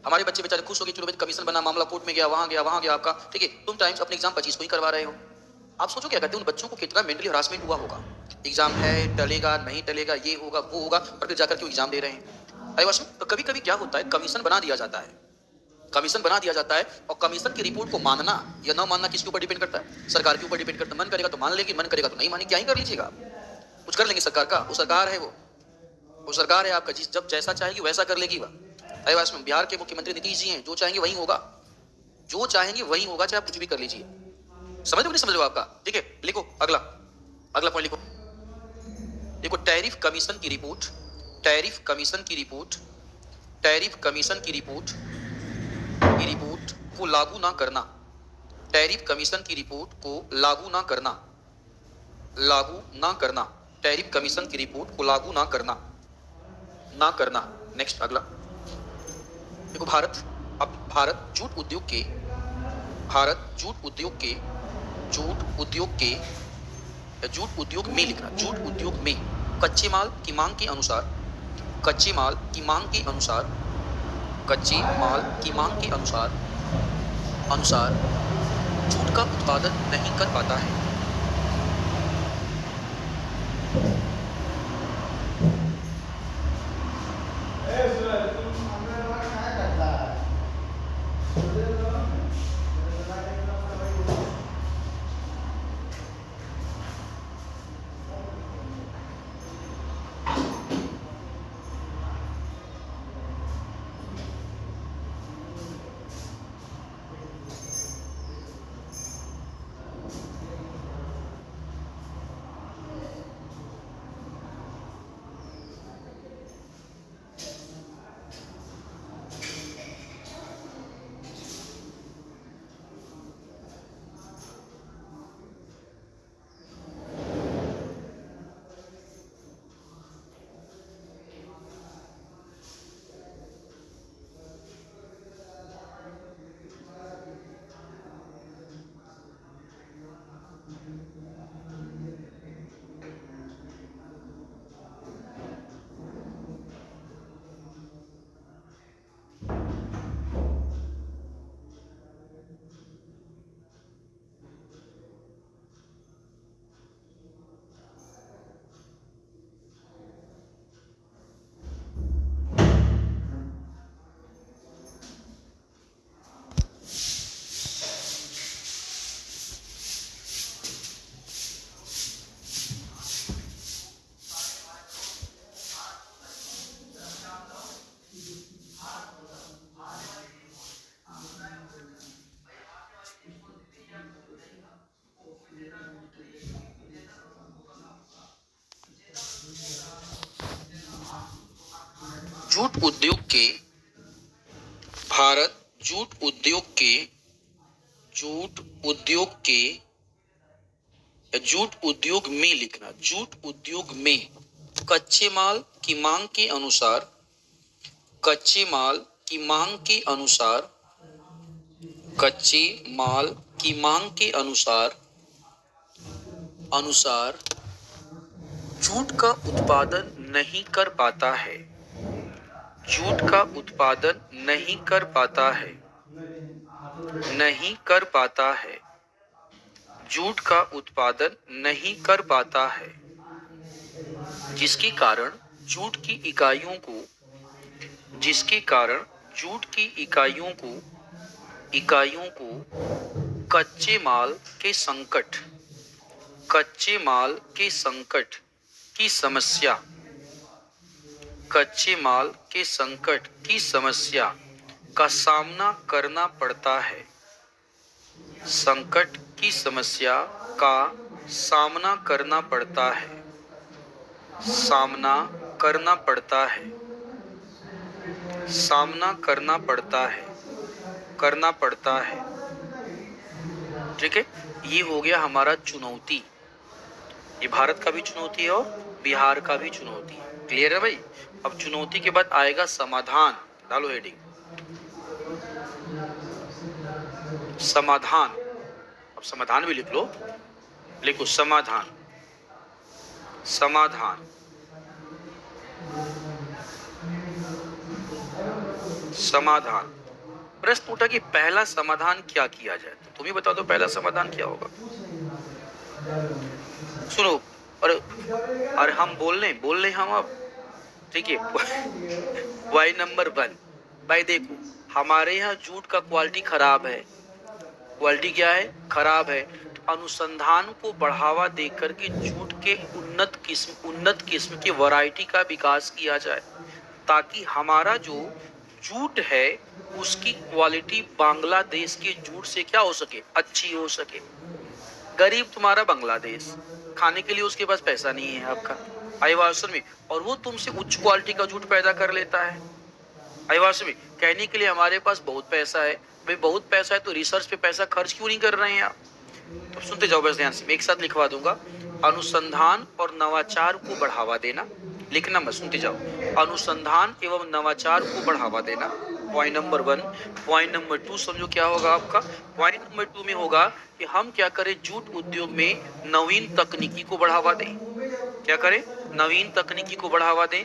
हमारे बच्चे बेचारे खुश हो गए, चलो भाई कमीशन बना, मामला कोर्ट में गया, वहां गया आपका, ठीक है, तुम टाइम्स अपने एग्जाम 25 को ही करवा रहे हो। आप सोचो क्या करते हैं, उन बच्चों को कितना मेंटली हरासमेंट हुआ होगा। एग्जाम है, टलेगा नहीं टलेगा, ये होगा वो होगा, और फिर जाकर के वो एग्जाम दे रहे हैं। अरे वास्तव में तो कभी कभी क्या होता है, कमीशन बना दिया जाता है, कमीशन बना दिया जाता है, और कमीशन की रिपोर्ट को मानना या न मानना किसके ऊपर डिपेंड करता है, सरकार के ऊपर डिपेंड करता है। मन करेगा तो मान लेगी, मन करेगा तो नहीं मानेगी, क्या ही कर लीजिएगा, कुछ कर लेंगे सरकार का, वो सरकार है, वो सरकार है आपका, जिस जब जैसा चाहेगी वैसा कर लेगी वह। अरे वास्तव में बिहार के मुख्यमंत्री नीतीश जी हैं, जो चाहेंगे वही होगा, जो चाहेंगे वही होगा, चाहे आप कुछ भी कर लीजिए। समझ लो नहीं समझ लो आपका, ठीक है, लिखो अगला, अगला पॉइंट लिखो, देखो टैरिफ कमीशन की रिपोर्ट, टैरिफ कमीशन की रिपोर्ट, टैरिफ कमीशन की रिपोर्ट को लागू ना करना, टैरिफ कमीशन की रिपोर्ट को लागू ना करना, लागू ना करना, टैरिफ कमीशन की रिपोर्ट को लागू ना करना, ना करना। नेक्स्ट अगला देखो, भारत, अब भारत जूट उद्योग के, भारत जूट उद्योग के, जूट उद्योग के, जूट उद्योग में लिखना, जूट उद्योग में कच्चे माल की मांग के अनुसार, कच्चे माल की मांग के अनुसार, कच्चे माल की मांग के अनुसार, अनुसार जूट का उत्पादन नहीं कर पाता है। जूट उद्योग के, भारत जूट उद्योग के, जूट उद्योग के, जूट उद्योग में लिखना, जूट उद्योग में कच्चे माल की मांग के अनुसार, कच्चे माल की मांग के अनुसार, कच्चे माल की मांग के अनुसार, अनुसार जूट का उत्पादन नहीं कर पाता है, जूट का उत्पादन नहीं कर पाता है, नहीं कर पाता है, जूट का उत्पादन नहीं कर पाता है, जिसके कारण जूट की इकाइयों को, जिसके कारण जूट की इकाइयों को, इकाइयों को कच्चे माल के संकट, कच्चे माल के संकट की समस्या, कच्चे माल के संकट की समस्या का सामना करना पड़ता है, संकट की समस्या का सामना करना पड़ता है, सामना करना पड़ता है, सामना करना पड़ता है, करना पड़ता है। ठीक है, ये हो गया हमारा चुनौती, ये भारत का भी चुनौती है और बिहार का भी चुनौती है। क्लियर है भाई। अब चुनौती के बाद आएगा समाधान, डालो हेडिंग समाधान। अब समाधान भी लिख लो, लिखो समाधान, समाधान, समाधान। प्रश्न उठा कि पहला समाधान क्या किया जाए, तो तुम ही बता दो पहला समाधान क्या होगा। सुनो, और हम बोल रहे हम अब, ठीक है। पॉइंट नंबर 1, भाई देखो, हमारे यहाँ जूट का क्वालिटी खराब है। क्वालिटी क्या है? खराब है। तो अनुसंधान को बढ़ावा देकर के जूट के उन्नत किस्म की वैरायटी का विकास किया जाए, ताकि हमारा जो जूट है उसकी क्वालिटी बांग्लादेश के जूट से क्या हो सके? अच्छी हो सके। गरीब तुम्हारा बांग्लादेश, खाने के लिए उसके पास पैसा नहीं है आपका, आईवासन में, और वो तुमसे उच्च क्वालिटी का जूट पैदा कर लेता है। आईवासन में कहने के लिए हमारे पास बहुत पैसा है। भाई बहुत पैसा है तो रिसर्च पे पैसा खर्च क्यों नहीं कर रहे हैं आप? तो सुनते जाओ बस ध्यान से, मैं एक साथ लिखवा दूंगा। अनुसंधान और नवाचार को बढ़ावा देना, लिखना मत, सुनते जाओ। अनुसंधान एवं नवाचार को बढ़ावा देना, पॉइंट नंबर 1। पॉइंट नंबर 2 समझो क्या होगा आपका। पॉइंट नंबर 2 में होगा कि हम क्या करें, जूट उद्योग में नवीन तकनीकी को बढ़ावा दें। क्या करें? नवीन तकनीकी को बढ़ावा दें।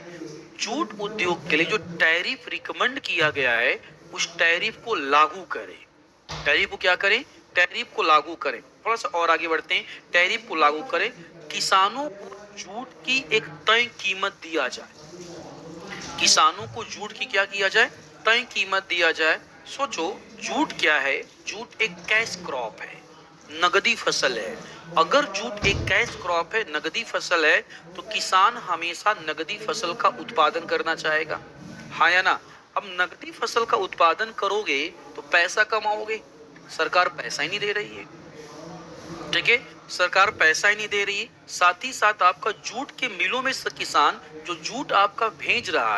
जूट उद्योग के लिए जो टैरिफ रिकमेंड किया गया है उस टैरिफ को लागू करें। टैरिफ को क्या करें? टैरिफ को लागू करें। थोड़ा सा और आगे बढ़ते हैं। टैरिफ को लागू करें। किसानों को जूट की एक तय कीमत दिया जाए। किसानों को जूट की क्या किया जाए? तय कीमत दिया जाए। सोचो, जूट क्या है? जूट एक कैश क्रॉप है, नगदी फसल है। अगर जूट एक कैश क्रॉप है, नगदी फसल है, तो किसान हमेशा नगदी फसल का उत्पादन करना चाहेगा, हाँ या ना? अब नगदी फसल का उत्पादन करोगे तो पैसा कमाओगे। सरकार पैसा ही नहीं दे रही है, ठीक है, सरकार पैसा ही नहीं दे रही है। साथ ही साथ आपका जूट के मिलों में किसान जो जूट आपका बेच रहा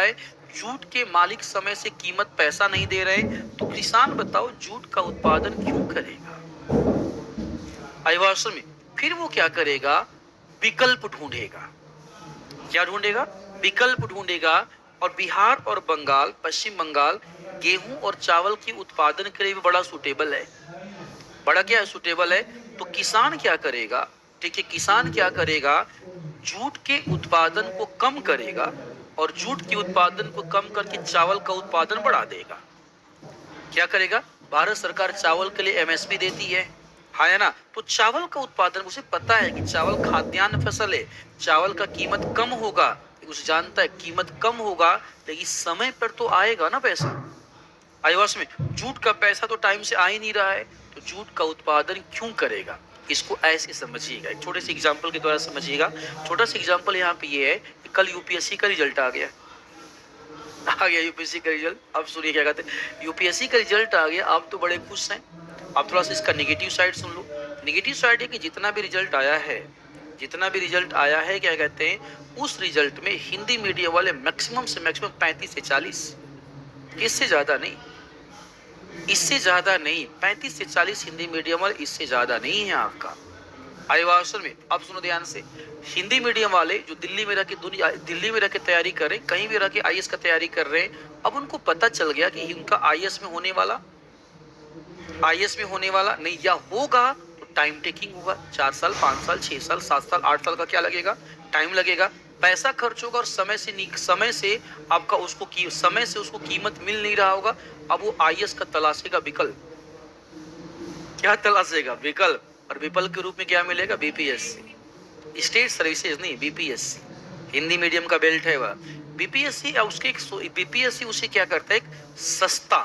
है, जूट के मालिक समय से कीमत पैसा नहीं दे रहे, तो किसान बताओ जूट का उत्पादन क्यों करेगा? आईवासन में फिर वो क्या करेगा? विकल्प ढूंढेगा। क्या ढूंढेगा? विकल्प ढूंढेगा। और बिहार और बंगाल, पश्चिम बंगाल गेहूं और चावल के उत्पादन के लिए भी बड़ा सुटेबल है। बड़ा क्या है? सुटेबल है। तो किसान क्या करेगा? ठीक है, किसान क्या करेगा? जूट के उत्पादन को कम करेगा और जूट के उत्पादन को कम करके चावल का उत्पादन बढ़ा देगा। क्या करेगा? भारत सरकार चावल के लिए एमएसपी देती है, हाँ या ना? तो चावल का उत्पादन, उसे पता है कि चावल खाद्यान्न फसल है, चावल का कीमत कम होगा, उसे जानता है कीमत कम होगा, लेकिन समय पर तो आएगा ना पैसा। आईवास में जूट का पैसा तो टाइम से आ ही नहीं रहा है, तो जूट का उत्पादन क्यों करेगा? इसको ऐसे समझिएगा, एक छोटे से एग्जाम्पल के द्वारा समझिएगा। छोटा सा एग्जाम्पल यहाँ पे ये है कि कल यूपीएससी का रिजल्ट आ गया यूपीएससी का रिजल्ट। अब सुनिए क्या कहते हैं, यूपीएससी का रिजल्ट आ गया, आप तो बड़े खुश हैं। आप थोड़ा सा इसका नेगेटिव साइड सुन लो। नेगेटिव साइड है कि जितना भी रिजल्ट आया है क्या कहते हैं, उस रिजल्ट में हिंदी मीडियम वाले मैक्सिमम से मैक्सिमम 35 से 40, इससे ज्यादा नहीं, 35 से 40 हिंदी मीडियम वाले, इससे ज्यादा नहीं है आपका आईवासन में। अब सुनो ध्यान से, हिंदी मीडियम वाले जो दिल्ली में रह के तैयारी कर रहे हैं, कहीं भी रह के आईएएस का तैयारी कर रहे हैं, अब उनको पता चल गया कि उनका आईएएस में होने वाला नहीं, या होगा तो टाइम टेकिंग होगा। 4 साल, 5 साल, 6 साल, 7 साल, 8 साल का क्या लगेगा? टाइम लगेगा, पैसा खर्च होगा, और समय से आपका समय से उसको कीमत मिल नहीं रहा होगा। अब वो आईएएस का तलाशेगा विकल्प। क्या तलाशेगा? विकल्प। और विकल्प के रूप में क्या मिलेगा? बीपीएससी, स्टेट सर्विसेज नहीं, बीपीएससी, हिंदी मीडियम का बेल्ट है वह बीपीएससी। बीपीएससी उसे क्या करता है? एक सस्ता,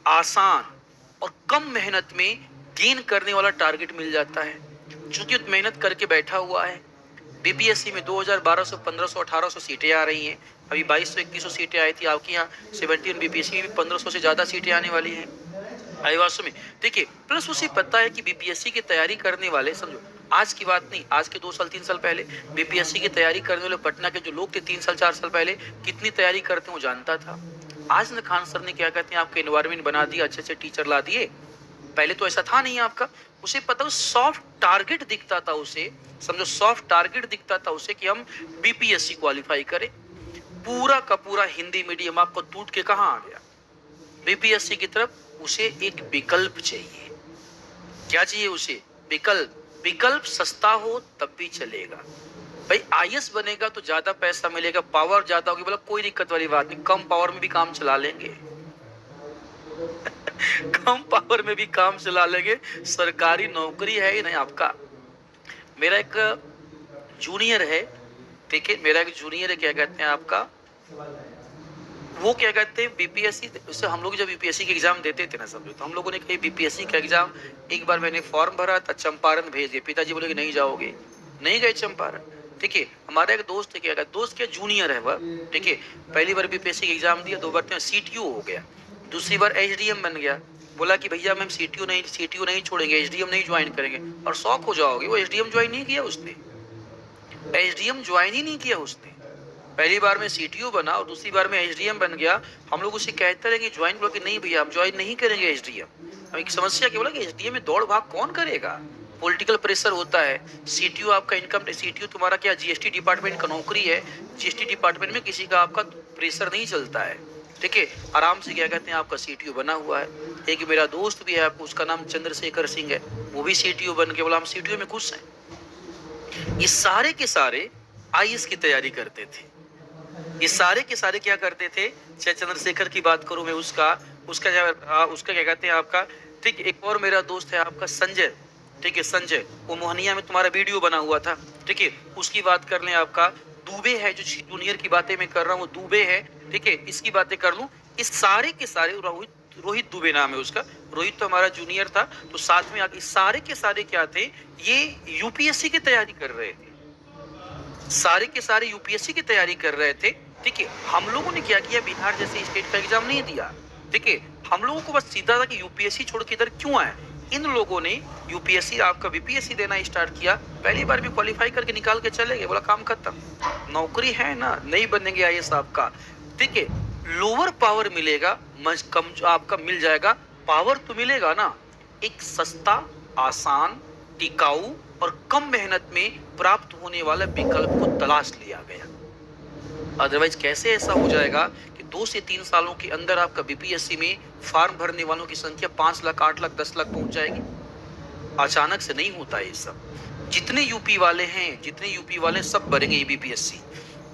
आसान और कम मेहनत में गेन करने वाला टारगेट मिल जाता है। चूंकि मेहनत करके बैठा हुआ है, बीपीएससी में 2012, 1500, 1800 सीटें आ रही हैं। अभी 2200, 2100 सीटें आई थी आपकी यहाँ 17 बीपीएससी में भी 1500 से ज्यादा सीटें आने वाली हैं आईवासों में। देखिए, प्लस उसे पता है कि बीपीएससी की तैयारी करने वाले, समझो आज की बात नहीं, आज के 2 साल 3 साल पहले बीपीएससी की तैयारी करने वाले पटना के जो लोग थे 3 साल 4 साल पहले कितनी तैयारी करते हैं वो जानता था। आज न खान सर ने क्या कहते हैं, आपके एनवायरमेंट बना दिया, अच्छे से टीचर ला दिए, पहले तो ऐसा था नहीं आपका। उसे पता, सॉफ्ट टारगेट दिखता था उसे, समझो सॉफ्ट टारगेट दिखता था उसे कि हम बीपीएससी क्वालिफाई करें। पूरा का पूरा हिंदी मीडियम आपको टूट के कहां आ गया? बीपीएससी की तरफ। उसे एक विकल्प चाहिए। क्या चाहिए उसे? विकल्प। विकल्प सस्ता हो तब भी चलेगा, भाई आईएएस बनेगा तो ज्यादा पैसा मिलेगा, पावर ज्यादा होगी, बोला कोई दिक्कत वाली बात नहीं, कम पावर में भी काम चला लेंगे। कम पावर में भी काम चला लेंगे, सरकारी नौकरी है ही नहीं आपका। मेरा एक जूनियर है, ठीक है, मेरा एक जूनियर है, क्या कहते हैं आपका, वो क्या कहते हैं बीपीएससी, उससे हम लोग जब बीपीएससी के एग्जाम देते थे ना सब लोग, तो हम लोगों ने कही बीपीएससी का एग्जाम, एक बार मैंने फॉर्म भरा था, चंपारण भेज दिया, पिताजी बोले कि नहीं जाओगे, नहीं गए चंपारण। ठीक है, हमारा एक दोस्त है, क्या दोस्त क्या जूनियर है वह, ठीक है, पहली बार बीपीएससी का एग्जाम दिया, 2 बार सीटीओ हो गया, दूसरी बार एचडीएम बन गया, बोला कि भैया हम सीटीओ नहीं छोड़ेंगे, एचडीएम नहीं ज्वाइन करेंगे, और शौक हो जाओगे, वो एचडीएम ज्वाइन नहीं किया उसने, एचडीएम ज्वाइन ही नहीं किया उसने, पहली बार में सीटीओ बना और दूसरी बार में एचडीएम बन गया। हम लोग उसे कहते रहे कि ज्वाइन, बोला कि नहीं भैया हम ज्वाइन नहीं करेंगे एचडीएम। अब एक समस्या क्या, बोला कि एचडीएम में दौड़ भाग कौन करेगा, पॉलिटिकल प्रेशर होता है, सीटीओ आपका इनकम, सीटीओ तुम्हारा क्या जीएसटी डिपार्टमेंट का नौकरी है, जीएसटी डिपार्टमेंट में किसी का आपका प्रेशर नहीं चलता है, ठीक है, आराम से क्या कहते हैं आपका सीटीओ बना हुआ है। एक मेरा दोस्त भी है, आपको उसका नाम चंद्रशेखर सिंह है, वो भी सीटीओ बन के, बोला हम सीटीओ में खुश हैं। ये सारे के सारे आईएएस की तैयारी करते थे, ये सारे के सारे क्या करते थे, चाहे चंद्रशेखर की बात करूं मैं, उसका क्या कहते हैं आपका, ठीक, एक और मेरा दोस्त है आपका संजय, ठीक है, संजय, वो मोहनिया में तुम्हारा वीडियो बना हुआ था, ठीक है, उसकी बात कर लें, आपका दुबे है, जो जूनियर की बातें मैं कर रहा हूँ, वो दुबे है, ठीक है, इसकी बातें कर लूं, इस सारे के सारे, रोहित दुबे नाम है उसका, रोहित तो हमारा जूनियर था, तो साथ में आके सारे के सारे क्या थे, ये यूपीएससी की तैयारी कर रहे थे, सारे के सारे यूपीएससी की तैयारी कर रहे थे। ठीक है, हम लोगों ने क्या किया, बिहार जैसे स्टेट का एग्जाम नहीं दिया, ठीक है, हम लोगों को बस सीधा था कि यूपीएससी छोड़ के इधर क्यों आए। इन लोगों ने यूपीएससी आपका बीपीएससी देना स्टार्ट किया, पहली बार भी क्वालिफाई करके निकाल के चले गए, बोला काम खत्म, नौकरी है ना, नहीं बनेंगे आईएएस आपका, ठीक है, लोअर पावर मिलेगा, कम आपका मिल जाएगा, पावर तो मिलेगा ना, एक सस्ता, आसान, टिकाऊ और कम मेहनत में प्राप्त होने वाला विकल्प को तलाश लिया गया। अदरवाइज कैसे ऐसा हो जाएगा कि 2 से 3 सालों के अंदर आपका बीपीएससी में फॉर्म भरने वालों की संख्या 5 लाख, 8 लाख, 10 लाख पहुंच जाएगी। अचानक से नहीं होता ये सब, जितने यूपी वाले हैं सब भरेंगे बीपीएससी।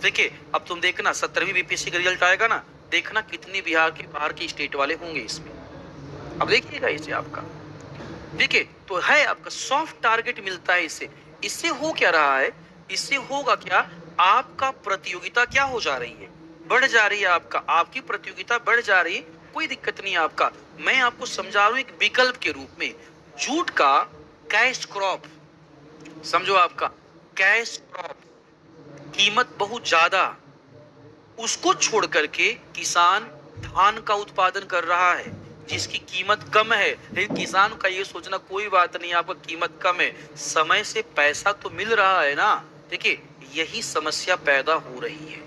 देखिए अब तुम देखना 17वीं बीपीएससी का रिजल्ट आएगा ना, देखना कितने बाहर के स्टेट वाले होंगे इसमें, अब देखिएगा इसे आपका, देखिए तो है आपका सॉफ्ट टारगेट मिलता है इससे। इससे हो क्या रहा है, इससे होगा क्या, आपका प्रतियोगिता क्या हो जा रही है, बढ़ जा रही है, आपकी प्रतियोगिता बढ़ जा रही है, कोई दिक्कत नहीं है आपका। मैं आपको समझा रहा हूं एक विकल्प के रूप में, जूट का कैश क्रॉप, समझो आपका कैश क्रॉप, कीमत बहुत ज्यादा, उसको छोड़ करके किसान धान का उत्पादन कर रहा है जिसकी कीमत कम है। लेकिन किसान का ये सोचना कोई बात नहीं, आपका कीमत कम है, समय से पैसा तो मिल रहा है ना। देखिए यही समस्या पैदा हो रही है,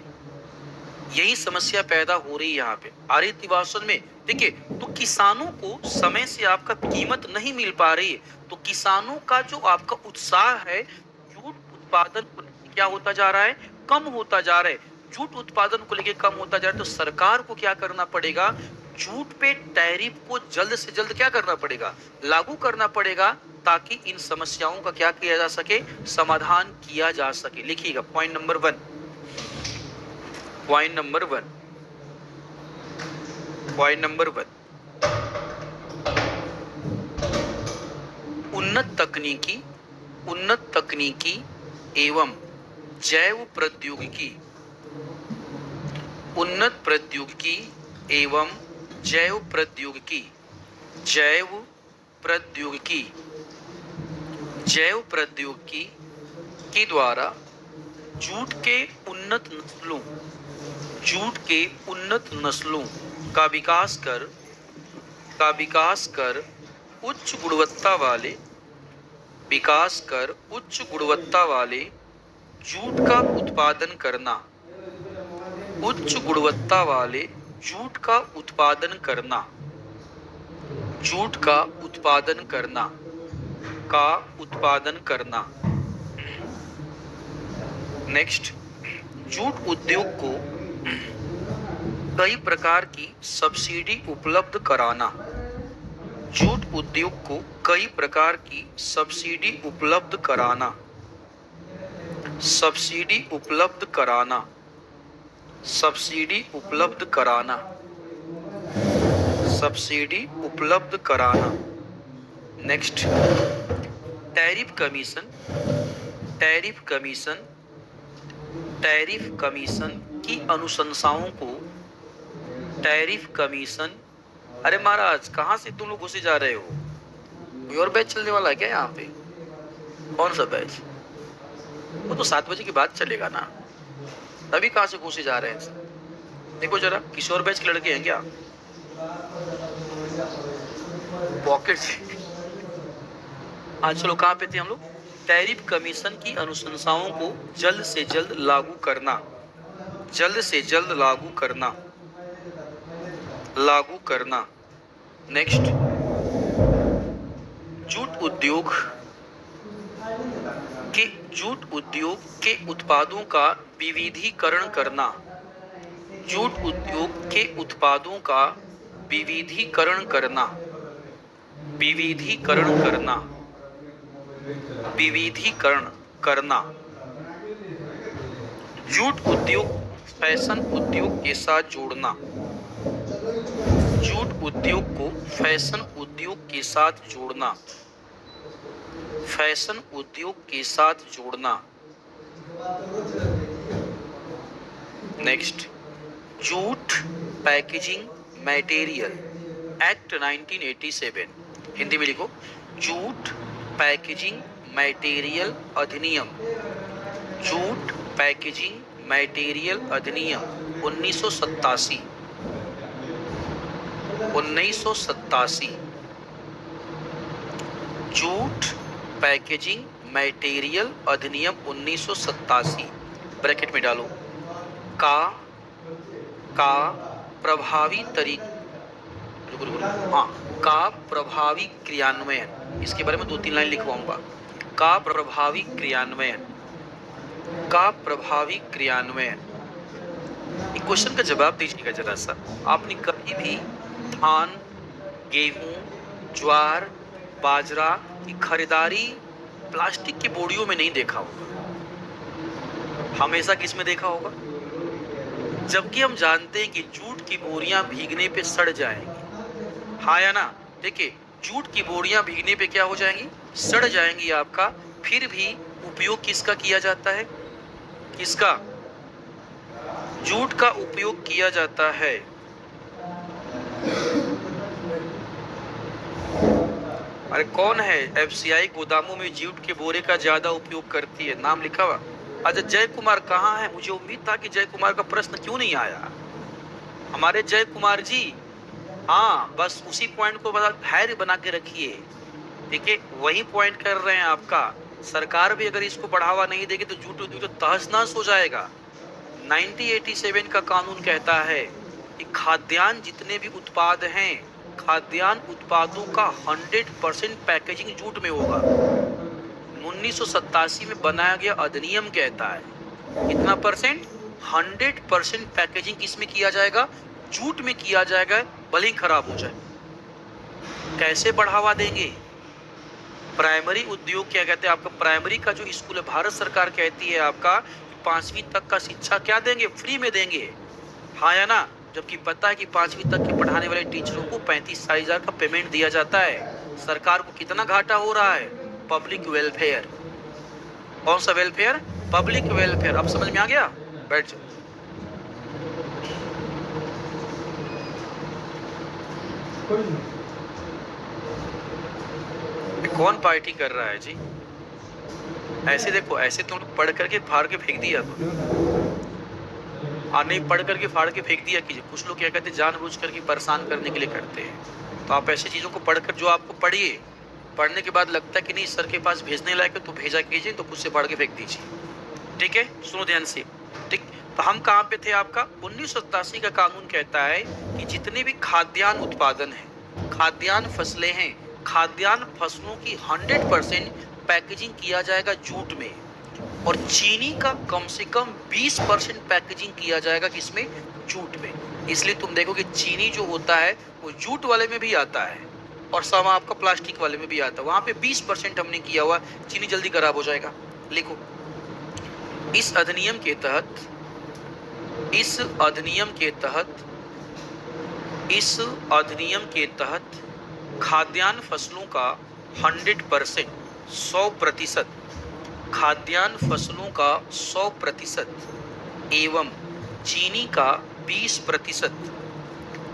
यही समस्या पैदा हो रही है यहाँ पे आदिवासी में। देखिए तो किसानों को समय से आपका कीमत नहीं मिल पा रही है, तो किसानों का जो आपका उत्साह है जूट उत्पादन को क्या होता जा रहा है, कम होता जा रहा है, जूट उत्पादन को लेकर कम होता जा रहा है। तो सरकार को क्या करना पड़ेगा, जूट पे टैरिफ को जल्द से जल्द क्या करना पड़ेगा, लागू करना पड़ेगा, ताकि इन समस्याओं का क्या किया जा सके, समाधान किया जा सके। लिखिएगा point number 1, point number 1, point number 1, उन्नत तकनीकी एवं जैव प्रौद्योगिकी, उन्नत प्रौद्योगिकी एवं जैव प्रौद्योगिकी के द्वारा जूट के उन्नत नस्लों का विकास कर उच्च गुणवत्ता वाले जूट का उत्पादन करना, उच्च गुणवत्ता वाले जूट का उत्पादन करना। नेक्स्ट, जूट उद्योग को कई प्रकार की सब्सिडी उपलब्ध कराना, जूट उद्योग को कई प्रकार की सब्सिडी उपलब्ध कराना। सब्सिडी उपलब्ध कराना, सब्सिडी उपलब्ध कराना, सब्सिडी उपलब्ध कराना। Next, tariff commission, tariff commission, tariff commission की अनुशंसाओं को, टैरिफ कमीशन। अरे महाराज कहाँ से तुम लोग घुसे जा रहे हो? कोई और बैच चलने वाला है क्या यहाँ पे? कौन सा बैच? वो तो 7 बजे के बाद चलेगा ना, तभी कहाँ से घुसे जा रहे हैं? देखो जरा, किसी और बैच के लड़के हैं क्या? पॉकेट। हाँ चलो, कहाँ पे थे हम लोग? टैरिफ कमीशन की अनुशंसाओं को जल्द से जल्द लागू करना, जल्द से जल्द लागू करना, लागू करना। नेक्स्ट, जूट उद्योग के, जूट उद्योग के उत्पादों का विविधीकरण करना, जूट उद्योग के उत्पादों का विविधीकरण करना, विविधीकरण करना, विविधीकरण करना। जूट उद्योग फैशन उद्योग के साथ जोड़ना, जूट उद्योग को फैशन उद्योग के साथ जोड़ना, फैशन उद्योग के साथ जोड़ना। Next, jute packaging material act 1987, Hindi में लिखो, जूट पैकेजिंग मटेरियल अधिनियम, जूट पैकेजिंग मटेरियल अधिनियम 1987, 1987। जूट पैकेजिंग मटेरियल अधिनियम 1987 ब्रैकेट में डालो, का प्रभावी का प्रभावी क्रियान्वयन। इसके बारे में 2-3 लाइन लिखवाऊंगा। का प्रभावी क्रियान्वयन, का प्रभावी क्रियान्वयन। एक क्वेश्चन का जवाब दीजिएगा जरा सा। आपने कभी भी धान, गेहूं, ज्वार, बाजरा की खरीदारी प्लास्टिक की बोरियों में नहीं देखा होगा, हमेशा किस में देखा होगा? जबकि हम जानते हैं कि जूट की बोरियां भीगने पे सड़ जाएंगी, हाँ या ना? देखिए, जूट की बोरियां भीगने पे क्या हो जाएंगी? सड़ जाएंगी आपका। फिर भी उपयोग किसका किया जाता है? किसका? जूट का उपयोग किया जाता है। अरे कौन है एफसीआई गोदामों में जूट के बोरे का ज्यादा उपयोग करती है? नाम लिखा हुआ। अच्छा, जय कुमार कहाँ है? मुझे उम्मीद था कि जय कुमार का प्रश्न क्यों नहीं आया। हमारे जय कुमार जी, हाँ बस उसी पॉइंट को धैर्य बना के रखिए, ठीक है? वही पॉइंट कर रहे हैं आपका। सरकार भी अगर इसको बढ़ावा नहीं देगी तो जूट उद्योग तो तहस नहस हो जाएगा। 1987 का कानून कहता है कि खाद्यान्न जितने भी उत्पाद हैं, खाद्यान्न उत्पादों का 100% पैकेजिंग जूट में होगा। 1987 में बनाया गया अधिनियम कहता है कितना परसेंट? 100% पैकेजिंग किसमें किया जाएगा? जूट में किया जाएगा, भले ही खराब हो जाए। कैसे बढ़ावा देंगे? प्राइमरी उद्योग क्या कहते हैं आपका? प्राइमरी का जो स्कूल है, भारत सरकार कहती है आपका 5वीं तक का शिक्षा क्या देंगे? फ्री में देंगे, हाँ या ना? जबकि पता है कि 5वीं तक के पढ़ाने वाले टीचरों को 35-40 हजार का पेमेंट दिया जाता है। सरकार को कितना घाटा हो रहा है? Public welfare. कौन सा वेलफेयर? Public welfare. अब समझ में आ गया? बैठ जाओ। कौन पार्टी कर रहा है जी? ऐसे देखो, ऐसे तुम पढ़ करके फाड़ के फेंक दिया तो, नहीं पढ़ करके फाड़ के फेंक दिया कीजिए। कुछ लोग क्या कहते हैं, जानबूझ करके परेशान करने के लिए करते हैं। तो आप ऐसी चीज़ों को पढ़कर, जो आपको पढ़िए, पढ़ने के बाद लगता है कि नहीं सर के पास भेजने लायक है तो भेजा कीजिए, तो खुद से पढ़ के फेंक दीजिए, ठीक है? सुनो ध्यान से, ठीक? तो हम कहाँ पे थे आपका? 1987 का कानून कहता है कि जितने भी खाद्यान्न उत्पादन है, खाद्यान्न फसलें हैं, खाद्यान्न फसलों की 100% पैकेजिंग किया जाएगा जूट में, और चीनी का कम से कम 20% पैकेजिंग किया जाएगा किसमें? जूट में। इसलिए तुम देखो कि चीनी जो होता है वो जूट वाले में भी आता है और सब आपका प्लास्टिक वाले में भी आता है। वहाँ पे 20% हमने किया हुआ, चीनी जल्दी खराब हो जाएगा। लिखो, इस अधिनियम के तहत इस अधिनियम के तहत इस अधिनियम के तहत खाद्यान्न फसलों का 100% 100% खाद्यान्न फसलों का 100% एवं चीनी का 20%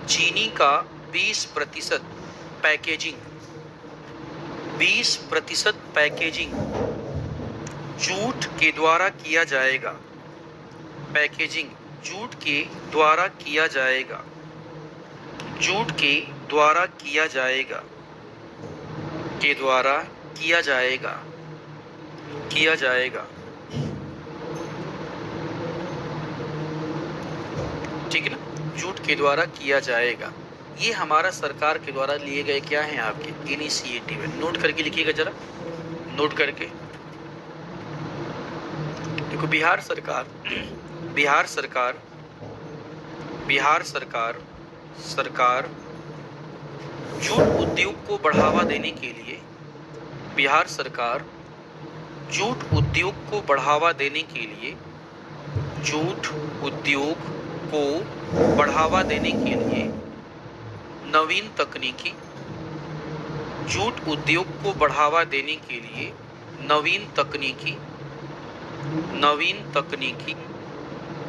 चीनी का 20% पैकेजिंग 20% पैकेजिंग जूट के द्वारा किया जाएगा। पैकेजिंग जूट के द्वारा किया जाएगा। जूट के द्वारा किया जाएगा। के द्वारा किया जाएगा। किया जाएगा। ठीक है ना, जूट के द्वारा किया जाएगा। ये हमारा सरकार के द्वारा लिए गए क्या हैं आपके इनिशिएटिव है। नोट करके लिखिएगा जरा, नोट करके। देखो बिहार सरकार सरकार जूट उद्योग को बढ़ावा देने के लिए बिहार सरकार जूट उद्योग को बढ़ावा देने के लिए जूट उद्योग को बढ़ावा देने के लिए नवीन तकनीकी जूट उद्योग को बढ़ावा देने के लिए नवीन तकनीकी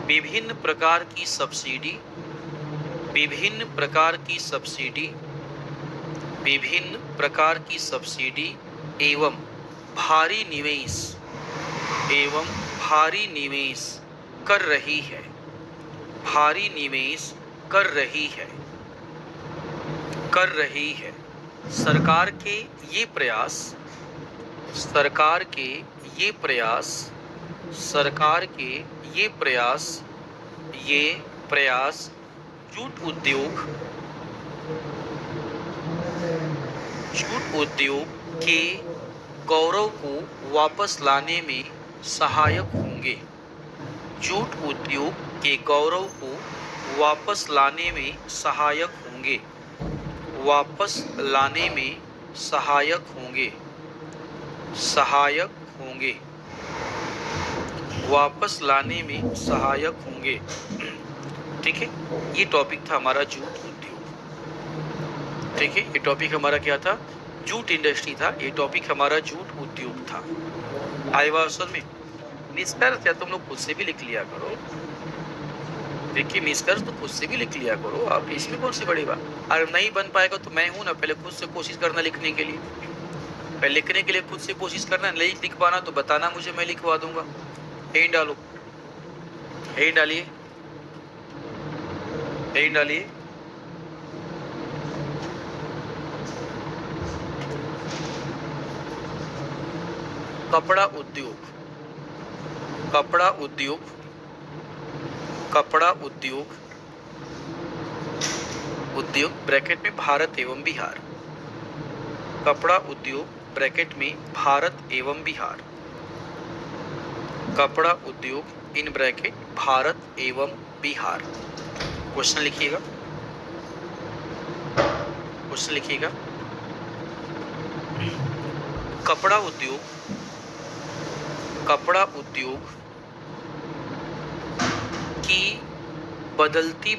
विभिन्न प्रकार की सब्सिडी एवं भारी निवेश कर रही है। सरकार के ये प्रयास जूट उद्योग के गौरव को वापस लाने में सहायक होंगे। जूट उद्योग के गौरव को वापस लाने में सहायक होंगे। ठीक है, ये टॉपिक था हमारा जूट उद्योग। ठीक है, ये टॉपिक हमारा क्या था, जूट इंडस्ट्री था। ये टॉपिक हमारा जूट उद्योग था। आईवासन में निष्कर्ष या तुम लोग खुद से भी लिख लिया करो। देखिए निष्कर्ष तो खुद से भी लिख लिया करो आप, इसमें कौन सी बड़ी बात। अगर नहीं बन पाएगा तो मैं हूं ना, पहले खुद से कोशिश करना लिखने के लिए। पहले लिखने के लिए खुद से कोशिश करना, नहीं लिख पाना तो बताना मुझे, मैं लिखवा दूंगा। हेडिंग डालो, हेडिंग डालिए, हेडिंग डालिए। कपड़ा उद्योग ब्रैकेट में भारत एवं बिहार। कपड़ा उद्योग ब्रैकेट में भारत एवं बिहार। कपड़ा उद्योग इन ब्रैकेट भारत एवं बिहार। क्वेश्चन लिखिएगा, कपड़ा उद्योग की बदलती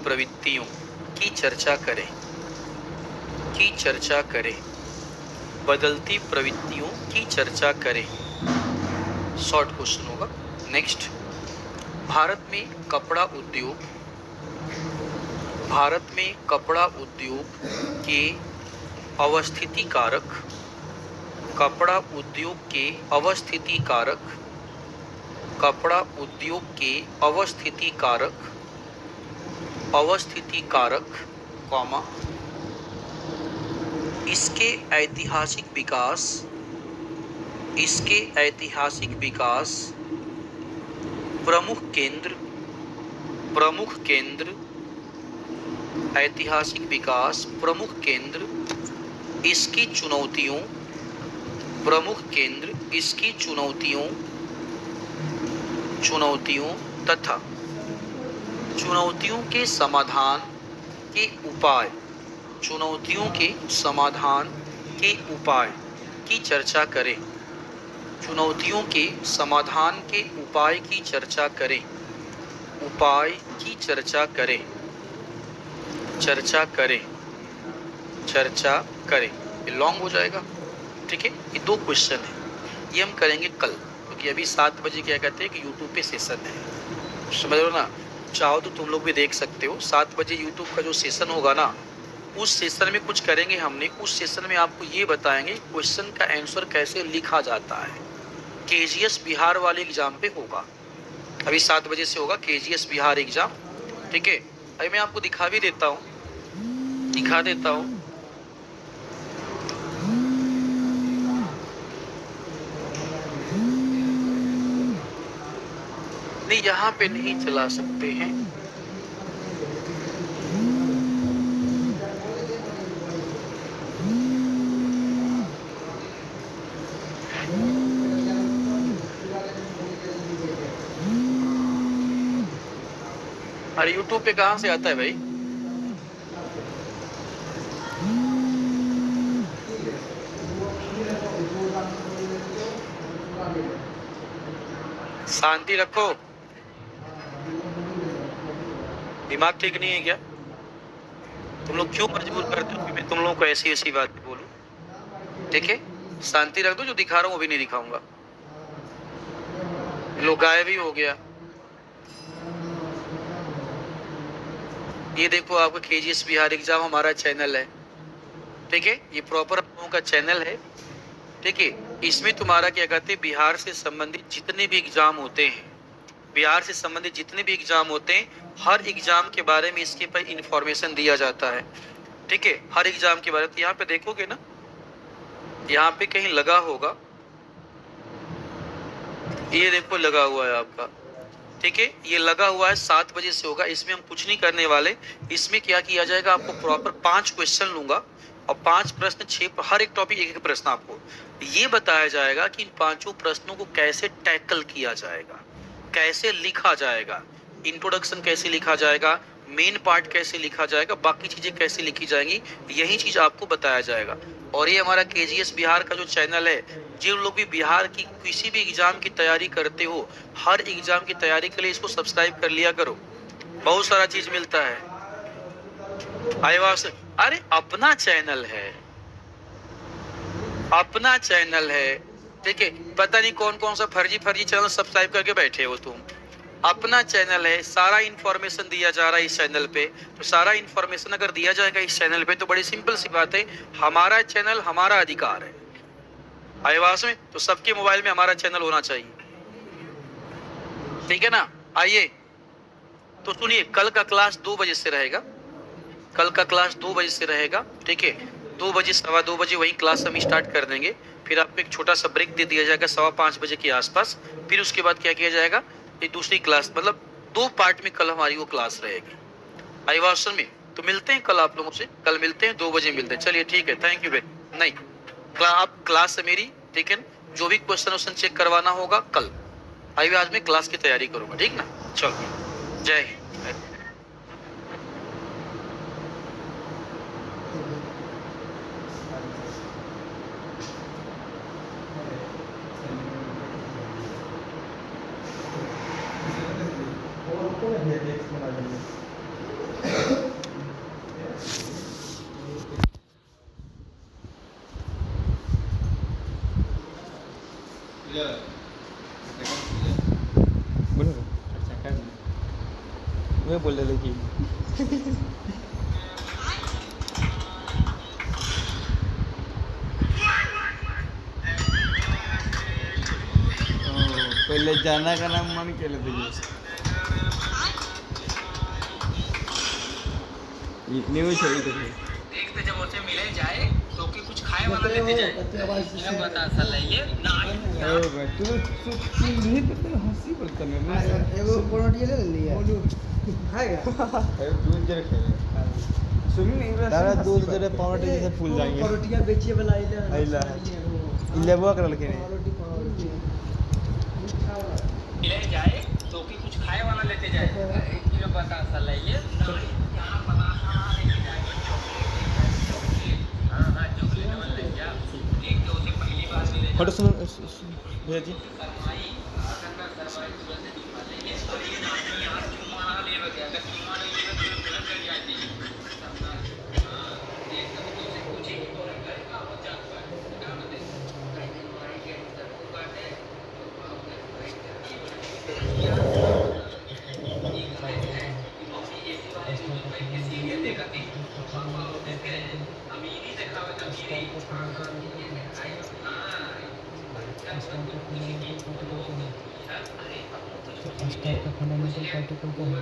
प्रवृत्तियों की चर्चा करें। बदलती प्रवृत्तियों की चर्चा करें। शॉर्ट क्वेश्चन होगा। नेक्स्ट, भारत में कपड़ा उद्योग के अवस्थिति कारक कॉमा इसके ऐतिहासिक विकास प्रमुख केंद्र इसकी चुनौतियों तथा चुनौतियों के समाधान के उपाय चुनौतियों के समाधान के उपाय की चर्चा करें। चुनौतियों के समाधान के उपाय की चर्चा करें। उपाय की चर्चा करें। चर्चा करें। चर्चा करें। ये लॉन्ग हो जाएगा, ठीक है। ये 2 क्वेश्चन है, ये हम करेंगे कल, क्योंकि अभी 7 बजे क्या कहते हैं कि यूट्यूब पे सेशन है, समझ लो ना। चाहो तो तुम लोग भी देख सकते हो। 7 बजे यूट्यूब का जो सेशन होगा ना, उस सेशन में कुछ करेंगे हमने। उस सेशन में आपको ये बताएंगे क्वेश्चन का आंसर कैसे लिखा जाता है। केजीएस बिहार वाले एग्जाम पे होगा, अभी 7 बजे से होगा केजीएस बिहार एग्जाम, ठीक है। अभी मैं आपको दिखा भी देता हूँ, दिखा देता हूँ। नहीं, यहाँ पे नहीं चला सकते हैं। अरे यूट्यूब पे कहाँ से आता है भाई? शांति रखो, दिमाग ठीक नहीं है क्या? तुम लोग क्यों मजबूर करते हो कि मैं तुम लोगों को ऐसी ऐसी बात बोलूं? ठीक है, शांति रख दो। जो दिखा रहा हूं वो भी नहीं दिखाऊंगा। लोग गायब ही हो गया। ये देखो, आपका केजीएस बिहार एग्जाम हमारा चैनल है, ठीक है। ये प्रॉपर हम लोगों का चैनल है, ठीक है। इसमें तुम्हारा क्या कहते हैं, बिहार से संबंधित जितने भी एग्जाम होते हैं, बिहार से संबंधित जितने भी एग्जाम होते हैं, हर एग्जाम के बारे में इसके पर इंफॉर्मेशन दिया जाता है, ठीक है। हर एग्जाम के बारे में। तो यहाँ पे देखोगे ना, यहाँ पे कहीं लगा होगा, ये देखो लगा हुआ है आपका, ठीक है। ये लगा हुआ है, 7 बजे से होगा। इसमें हम कुछ नहीं करने वाले। इसमें क्या किया जाएगा, आपको प्रॉपर 5 क्वेश्चन लूंगा और 5 प्रश्न, 6 हर एक टॉपिक एक प्रश्न। आपको ये बताया जाएगा कि इन 5 प्रश्नों को कैसे टैकल किया जाएगा, कैसे लिखा जाएगा, इंट्रोडक्शन कैसे लिखा जाएगा, मेन पार्ट कैसे लिखा जाएगा, बाकी चीजें कैसे लिखी जाएंगी, यही चीज आपको बताया जाएगा। और ये हमारा केजीएस बिहार का जो चैनल है, जिन लोग भी बिहार की किसी भी एग्जाम की तैयारी करते हो, हर एग्जाम की तैयारी के लिए इसको सब्सक्राइब कर लिया करो, बहुत सारा चीज मिलता है। अरे अपना चैनल है, अपना चैनल है, ठीक है। पता नहीं कौन कौन सा फर्जी चैनल सब्सक्राइब करके बैठे हो तुम। अपना चैनल है, सारा इंफॉर्मेशन दिया जा रहा है इस चैनल पे। तो सारा इंफॉर्मेशन अगर दिया जाएगा इस चैनल पे, तो बड़ी सिंपल सी बात है, हमारा चैनल हमारा अधिकार है। आवाज में तो सबके मोबाइल में हमारा चैनल होना चाहिए, ठीक है ना। आइए तो सुनिए, कल का क्लास 2 बजे से रहेगा। कल का क्लास 2 बजे से रहेगा, ठीक है। 2 बजे 2:15 बजे वही क्लास हम स्टार्ट कर देंगे। फिर आपको एक छोटा सा ब्रेक दे दिया जाएगा 5:15 बजे के आसपास। फिर उसके बाद क्या किया जाएगा, ये दूसरी क्लास, मतलब 2 पार्ट में कल हमारी वो क्लास रहेगी आईवासन में। तो मिलते हैं कल आप लोगों से, कल मिलते हैं 2 बजे मिलते हैं। चलिए ठीक है, थैंक यू। नहीं, आप क्लास है मेरी, ठीक है। जो भी क्वेश्चन चेक करवाना होगा कल। आइए आज मैं क्लास की तैयारी करूंगा, ठीक ना। चलो, जय हिंद। मैं बोल रहा था कि पहले जाना का नाम मन के लिए इतनी भी छोड़ी तो देखते जब उसे मिले जाए तो कि कुछ खाए वाला लेते जाए। क्या बता साला ये तू नहीं पता हंसी बोलता मैं एगो परोटिया ले लिया खाएगा दूध जरा खेले सुन तारा दूध जरा परोटे जैसे फूल जाएंगे परोटिया बेचिए वाला आइला लेबो कर लके मिले जाए तो कि कुछ खाए वाला लेते जाए। क्या बता साला ये फोटो सुन भैया जी फंडामेंटल पार्टिकल का है